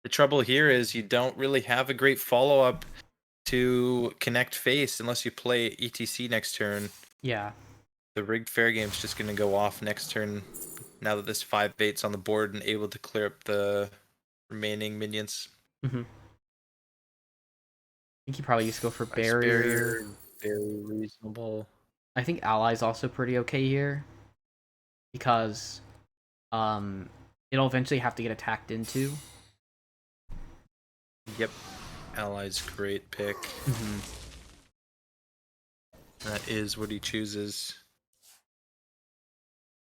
Speaker 2: The trouble here is you don't really have a great follow-up to connect face unless you play ETC next turn.
Speaker 1: Yeah.
Speaker 2: The rigged fair game's just going to go off next turn now that this 5-8's on the board and able to clear up the remaining minions.
Speaker 1: Mm-hmm. I think he probably used to go for
Speaker 2: Ice
Speaker 1: barrier.
Speaker 2: Very reasonable.
Speaker 1: I think ally's also pretty okay here because it'll eventually have to get attacked into.
Speaker 2: Yep. Ally's great pick.
Speaker 1: Mm-hmm.
Speaker 2: That is what he chooses.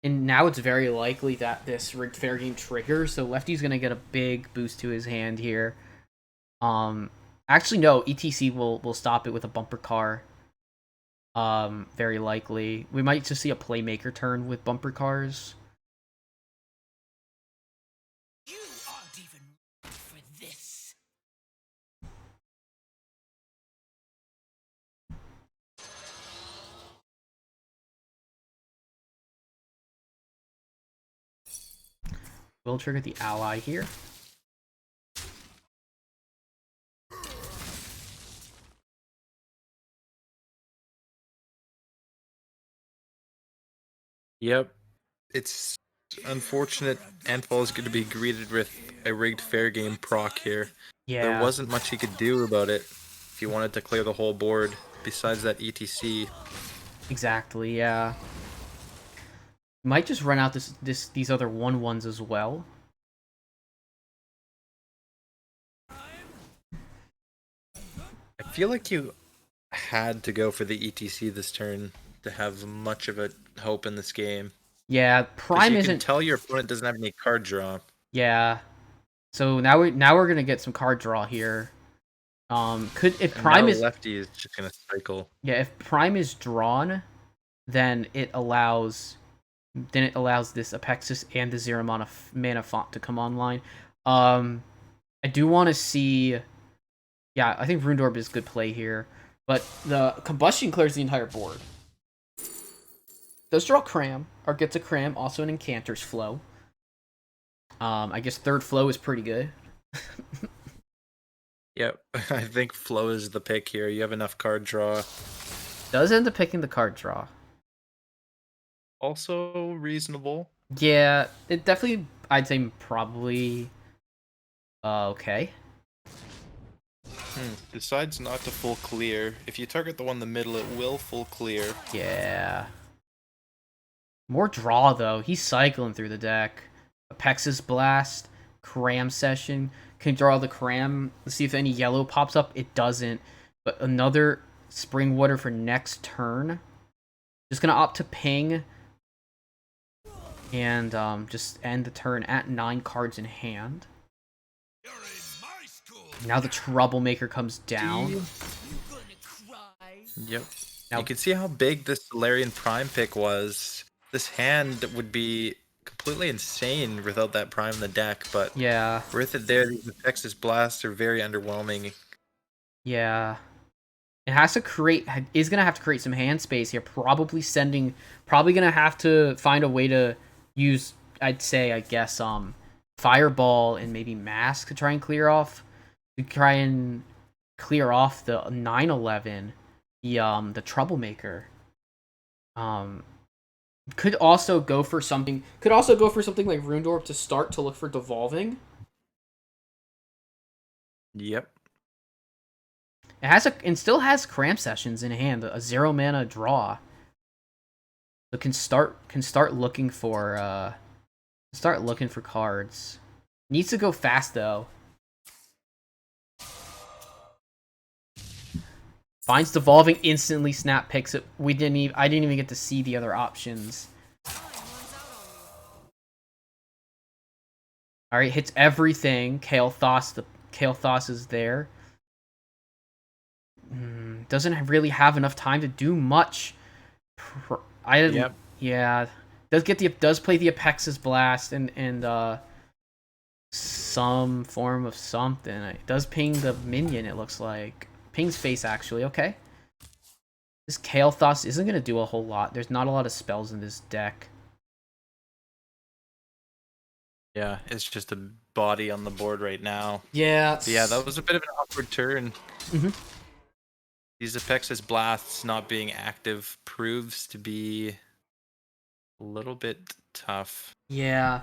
Speaker 1: And now it's very likely that this rigged fair game triggers, so Lefty's gonna get a big boost to his hand here. Actually no, ETC will stop it with a bumper car. Very likely. We might just see a playmaker turn with bumper cars.
Speaker 5: You aren't even ready for this.
Speaker 1: We'll trigger the ally here.
Speaker 2: Yep. It's unfortunate Anfal is going to be greeted with a rigged fair game proc here.
Speaker 1: Yeah.
Speaker 2: There wasn't much he could do about it if he wanted to clear the whole board besides that ETC.
Speaker 1: Exactly, yeah. Might just run out these other 1/1s as well.
Speaker 2: I feel like you had to go for the ETC this turn to have much of a hope in this game.
Speaker 1: Yeah,
Speaker 2: 'Cause
Speaker 1: Prime
Speaker 2: you
Speaker 1: isn't.
Speaker 2: can tell your opponent doesn't have any card draw.
Speaker 1: Yeah. So now we're gonna get some card draw here. If
Speaker 2: And
Speaker 1: Prime
Speaker 2: now
Speaker 1: is
Speaker 2: Lefty is just gonna cycle.
Speaker 1: yeah, if Prime is drawn, then it allows this Apexis and the Zero mana font to come online. I do want to see. Yeah, I think Rundorb is good play here, but the Combustion clears the entire board. Does draw Cram, or gets a Cram, also an Incanter's Flow. I guess third Flow is pretty good.
Speaker 2: Yep, I think Flow is the pick here. You have enough card draw.
Speaker 1: Does end up picking the card draw.
Speaker 2: Also reasonable.
Speaker 1: Yeah, it definitely, I'd say probably okay.
Speaker 2: Decides not to full clear. If you target the one in the middle, it will full clear.
Speaker 1: Yeah. More draw, though. He's cycling through the deck. Apexis Blast, Cram Session. Can draw the Cram. Let's see if any yellow pops up. It doesn't. But another Spring Water for next turn. Just going to opt to ping. And just end the turn at 9 cards in hand.
Speaker 5: You're in my school.
Speaker 1: Now the Troublemaker comes down.
Speaker 5: You gonna cry?
Speaker 2: Yep.
Speaker 1: Now-
Speaker 2: You can see how big this Solarian Prime pick was. This hand would be completely insane without that Prime in the deck, but
Speaker 1: Yeah.
Speaker 2: with it there, these Texas Blasts are very underwhelming.
Speaker 1: Yeah. It has to create, is going to have to create some hand space here. Probably going to have to find a way to use, I'd say, I guess, Fireball and maybe Mask to try and clear off. To try and clear off the 9/11, the Troublemaker. Could also go for something like Rundorp to start to look for devolving.
Speaker 2: Yep.
Speaker 1: It still has Cram Sessions in hand, a 0 mana draw. So can start looking for cards. Needs to go fast though. Finds devolving, instantly snap picks it. I didn't even get to see the other options. All right, hits everything. Kael'thas is there. Doesn't really have enough time to do much. Yeah, does play the Apex's Blast and some form of something. It does ping the minion. It looks like pings face actually. Okay, this Kael'thas isn't gonna do a whole lot. There's not a lot of spells in this deck.
Speaker 2: Yeah, it's just a body on the board right now.
Speaker 1: Yeah,
Speaker 2: But yeah, that was a bit of an awkward turn.
Speaker 1: Mhm.
Speaker 2: These Apex's Blasts not being active proves to be a little bit tough.
Speaker 1: Yeah.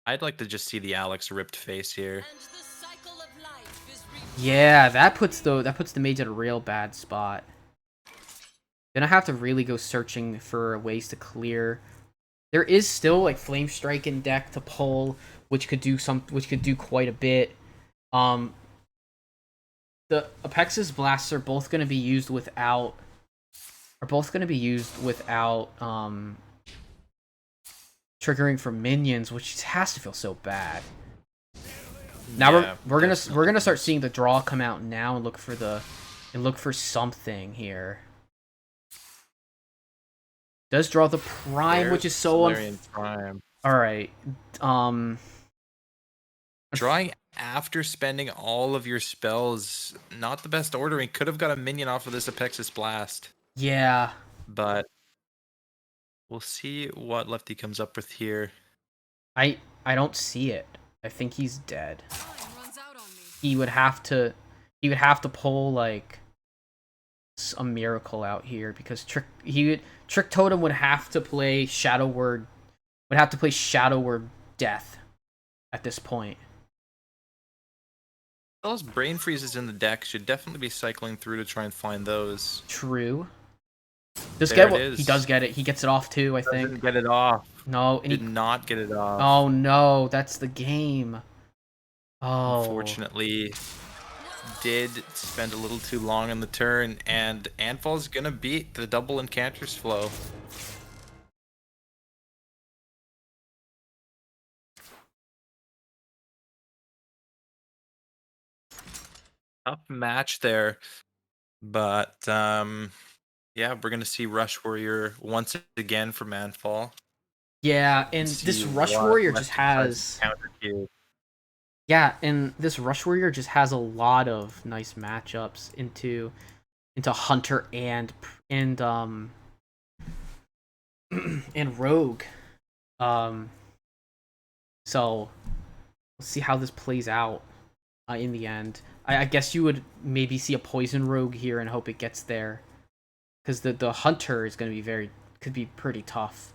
Speaker 2: I'd like to just see the Alex ripped face here.
Speaker 5: And the cycle of life is
Speaker 1: Yeah, that puts the mage at a real bad spot. Gonna have to really go searching for ways to clear. There is still like Flame Strike in deck to pull, which could do quite a bit. The Apex's Blasts are both gonna be used without triggering for minions, which has to feel so bad. Now
Speaker 2: Yeah,
Speaker 1: we're gonna
Speaker 2: definitely.
Speaker 1: start seeing the draw come out now and look for something here. Does draw the prime, which
Speaker 2: There's
Speaker 1: is so
Speaker 2: Solarian Prime.
Speaker 1: all right.
Speaker 2: Drawing after spending all of your spells, not the best ordering. Could have got a minion off of this Apex's Blast,
Speaker 1: Yeah,
Speaker 2: but we'll see what Lefty comes up with here.
Speaker 1: I don't see it. I think he's dead.
Speaker 5: time runs out on me.
Speaker 1: He would have to pull like a miracle out here because Trick Totem would have to play Shadow Word Death at this point.
Speaker 2: Those Brain Freezes in the deck should definitely be cycling through to try and find those.
Speaker 1: True.
Speaker 2: There it is.
Speaker 1: He does get it. He gets it off too, I
Speaker 2: Didn't
Speaker 1: think.
Speaker 2: get it off.
Speaker 1: No, and
Speaker 2: Did
Speaker 1: he
Speaker 2: not get it off.
Speaker 1: Oh no, that's the game. Oh.
Speaker 2: Unfortunately, did spend a little too long on the turn, and Anfal's gonna beat the double Enchantress flow. Tough match there, but yeah, we're gonna see Rush Warrior once again from Anfal.
Speaker 1: Yeah, and this Rush Warrior just has
Speaker 2: counter cue.
Speaker 1: yeah, and this Rush Warrior just has a lot of nice matchups into Hunter and and Rogue. So let's see how this plays out in the end. I guess you would maybe see a Poison Rogue here and hope it gets there, because the Hunter is going to be could be pretty tough.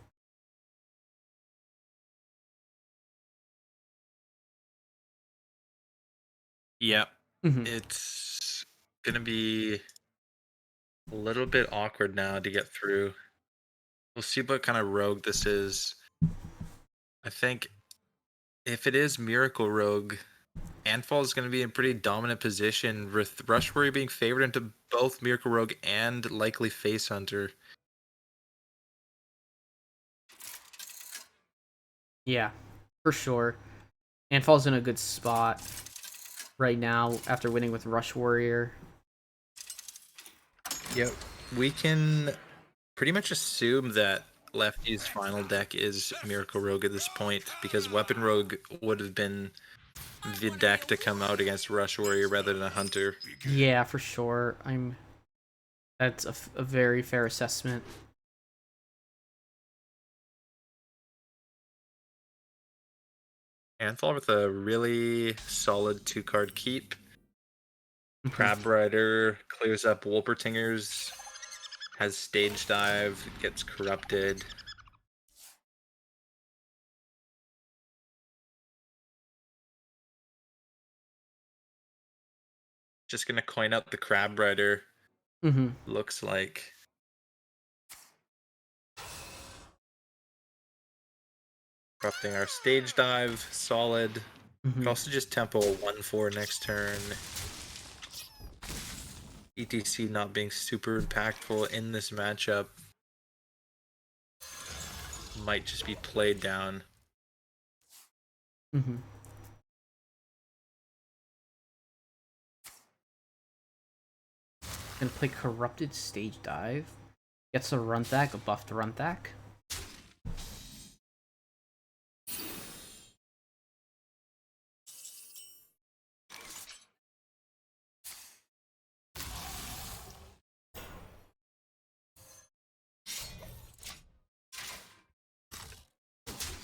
Speaker 2: Yep.
Speaker 1: Mhm.
Speaker 2: It's gonna be a little bit awkward now to get through. We'll see what kind of rogue this is. I think if it is Miracle Rogue, Anfal is going to be in pretty dominant position with Rush Warrior being favored into both Miracle Rogue and likely Face Hunter.
Speaker 1: Yeah, for sure. Anfal's in a good spot right now after winning with Rush Warrior.
Speaker 2: Yep. We can pretty much assume that Lefty's final deck is Miracle Rogue at this point, because Weapon Rogue would have been the deck to come out against Rush Warrior rather than a Hunter.
Speaker 1: Yeah, for sure. That's a very fair assessment.
Speaker 2: Anfal with a really solid 2-card keep. Crab Rider clears up Wolpertingers, has Stage Dive, gets corrupted. Just gonna coin up the Crab Rider,
Speaker 1: Mm-hmm.
Speaker 2: looks like. Corrupting our Stage Dive, solid. Could also just tempo a 1/4 next turn. ETC not being super impactful in this matchup. Might just be played down.
Speaker 1: Mm-hmm. Gonna play Corrupted Stage Dive. Gets a Runthak, a buffed Runthak.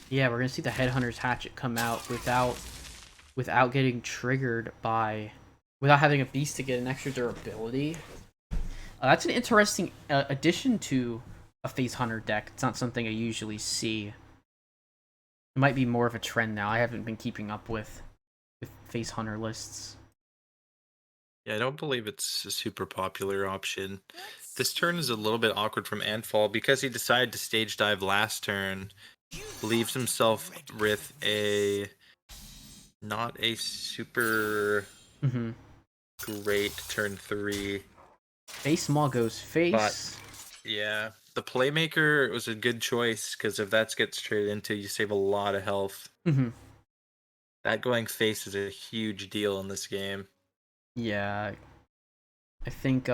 Speaker 1: Yeah, we're gonna see the Headhunter's Hatchet come out without getting triggered by, without having a beast to get an extra durability. That's an interesting addition to a Face Hunter deck. It's not something I usually see. It might be more of a trend now. I haven't been keeping up with Face Hunter lists.
Speaker 2: Yeah, I don't believe it's a super popular option. This turn is a little bit awkward from Antfall because he decided to stage dive last turn. Leaves himself with a not a super
Speaker 1: Mm-hmm.
Speaker 2: great turn 3.
Speaker 1: Face Maul goes face.
Speaker 2: Yeah, the Playmaker was a good choice because if that gets traded into, you save a lot of health.
Speaker 1: Mm-hmm.
Speaker 2: That going face is a huge deal in this game.
Speaker 1: Yeah, I think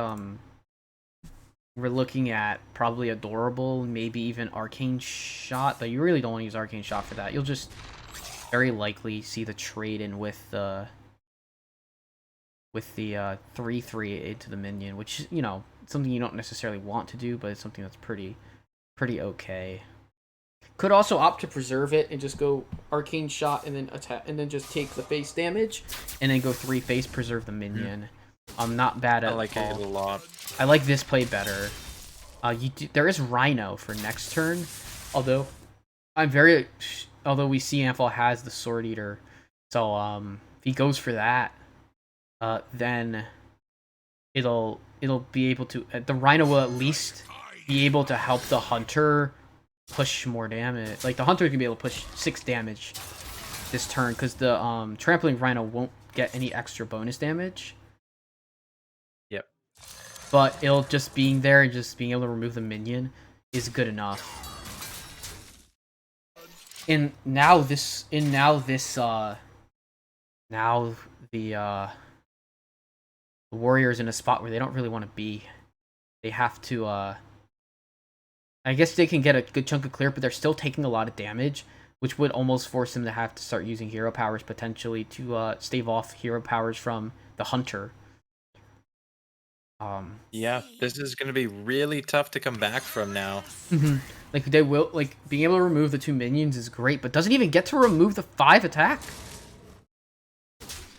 Speaker 1: we're looking at probably Adorable, maybe even Arcane Shot, but you really don't want to use Arcane Shot for that. You'll just very likely see the trade in with the 3/3 into the minion, which, you know, something you don't necessarily want to do, but it's something that's pretty okay. Could also opt to preserve it and just go Arcane Shot and then attack, and then just take the face damage, and then go 3 face, preserve the minion. Not bad at
Speaker 2: I like it a lot.
Speaker 1: I like this play better. There is Rhino for next turn, although although we see Antfall has the Sword Eater, so if he goes for that, then it'll be able to, the Rhino will at least be able to help the Hunter push more damage. Like, the Hunter can be able to push 6 damage this turn because the Trampling Rhino won't get any extra bonus damage.
Speaker 2: Yep.
Speaker 1: But it'll just being there and just being able to remove the minion is good enough. And now the Warrior's in a spot where they don't really want to be. They have to I guess they can get a good chunk of clear, but they're still taking a lot of damage, which would almost force them to have to start using hero powers potentially to stave off hero powers from the Hunter.
Speaker 2: Yeah, this is going to be really tough to come back from now.
Speaker 1: Like, they will, like, being able to remove the 2 minions is great, but doesn't even get to remove the 5 attack.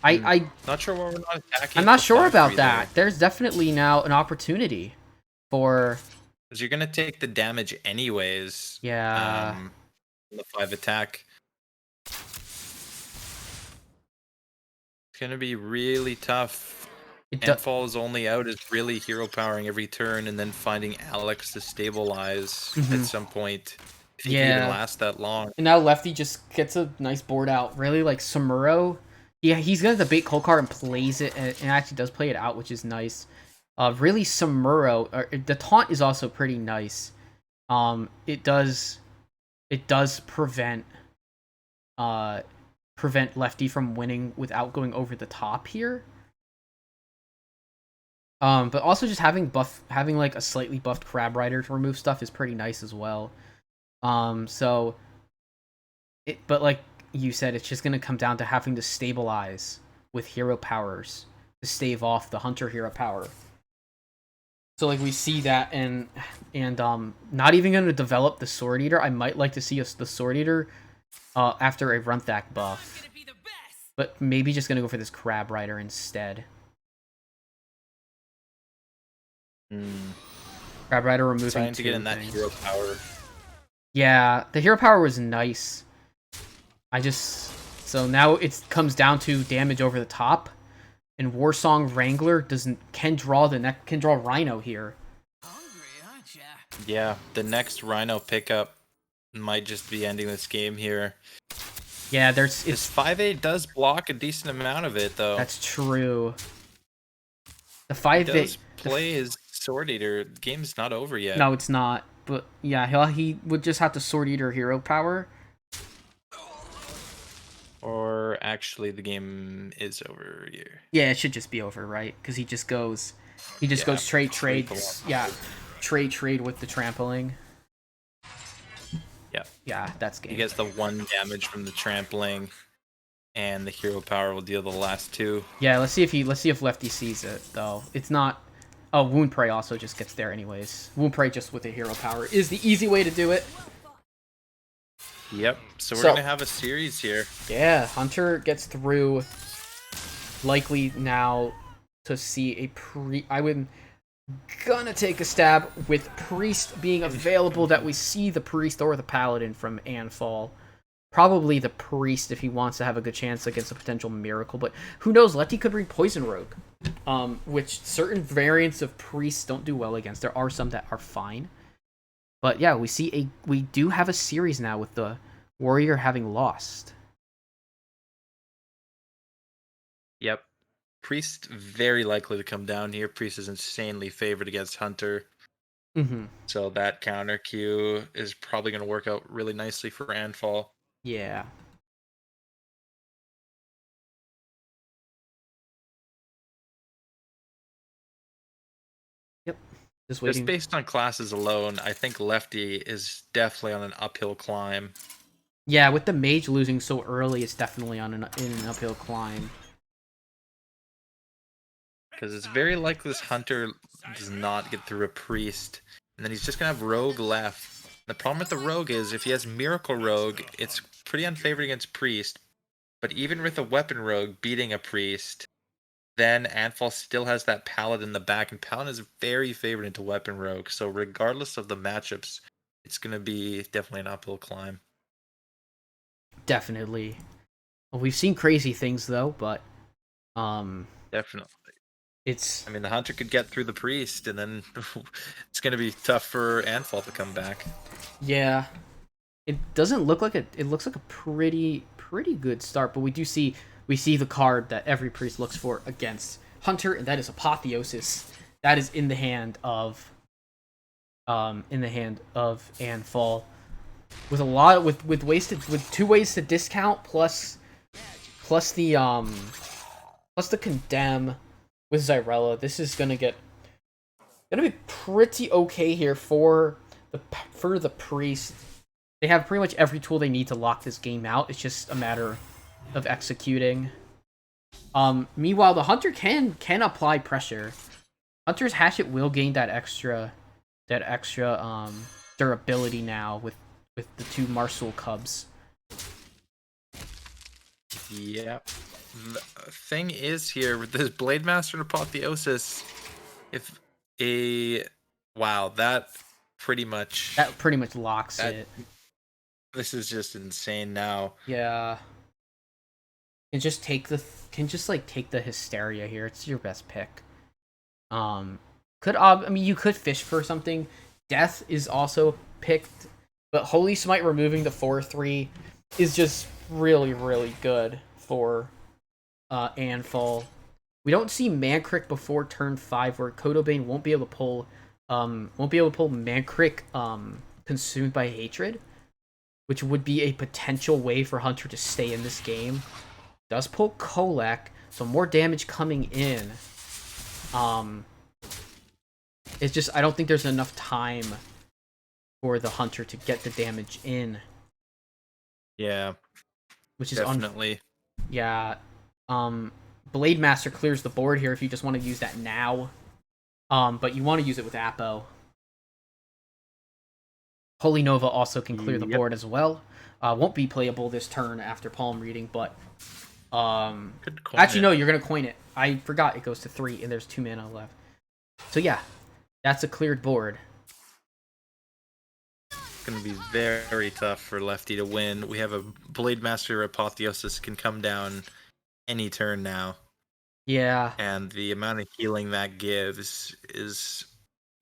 Speaker 2: Not sure why we're not attacking.
Speaker 1: I'm not
Speaker 2: for
Speaker 1: sure about
Speaker 2: 5-3
Speaker 1: that. There's definitely now an opportunity for,
Speaker 2: because you're going to take the damage anyways.
Speaker 1: yeah.
Speaker 2: The 5 attack. It's going to be really tough. Antfall is only out is really hero powering every turn and then finding Alex to stabilize at some point. If he can even last that long.
Speaker 1: And now Lefty just gets a nice board out. Really, like, Samuro, yeah, he's gonna debate Kolkar and plays it, and actually does play it out, which is nice. Really, Samuro, the taunt is also pretty nice. It does prevent Lefty from winning without going over the top here. But also just having like a slightly buffed Crab Rider to remove stuff is pretty nice as well. But like you said, it's just gonna come down to having to stabilize with hero powers to stave off the Hunter hero power. So like we see that, and not even gonna develop the Sword Eater. I might like to see the Sword Eater after a Runthak buff, but maybe just gonna go for this Crab Rider instead. Crab Rider removing
Speaker 2: Trying to get in that hero power.
Speaker 1: Yeah, the hero power was nice. So now it comes down to damage over the top, and Warsong Wrangler can draw Rhino here.
Speaker 5: Hungry, aren't ya?
Speaker 2: Yeah, the next Rhino pickup might just be ending this game here.
Speaker 1: Yeah,
Speaker 2: This 5/8 does block a decent amount of it though.
Speaker 1: That's true. The
Speaker 2: He
Speaker 1: 5/8
Speaker 2: does play his Sword Eater. The game's not over yet.
Speaker 1: No, it's not. But yeah, he would just have to Sword Eater hero power.
Speaker 2: Or actually, the game is over here.
Speaker 1: Yeah, it should just be over, right? Because he just goes straight trades. Yeah, trade with the trampling.
Speaker 2: Yeah.
Speaker 1: Yeah, that's game.
Speaker 2: He gets the 1 damage from the trampling, and the hero power will deal the last 2.
Speaker 1: Yeah, let's see if Lefty sees it though. It's not. Oh, Wound Prey also just gets there anyways. Wound Prey just with a hero power is the easy way to do it.
Speaker 2: Yep. So we're
Speaker 1: So-
Speaker 2: gonna have a series here.
Speaker 1: Yeah, Hunter gets through. Likely now to see a I would gonna take a stab with Priest being available that we see the Priest or the Paladin from Anfall. Probably the Priest if he wants to have a good chance against a potential Miracle, but who knows? Letty could read Poison Rogue, which certain variants of Priests don't do well against. There are some that are fine, but yeah, we do have a series now with the Warrior having lost.
Speaker 2: Yep. Priest very likely to come down here. Priest is insanely favored against Hunter.
Speaker 1: Mm-hmm.
Speaker 2: So that counter Q is probably going to work out really nicely for Anfall.
Speaker 1: Yeah. Yep. Just waiting.
Speaker 2: Just based on classes alone, I think Lefty is definitely on an uphill climb.
Speaker 1: Yeah, with the mage losing so early, it's definitely on in an uphill climb.
Speaker 2: Because it's very likely this Hunter does not get through a Priest. And then he's just going to have Rogue left. The problem with the Rogue is if he has Miracle Rogue, it's pretty unfavored against Priest. But even with a Weapon Rogue beating a Priest, then Anfall still has that Paladin in the back. And Paladin is very favored into Weapon Rogue. So regardless of the matchups, it's going to be definitely an uphill climb.
Speaker 1: Definitely. Well, we've seen crazy things though, but
Speaker 2: Definitely.
Speaker 1: it's
Speaker 2: I mean, the Hunter could get through the Priest, and then it's going to be tough for Anfall to come back.
Speaker 1: yeah. It doesn't look like it looks like a pretty good start, but we see the card that every priest looks for against Hunter, and that is Apotheosis. That is in the hand of Anfall. With a lot with 2 ways to discount plus the condemn with Zyrella, this is gonna be pretty okay here for the priest. They have pretty much every tool they need to lock this game out. It's just a matter of executing. Meanwhile, the Hunter can apply pressure. Hunter's Hatchet will gain that extra durability now with the 2 Marsul Cubs.
Speaker 2: Yep. The thing is here with this Blade Master and Apotheosis, that pretty much
Speaker 1: locks it.
Speaker 2: This is just insane now.
Speaker 1: Yeah. Can just take the Hysteria here. It's your best pick. You could fish for something. Death is also picked, but Holy Smite removing the 4/3 is just really, really good for Anfall. We don't see Mankrik before turn 5, where Kodobane won't be able to pull Mankrik Consumed by Hatred, which would be a potential way for Hunter to stay in this game. Does pull Kolak, so more damage coming in. It's just I don't think there's enough time for the Hunter to get the damage in.
Speaker 2: Yeah,
Speaker 1: which is
Speaker 2: definitely.
Speaker 1: Yeah. Blade Master clears the board here if you just want to use that now. But you want to use it with Apo. Holy Nova also can clear the board as well. Won't be playable this turn after Palm Reading, but actually no, you're gonna coin it. I forgot it goes to 3 and there's 2 mana left. So yeah, that's a cleared board.
Speaker 2: It's gonna be very tough for Lefty to win. We have a Blade Master Apotheosis can come down any turn now.
Speaker 1: Yeah.
Speaker 2: And the amount of healing that gives is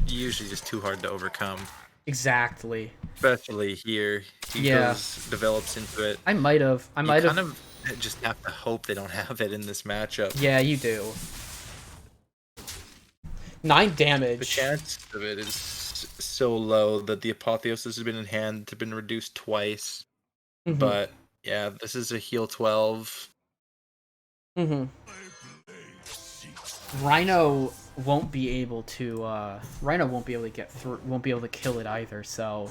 Speaker 2: usually just too hard to overcome.
Speaker 1: Exactly.
Speaker 2: Especially here. He develops into it.
Speaker 1: I might have
Speaker 2: kind of just have to hope they don't have it in this matchup.
Speaker 1: Yeah, you do. 9 damage.
Speaker 2: The chance of it is so low that the Apotheosis has been in hand, to been reduced twice.
Speaker 1: Mm-hmm.
Speaker 2: But yeah, this is a heal 12.
Speaker 1: Mm-hmm. Rhino won't be able to Rhino won't be able to get through, won't be able to kill it either, so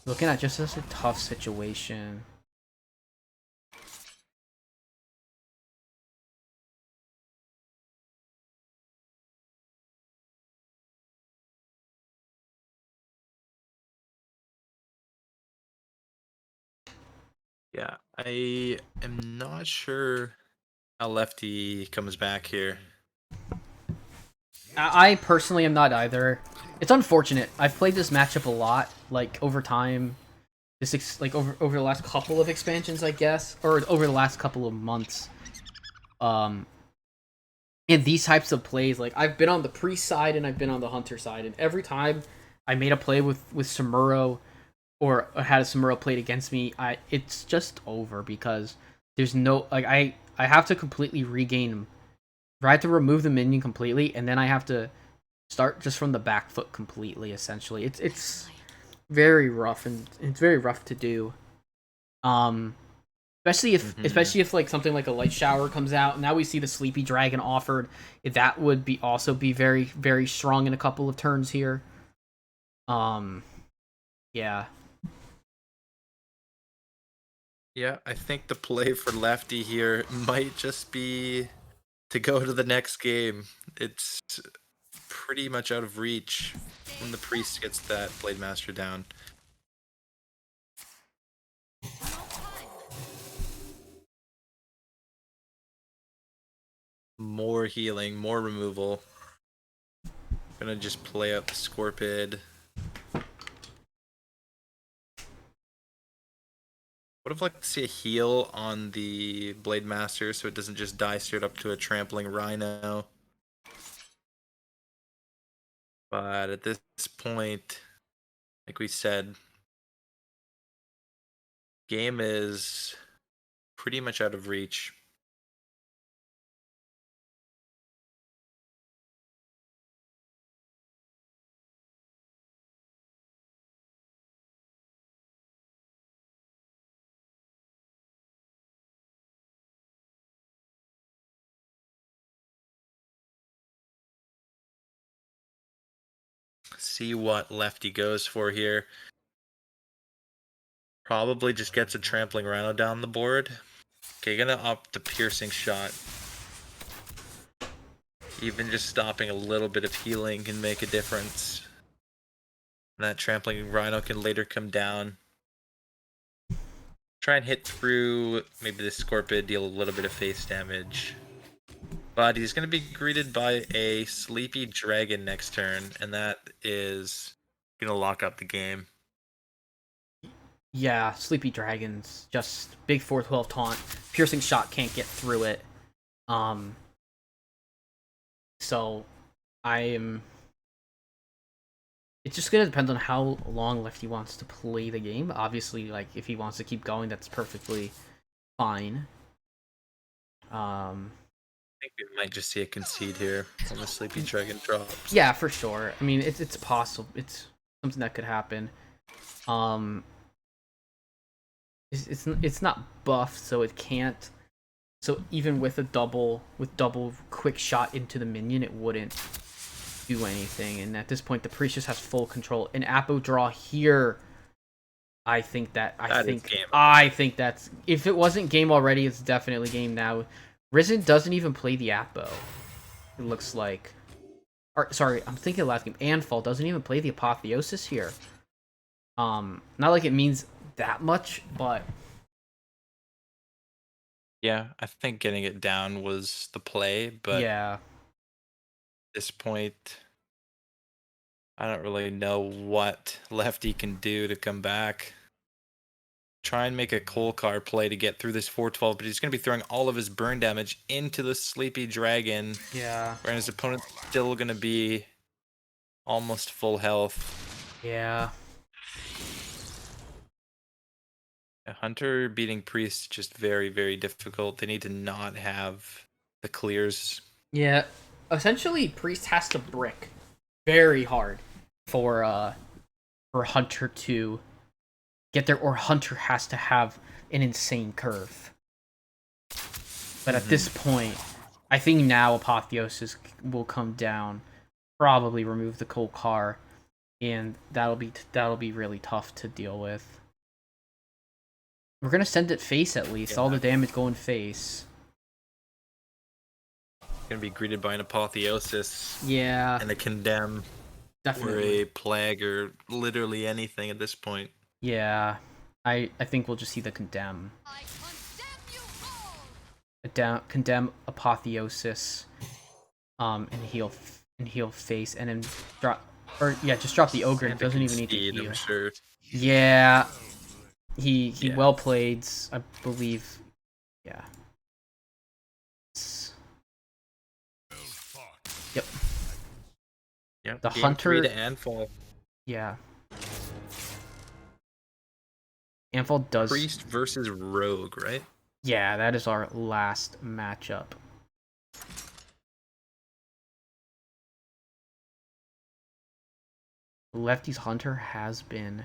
Speaker 1: looking at just as a tough situation.
Speaker 2: Yeah, I am not sure how Lefty comes back here.
Speaker 1: I personally am not either. It's unfortunate. I've played this matchup a lot, like over time. Like over the last couple of expansions, I guess, or over the last couple of months. And these types of plays, like I've been on the priest side and I've been on the hunter side, and every time I made a play with Samuro or had a Samuro played against me, it's just over because there's no like I have to completely regain. I have to remove the minion completely, and then I have to start just from the back foot completely. Essentially, it's very rough, and it's very rough to do. Especially if like something like a light shower comes out. Now we see the sleepy dragon offered. That would be also be very, very strong in a couple of turns here. Yeah.
Speaker 2: Yeah, I think the play for Lefty here might just be to go to the next game. It's pretty much out of reach when the priest gets that Blade Master down. More healing, more removal. Gonna just play out the Scorpid. Would have liked to see a heal on the Blade Master so it doesn't just die straight up to a trampling Rhino. But at this point, like we said, game is pretty much out of reach. See what Lefty goes for here. Probably just gets a trampling Rhino down the board. Okay, gonna opt the piercing shot. Even just stopping a little bit of healing can make a difference. And that trampling Rhino can later come down. Try and hit through maybe the Scorpid, deal a little bit of face damage. But he's going to be greeted by a Sleepy Dragon next turn, and that is going to lock up the game.
Speaker 1: Yeah, Sleepy Dragons, just big 412 taunt. Piercing shot can't get through it. So it's just gonna depend on how long Lefty wants to play the game. Obviously, like if he wants to keep going, that's perfectly fine.
Speaker 2: I think we might just see a concede here when the Sleepy Dragon drops.
Speaker 1: Yeah, for sure. I mean, it's possible. It's something that could happen. It's not buffed, so it can't. So even with double quick shot into the minion, it wouldn't do anything. And at this point, the priest just has full control. An Apo draw here, I think that's if it wasn't game already, it's definitely game now. Risen doesn't even play the Apo. It looks like. Or sorry, I'm thinking of last game. Anfall doesn't even play the Apotheosis here. Not like it means that much, but
Speaker 2: Yeah, I think getting it down was the play, but
Speaker 1: yeah.
Speaker 2: at this point, I don't really know what Lefty can do to come back. Try and make a Kolkar play to get through this 412, but he's going to be throwing all of his burn damage into the Sleepy Dragon.
Speaker 1: Yeah.
Speaker 2: Where his opponent's still going to be almost full health.
Speaker 1: Yeah.
Speaker 2: Hunter beating Priest just very, very difficult. They need to not have the clears.
Speaker 1: Yeah. Essentially, Priest has to brick very hard for Hunter to get there, or Hunter has to have an insane curve. But at this point, I think now Apotheosis will come down, probably remove the Kolkar, and that'll be really tough to deal with. We're gonna send it face at least.
Speaker 2: Yeah.
Speaker 1: All the damage going face.
Speaker 2: Gonna be greeted by an Apotheosis
Speaker 1: Yeah,
Speaker 2: and a Condemn or
Speaker 1: definitely.
Speaker 2: a Plague or literally anything at this point.
Speaker 1: Yeah, I think we'll just see the condemn.
Speaker 4: I condemn you all!
Speaker 1: Condemn Apotheosis, and heal face, and then drop, or yeah, just drop the ogre. It doesn't even need to
Speaker 2: Concede,
Speaker 1: heal.
Speaker 2: I'm sure.
Speaker 1: Yeah, he
Speaker 2: Yeah.
Speaker 1: well played, I believe. Yeah. Yep.
Speaker 2: Yep.
Speaker 1: The
Speaker 2: Game
Speaker 1: Hunter-
Speaker 2: 3 to Anfall.
Speaker 1: Yeah. Anfall does.
Speaker 2: Priest versus Rogue, right?
Speaker 1: Yeah, that is our last matchup. Lefty's Hunter has been.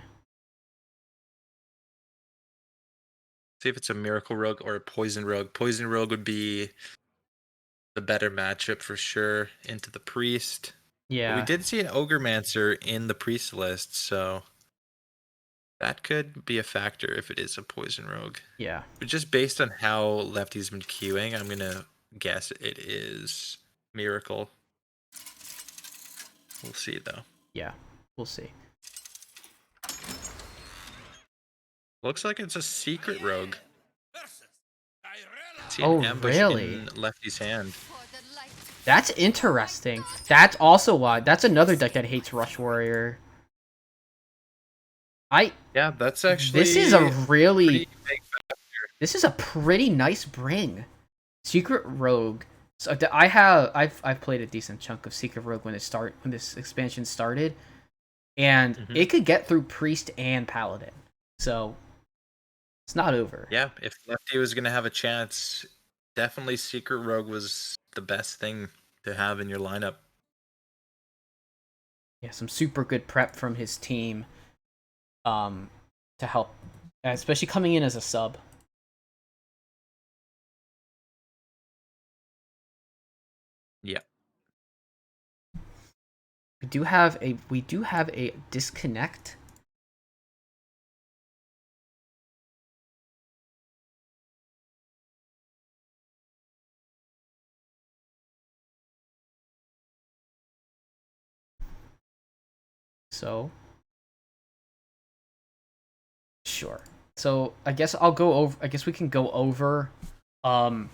Speaker 2: See if it's a Miracle Rogue or a Poison Rogue. Poison Rogue would be the better matchup for sure into the Priest. But
Speaker 1: Yeah.
Speaker 2: we did see an Ogremancer in the Priest list, so that could be a factor if it is a Poison Rogue.
Speaker 1: Yeah.
Speaker 2: But just based on how Lefty's been queuing, I'm going to guess it is Miracle. We'll see, though.
Speaker 1: Yeah. We'll see.
Speaker 2: Looks like it's a Secret Rogue. See
Speaker 1: Oh,
Speaker 2: an ambush
Speaker 1: really?
Speaker 2: in Lefty's hand.
Speaker 4: For the light.
Speaker 1: That's interesting. That's also why. That's another deck that hates Rush Warrior.
Speaker 2: Yeah, that's actually...
Speaker 1: This is a really.
Speaker 2: pretty big.
Speaker 1: This is a pretty nice bring. Secret Rogue. So I've played a decent chunk of Secret Rogue when this expansion started, and
Speaker 2: Mhm.
Speaker 1: it could get through Priest and Paladin. So it's not over.
Speaker 2: Yeah, if Lefty was going to have a chance, definitely Secret Rogue was the best thing to have in your lineup.
Speaker 1: Yeah, some super good prep from his team, to help, especially coming in as a sub.
Speaker 2: Yeah.
Speaker 1: We do have a disconnect. So sure. So I guess we can go over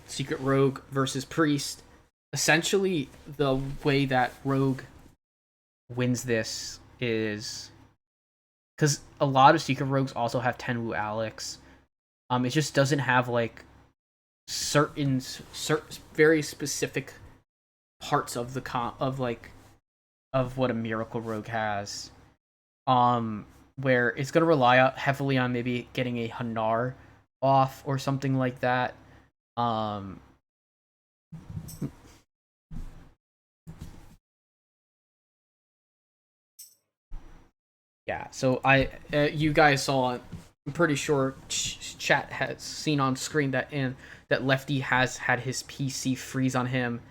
Speaker 1: Secret Rogue versus Priest. Essentially, the way that Rogue wins this is because a lot of Secret Rogues also have Tenwu Alex. It just doesn't have like certain very specific parts of of what a Miracle Rogue has. Where it's gonna rely heavily on maybe getting a Hanar off or something like that. Yeah, so you guys saw, I'm pretty sure chat has seen on screen that Lefty has had his PC freeze on him,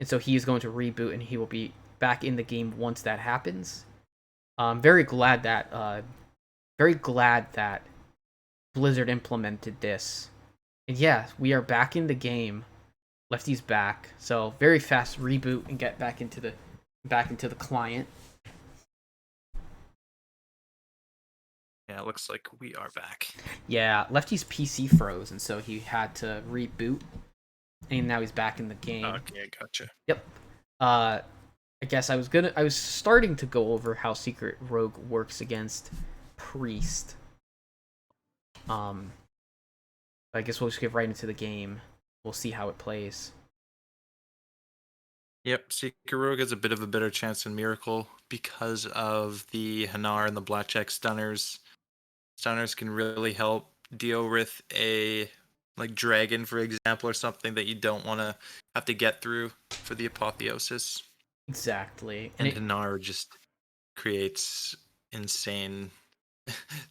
Speaker 1: and so he is going to reboot and he will be back in the game once that happens. I'm very glad that Blizzard implemented this, and yeah, we are back in the game. Lefty's back, so very fast reboot and get back into the client.
Speaker 2: Yeah, it looks like we are back.
Speaker 1: Yeah, Lefty's PC froze, and so he had to reboot, and now he's back in the game.
Speaker 2: Okay, gotcha.
Speaker 1: Yep. I guess I was starting to go over how Secret Rogue works against Priest. I guess we'll just get right into the game. We'll see how it plays.
Speaker 2: Yep, Secret Rogue has a bit of a better chance than Miracle because of the Hanar and the Blackjack stunners. Stunners can really help deal with a like dragon, for example, or something that you don't want to have to get through for the Apotheosis.
Speaker 1: Exactly.
Speaker 2: And Hanar just creates insane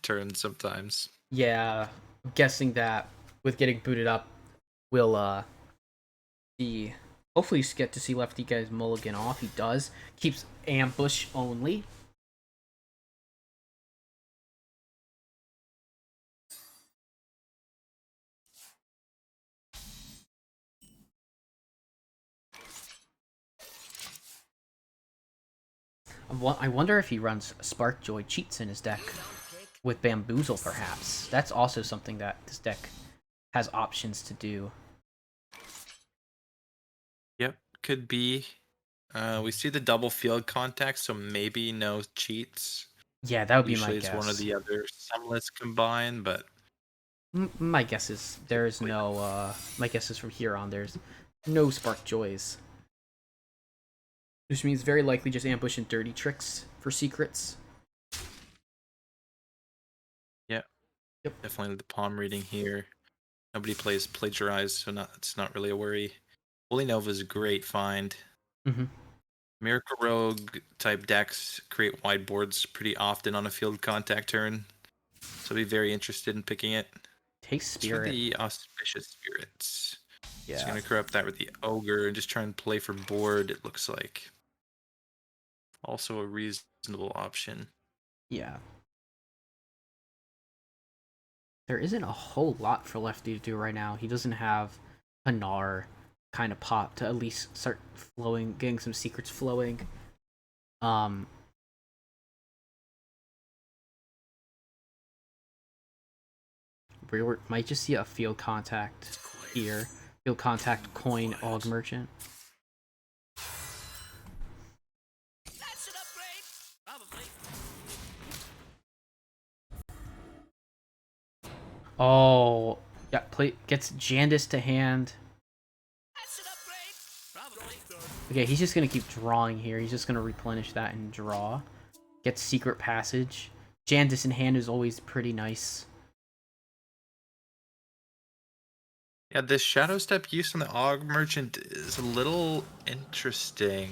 Speaker 2: turns sometimes.
Speaker 1: Yeah, I'm guessing that with getting booted up, we'll be Hopefully, you get to see Lefty get his mulligan off. He does. Keeps ambush only. I wonder if he runs Sparkjoy cheats in his deck with Bamboozle, perhaps. That's also something that this deck has options to do.
Speaker 2: Yep, could be. We see the double field contact, so maybe no cheats.
Speaker 1: Yeah, that would be my
Speaker 2: Usually it's
Speaker 1: guess.
Speaker 2: one or the other. Sumless combined, but
Speaker 1: My guess is there is no. My guess is from here on there's no Sparkjoys, which means very likely just ambush and dirty tricks for secrets.
Speaker 2: yeah.
Speaker 1: Yep.
Speaker 2: Definitely the palm reading here. Nobody plays plagiarize, so it's not really a worry. Holy Nova is a great find.
Speaker 1: Mm-hmm.
Speaker 2: Miracle Rogue type decks create wide boards pretty often on a field contact turn, so I'd be very interested in picking it.
Speaker 1: Take
Speaker 2: It's for
Speaker 1: Spirit.
Speaker 2: the Auspicious Spirits. Just
Speaker 1: Yeah.
Speaker 2: gonna corrupt that with the Ogre and just try and play for board, it looks like. Also a reasonable option.
Speaker 1: Yeah. There isn't a whole lot for Lefty to do right now. He doesn't have a Gnar kind of pop to at least start flowing, getting some secrets flowing. We might just see a field contact here. Field contact coin Og Merchant.
Speaker 5: That's an upgrade. Probably.
Speaker 1: Oh, yeah. Gets Jandis to hand.
Speaker 5: That's an upgrade. Probably.
Speaker 1: Okay, he's just gonna keep drawing here. He's just gonna replenish that and draw. Gets Secret Passage. Jandis in hand is always pretty nice.
Speaker 2: Yeah, this Shadow Step use on the Og Merchant is a little interesting.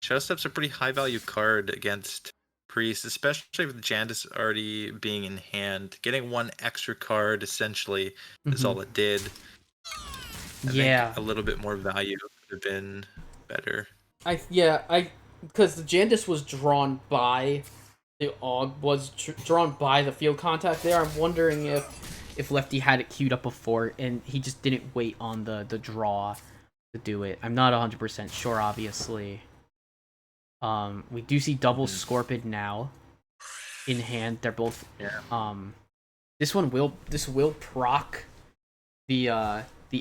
Speaker 2: Shadow Step's a pretty high value card against Priest, especially with Jandis already being in hand. Getting one extra card essentially is all it did. I think a little bit more value would have been better.
Speaker 1: Because the Jandis was drawn by the Og, was drawn by the field contact there. I'm wondering if Lefty had it queued up before and he just didn't wait on the draw to do it. I'm not 100% sure, obviously. We do see double Scorpid now in hand. They're both this will proc the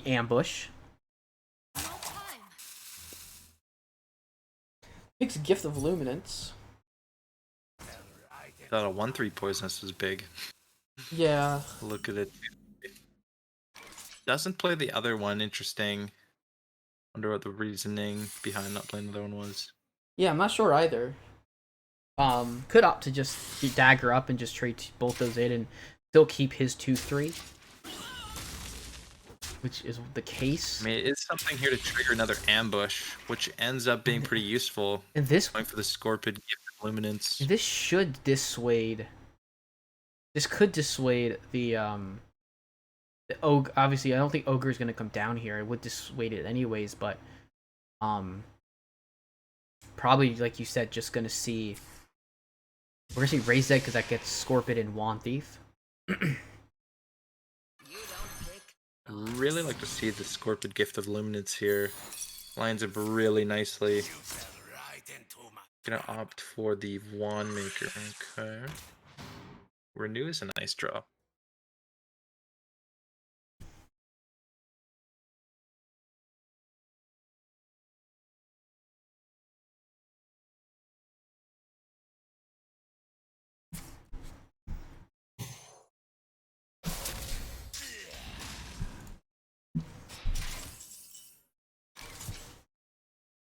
Speaker 1: ambush.
Speaker 4: No time.
Speaker 1: Takes Gift of Luminance.
Speaker 2: Thought a 1/3 poisonous was big.
Speaker 1: Yeah.
Speaker 2: Look at it. Doesn't play the other one. Interesting. Wonder what the reasoning behind not playing the other one was.
Speaker 1: Yeah, I'm not sure either. Could opt to just dagger up and just trade both those in and still keep his 2/3, which is the case.
Speaker 2: I mean, it is something here to trigger another ambush, which ends up being pretty useful.
Speaker 1: And this
Speaker 2: Going for the Scorpid Gift of Luminance.
Speaker 1: this should dissuade. This could dissuade the Ogre. Obviously, I don't think Ogre is gonna come down here. It would dissuade it anyways, but probably like you said, just gonna see. We're gonna see Raise Dead because that gets Scorpid and Wand Thief.
Speaker 5: You don't pick.
Speaker 2: Really like to see the Scorpid Gift of Luminance here. Lines up really nicely.
Speaker 5: You fell right into my.
Speaker 2: Gonna opt for the Wand Maker. Okay. Renew is a nice draw.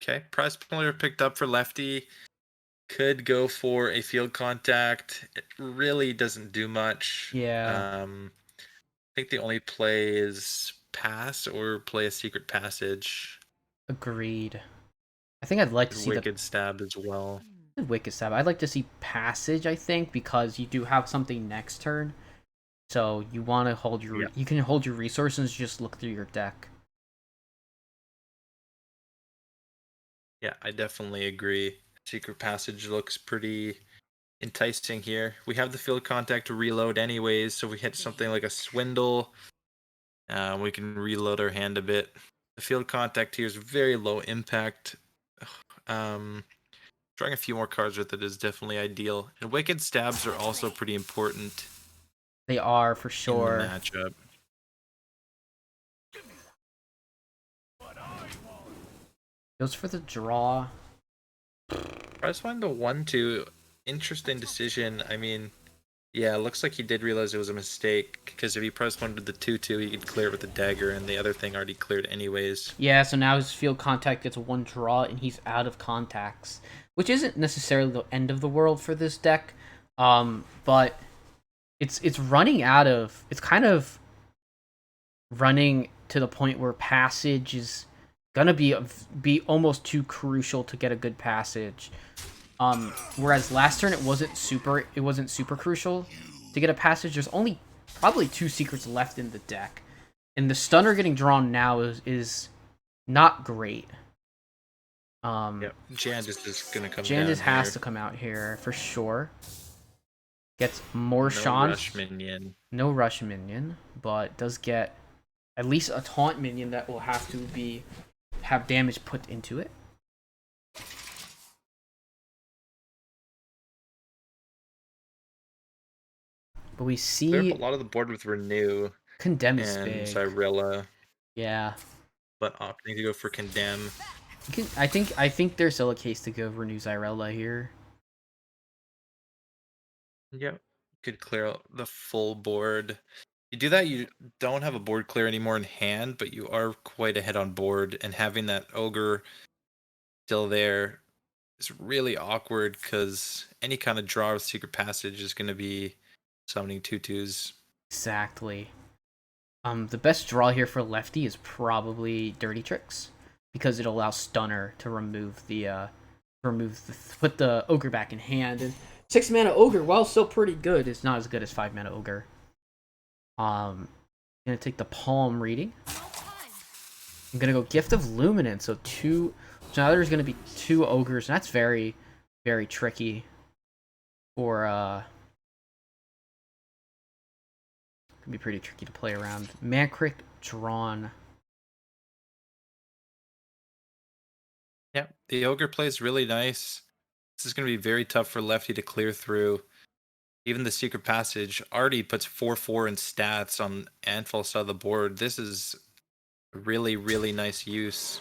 Speaker 2: Okay, prize player picked up for Lefty. Could go for a field contact. It really doesn't do much.
Speaker 1: Yeah.
Speaker 2: I think the only play is pass or play a secret passage.
Speaker 1: Agreed. I think I'd like to see
Speaker 2: Wicked Stab as well.
Speaker 1: the Wicked Stab. I'd like to see Passage, I think, because you do have something next turn. So you want to hold your you can hold your resources and just look through your deck.
Speaker 2: Yeah, I definitely agree. Secret passage looks pretty enticing here. We have the field contact to reload anyways, so if we hit something like a swindle, we can reload our hand a bit. The field contact here is very low impact. Um, Drawing a few more cards with it is definitely ideal. And wicked stabs are also pretty important
Speaker 1: They are for
Speaker 2: in the
Speaker 1: sure.
Speaker 2: matchup.
Speaker 1: Goes for the draw.
Speaker 2: I just find the 1-2 interesting decision. I mean, yeah, it looks like he did realize it was a mistake because if he press 1 to the 2-2, he could clear it with the dagger, and the other thing already cleared anyways.
Speaker 1: Yeah, so now his field contact gets one draw and he's out of contacts, which isn't necessarily the end of the world for this deck. But it's running out of, it's kind of running to the point where passage is gonna be almost too crucial to get a good passage. Whereas last turn it wasn't super crucial to get a passage. There's only probably 2 secrets left in the deck, and the stunner getting drawn now is not great.
Speaker 2: Yep, Jandis is gonna come
Speaker 1: Jandis
Speaker 2: down
Speaker 1: has
Speaker 2: here.
Speaker 1: to come out here for sure. Gets more
Speaker 2: No
Speaker 1: shots.
Speaker 2: rush minion.
Speaker 1: No rush minion, but does get at least a taunt minion that will have to have damage put into it. But we
Speaker 2: Clear
Speaker 1: see
Speaker 2: up a lot of the board with Renew
Speaker 1: Condemn is
Speaker 2: and
Speaker 1: big.
Speaker 2: Cyrilla,
Speaker 1: Yeah.
Speaker 2: but opting to go for Condemn.
Speaker 1: I think there's still a case to go Renew Zyrella here.
Speaker 2: Yep. Could clear out the full board. You do that, you don't have a board clear anymore in hand, but you are quite ahead on board, and having that ogre still there is really awkward because any kind of draw with secret passage is going to be summoning 2/2s.
Speaker 1: Exactly. The best draw here for lefty is probably Dirty Tricks, because it allows Stunner to put the ogre back in hand. And 6 mana ogre, while still pretty good, is not as good as 5 mana ogre. Gonna take the palm reading.
Speaker 4: No time.
Speaker 1: I'm gonna go Gift of Luminance. So now there's gonna be 2 ogres, and that's very, very tricky for Could be pretty tricky to play around. Mankrik drawn.
Speaker 2: Yeah, the ogre plays really nice. This is going to be very tough for lefty to clear through. Even the secret passage already puts 4/4 in stats on Anfal's side of the board. This is really, really nice use.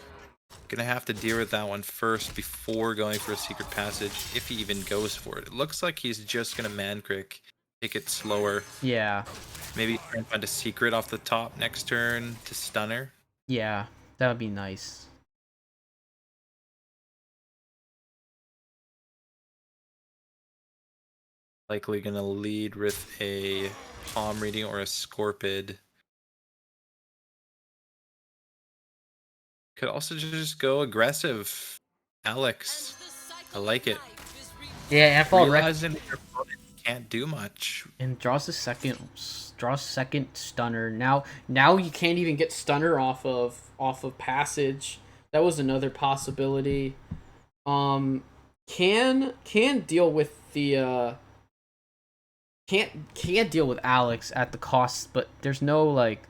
Speaker 2: Gonna have to deal with that one first before going for a secret passage, if he even goes for it. It looks like he's just gonna Mankrik, take it slower.
Speaker 1: Yeah,
Speaker 2: Maybe try and find a secret off the top next turn to Stunner.
Speaker 1: yeah, that would be nice.
Speaker 2: Likely gonna lead with a palm reading or a Scorpid. Could also just go aggressive. Alex, I like it.
Speaker 1: Yeah, Anfal
Speaker 2: Realizing your opponent can't do much.
Speaker 1: and draws second stunner. Now you can't even get stunner off of passage. That was another possibility. Can deal with the can't deal with Alex at the cost, but there's no like,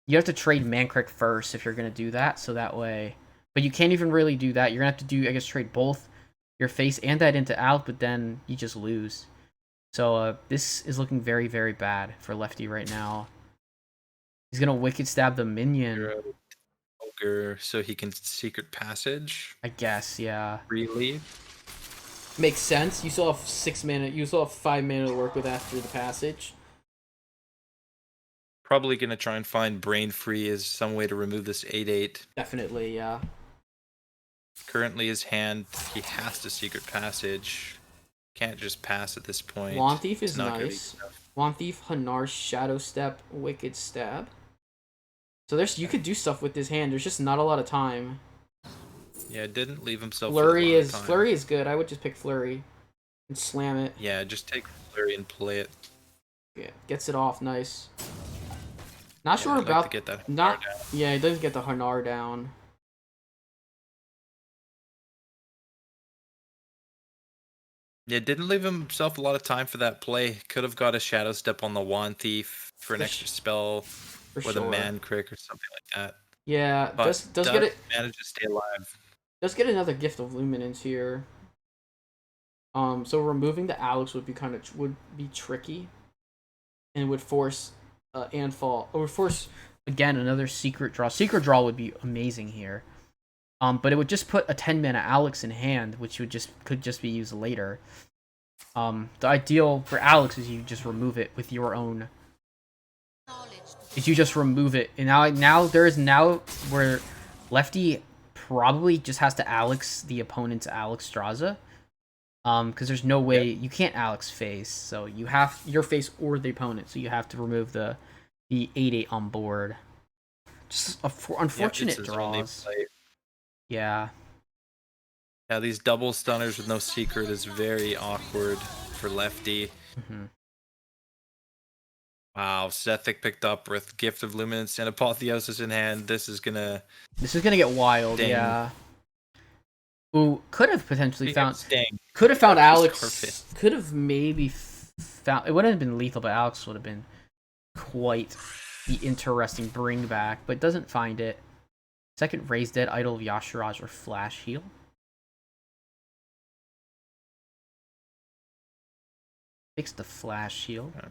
Speaker 1: you have to trade Mankrik first if you're gonna do that, so that way. But you can't even really do that. You're gonna have to do, I guess, trade both your face and that into Alex, but then you just lose. So this is looking very, very bad for lefty right now. He's gonna wicked stab the minion.
Speaker 2: Ogre, so he can secret passage.
Speaker 1: I guess, yeah.
Speaker 2: Really?
Speaker 1: Makes sense. You still have 6 mana. You still have 5 mana to work with after the passage.
Speaker 2: Probably gonna try and find Brain Free as some way to remove this 8/8.
Speaker 1: Definitely, yeah.
Speaker 2: Currently his hand, he has to secret passage. Can't just pass at this point.
Speaker 1: Lawn Thief
Speaker 2: It's
Speaker 1: is
Speaker 2: not gonna be
Speaker 1: nice.
Speaker 2: enough.
Speaker 1: Lawn Thief, Hanar, Shadow Step, Wicked Stab. So you could do stuff with this hand. There's just not a lot of time.
Speaker 2: Yeah, didn't leave himself.
Speaker 1: Flurry
Speaker 2: with a lot of time.
Speaker 1: is good. I would just pick Flurry and slam it.
Speaker 2: Yeah, just take Flurry and play it.
Speaker 1: Yeah, gets it off. Nice. Not sure
Speaker 2: I'd like
Speaker 1: about
Speaker 2: to get that
Speaker 1: not.
Speaker 2: down.
Speaker 1: Yeah, he does get the Hanar down.
Speaker 2: Yeah, didn't leave himself a lot of time for that play. Could have got a Shadow Step on the Wand Thief for an
Speaker 1: For
Speaker 2: extra spell,
Speaker 1: For
Speaker 2: or the
Speaker 1: sure.
Speaker 2: Man Crick or something like that.
Speaker 1: Yeah,
Speaker 2: But
Speaker 1: does get it.
Speaker 2: manage to stay alive.
Speaker 1: Does get another Gift of Luminance here. So removing the Alex would be tricky, and would force Anfall, or would force again another secret draw. Secret draw would be amazing here. But it would just put a 10-mana Alex in hand, which could just be used later. The ideal for Alex is you just remove it with your own. Is you just remove it, and now where Lefty probably just has to Alex the opponent's Alex Straza. Because there's no way you can't Alex face, so you have your face or the opponent, so you have to remove the 8/8 on board. Just unfortunate draws. Yeah.
Speaker 2: Yeah, these double stunners with no secret is very awkward for Lefty.
Speaker 1: Mm-hmm.
Speaker 2: Wow, Sethic picked up with Gift of Luminance and Apotheosis in hand. This is gonna
Speaker 1: get wild.
Speaker 2: Dang.
Speaker 1: Yeah. Who could have potentially found
Speaker 2: Sting.
Speaker 1: Could have found Alex.
Speaker 2: Scorpion.
Speaker 1: Could have maybe found. It wouldn't have been lethal, but Alex would have been quite the interesting bring back. But doesn't find it. Second Raise Dead, Idol of Yashiraj, or Flash Heal. Fix the Flash Heal.
Speaker 2: Okay.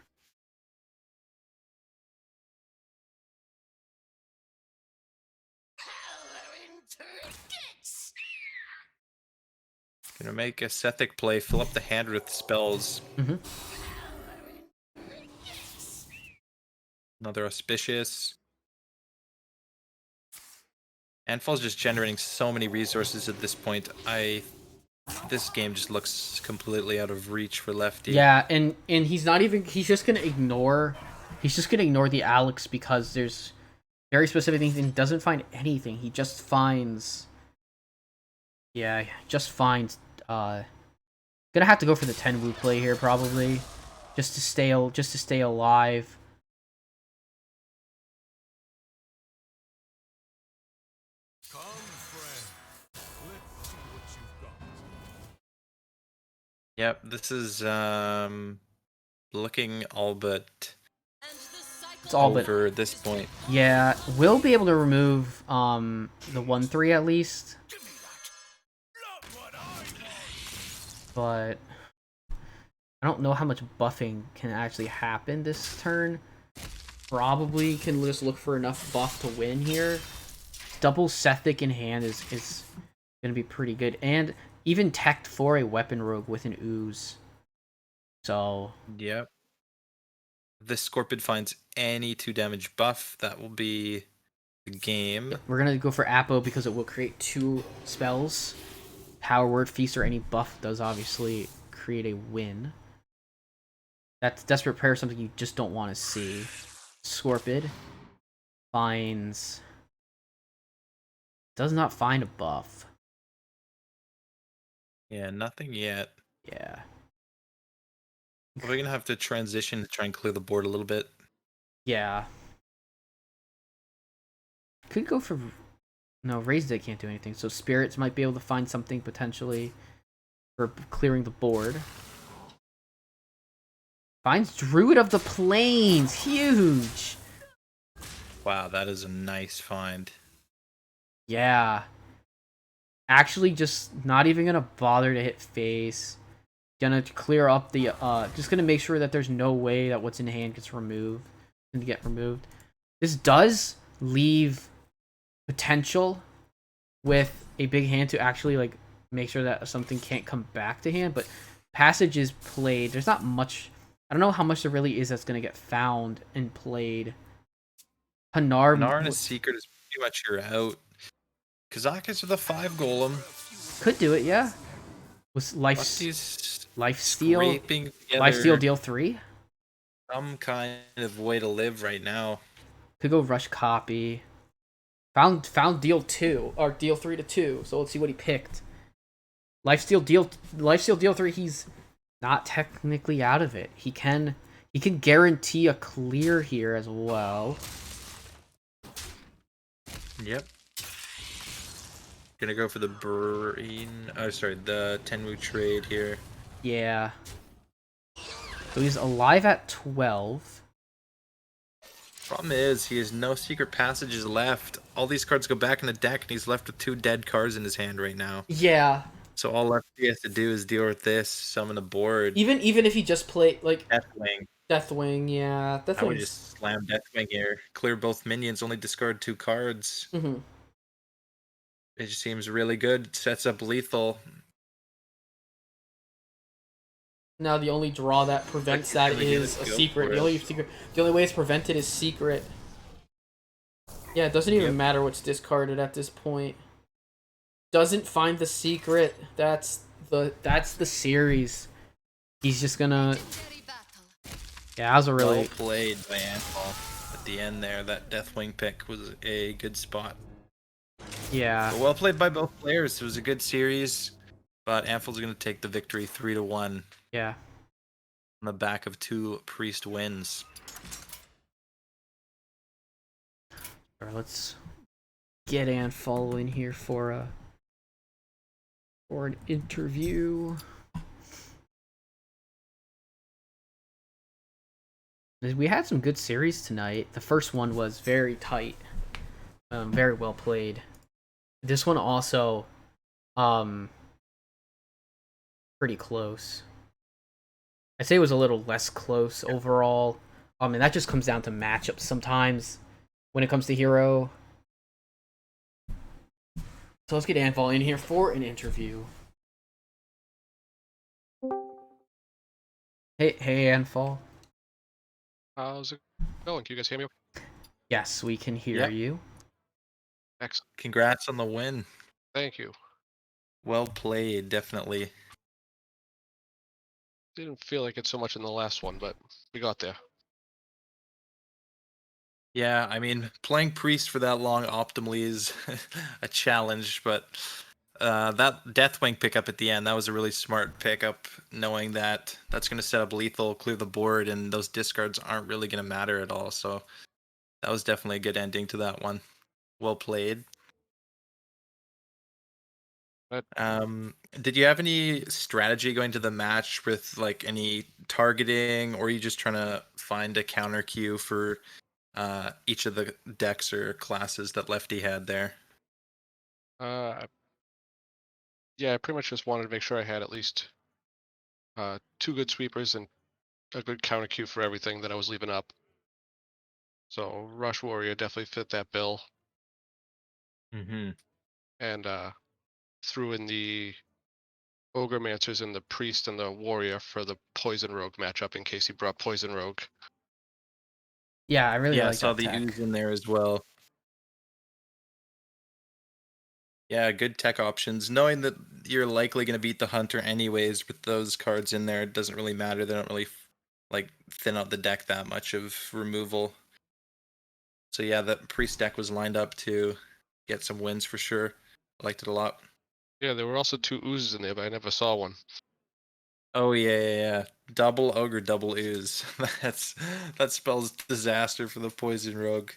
Speaker 2: Gonna make a Sethic play, fill up the hand with spells.
Speaker 1: Mm-hmm.
Speaker 2: Another Auspicious. Anfall's just generating so many resources at this point. This game just looks completely out of reach for Lefty.
Speaker 1: Yeah, and he's just gonna ignore the Alex because there's very specific things, and he doesn't find anything. He just finds gonna have to go for the Tenwu play here probably. Just to stay alive.
Speaker 6: Come, friend. Let's see what you've got.
Speaker 2: Yep, this is looking all but
Speaker 1: It's all but
Speaker 2: over at this point.
Speaker 1: yeah. We'll be able to remove the 1/3 at least. But I don't know how much buffing can actually happen this turn. Probably can just look for enough buff to win here. Double Sethic in hand is gonna be pretty good, and even teched for a weapon rogue with an ooze. So
Speaker 2: Yep. If this Scorpion finds any 2 damage buff, that will be the game.
Speaker 1: we're gonna go for Apo because it will create 2 spells. Power Word, Feast, or any buff does obviously create a win. That's Desperate Prayer, something you just don't want to see. Scorpid does not find a buff.
Speaker 2: Yeah, nothing yet.
Speaker 1: Yeah.
Speaker 2: We're gonna have to transition to try and clear the board a little bit.
Speaker 1: Yeah. Could go for... No, Raised Dead can't do anything, so Spirits might be able to find something potentially for clearing the board. Finds Druid of the Plains! Huge!
Speaker 2: Wow, that is a nice find.
Speaker 1: Yeah. Actually, just not even gonna bother to hit face. Gonna clear up the, just gonna make sure that there's no way that what's in hand gets removed. Can get removed. This does leave potential with a big hand to actually, like, make sure that something can't come back to hand, but Passage is played. There's not much... I don't know how much there really is that's gonna get found and played. Hanar
Speaker 2: and a Secret is pretty much your out. Kazakus with a 5 golem.
Speaker 1: could do it, yeah. Was life steal deal 3?
Speaker 2: Some kind of way to live right now.
Speaker 1: Could go rush copy. Found deal 2 or deal 3 to 2. So let's see what he picked. Lifesteal deal 3. He's not technically out of it. He can guarantee a clear here as well.
Speaker 2: Yep. Gonna go for the the Tenwu trade here.
Speaker 1: Yeah. So he's alive at 12.
Speaker 2: Problem is, he has no secret passages left. All these cards go back in the deck, and he's left with 2 dead cards in his hand right now.
Speaker 1: Yeah.
Speaker 2: So all left he has to do is deal with this, summon a board.
Speaker 1: Even if he just played like
Speaker 2: Deathwing.
Speaker 1: Deathwing, yeah,
Speaker 2: I would
Speaker 1: Deathwing's.
Speaker 2: just slam Deathwing here. Clear both minions, only discard 2 cards.
Speaker 1: Mhm.
Speaker 2: It just seems really good. Sets up lethal.
Speaker 1: Now the only draw that prevents that
Speaker 2: Really
Speaker 1: is
Speaker 2: good
Speaker 1: a
Speaker 2: skill
Speaker 1: secret.
Speaker 2: for
Speaker 1: The only way it's prevented is secret. Yeah, it doesn't even
Speaker 2: Yep.
Speaker 1: matter what's discarded at this point. Doesn't find the secret. That's the series. He's just gonna.
Speaker 4: Legendary battle.
Speaker 1: Yeah, that was a
Speaker 2: Well
Speaker 1: really.
Speaker 2: played by Anfall. At the end there, that Deathwing pick was a good spot.
Speaker 1: Yeah.
Speaker 2: But well played by both players. It was a good series, but Anfall's going to take the victory 3-1
Speaker 1: Yeah.
Speaker 2: on the back of 2 Priest wins.
Speaker 1: Alright, let's get Anfall in here for an interview. We had some good series tonight. The first one was very tight, very well played. This one also, pretty close. I'd say it was a little less close overall. And that just comes down to matchups sometimes when it comes to Hero. So let's get Anfall in here for an interview. Hey, Anfall.
Speaker 7: How's it going? Can you guys hear me?
Speaker 1: Yes, we can hear
Speaker 2: Yep.
Speaker 1: you.
Speaker 7: Excellent.
Speaker 2: Congrats on the win.
Speaker 7: Thank you.
Speaker 2: Well played, definitely.
Speaker 7: Didn't feel like it so much in the last one, but we got there.
Speaker 2: Yeah, I mean, playing Priest for that long optimally is a challenge, but that Deathwing pickup at the end, that was a really smart pickup, knowing that that's going to set up lethal, clear the board, and those discards aren't really going to matter at all. So that was definitely a good ending to that one. Well played.
Speaker 7: But
Speaker 2: Did you have any strategy going to the match with like any targeting, or are you just trying to find a counter queue for each of the decks or classes that Lefty had there?
Speaker 7: Yeah, I pretty much just wanted to make sure I had at least 2 good sweepers and a good counter queue for everything that I was leaving up. So Rush Warrior definitely fit that bill,
Speaker 2: Mm-hmm.
Speaker 7: and threw in the Ogre-mancers and the Priest and the Warrior for the Poison Rogue matchup in case he brought Poison Rogue.
Speaker 1: Yeah, I really
Speaker 2: Yeah, I
Speaker 1: like
Speaker 2: saw
Speaker 1: that
Speaker 2: the
Speaker 1: tech.
Speaker 2: ooze in there as well. Yeah, good tech options. Knowing that you're likely going to beat the hunter anyways with those cards in there, it doesn't really matter. They don't really like thin out the deck that much of removal. So yeah, that priest deck was lined up to get some wins for sure. I liked it a lot.
Speaker 7: Yeah, there were also 2 oozes in there, but I never saw one.
Speaker 2: Oh yeah. Double ogre, double ooze. That spells disaster for the poison rogue.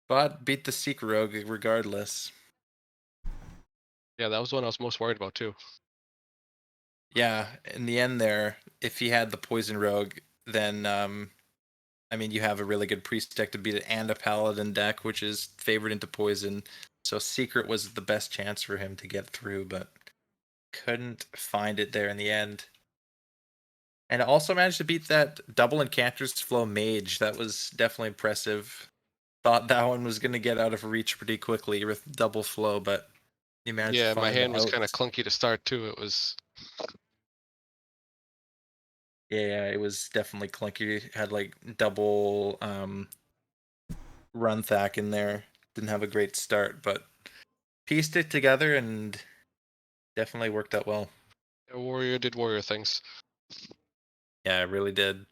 Speaker 2: But beat the seek rogue regardless.
Speaker 7: Yeah, that was the one I was most worried about too.
Speaker 2: Yeah, in the end there, if he had the poison rogue, then I mean you have a really good priest deck to beat it and a paladin deck, which is favored into poison. So secret was the best chance for him to get through, but couldn't find it there in the end. And also managed to beat that double Incanters Flow Mage. That was definitely impressive. Thought that one was gonna get out of reach pretty quickly with double flow, but he managed to
Speaker 7: Yeah,
Speaker 2: find
Speaker 7: my hand was
Speaker 2: out.
Speaker 7: kind of clunky to start too. It was
Speaker 2: Yeah, it was definitely clunky. It had like double run thack in there. Didn't have a great start, but pieced it together and definitely worked out well.
Speaker 7: a warrior did warrior things.
Speaker 2: Yeah, it really did.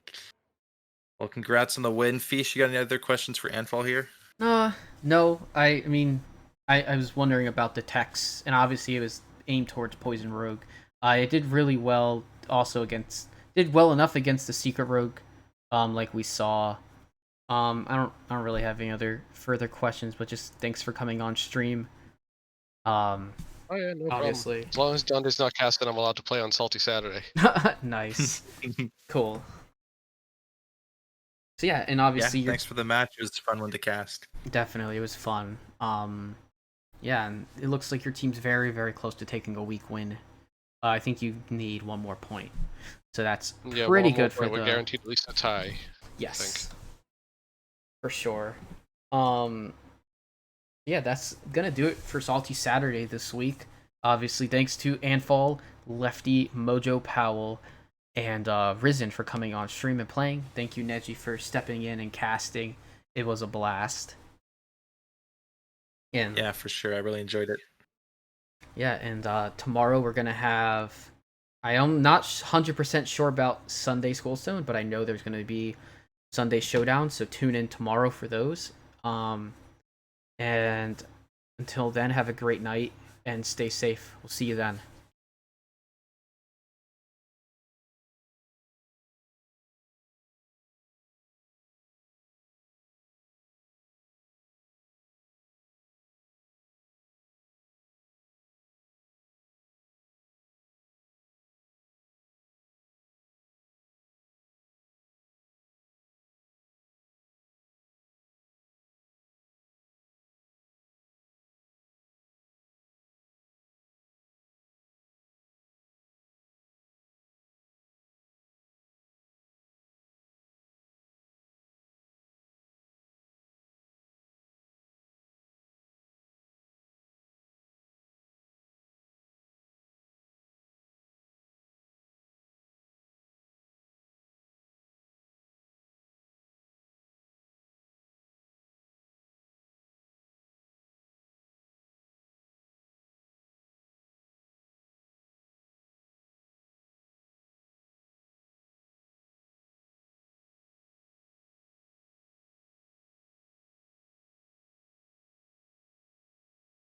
Speaker 2: Well, congrats on the win. Fish, you got any other questions for Anfall here?
Speaker 1: No. I mean, I was wondering about the techs, and obviously it was aimed towards Poison Rogue. It did really well also did well enough against the Secret Rogue, like we saw. I don't really have any other further questions, but just thanks for coming on stream.
Speaker 7: Oh Oh yeah, no
Speaker 1: Obviously.
Speaker 7: problem. As long as Dunder's not casting, I'm allowed to play on Salty Saturday.
Speaker 1: Nice. Cool. So yeah, and
Speaker 2: Yeah,
Speaker 1: obviously you're
Speaker 2: thanks for the match. It was a fun one to cast.
Speaker 1: definitely, it was fun. Yeah, and it looks like your team's very, very close to taking a week win. I think you need one more point, so that's
Speaker 7: Yeah,
Speaker 1: pretty
Speaker 7: one more
Speaker 1: good for
Speaker 7: point.
Speaker 1: the
Speaker 7: We're guaranteed at least a tie.
Speaker 1: yes, for sure. Yeah, that's gonna do it for Salty Saturday this week. Obviously, thanks to Anfall, Lefty, Mojo Powell, and Risen for coming on stream and playing. Thank you, Neji, for stepping in and casting. It was a blast. And
Speaker 2: Yeah, for sure. I really enjoyed it.
Speaker 1: yeah, and tomorrow we're gonna have. I am not 100% sure about Sunday Schoolstone, but I know there's gonna be Sunday Showdown, so tune in tomorrow for those. And until then, have a great night and stay safe. We'll see you then.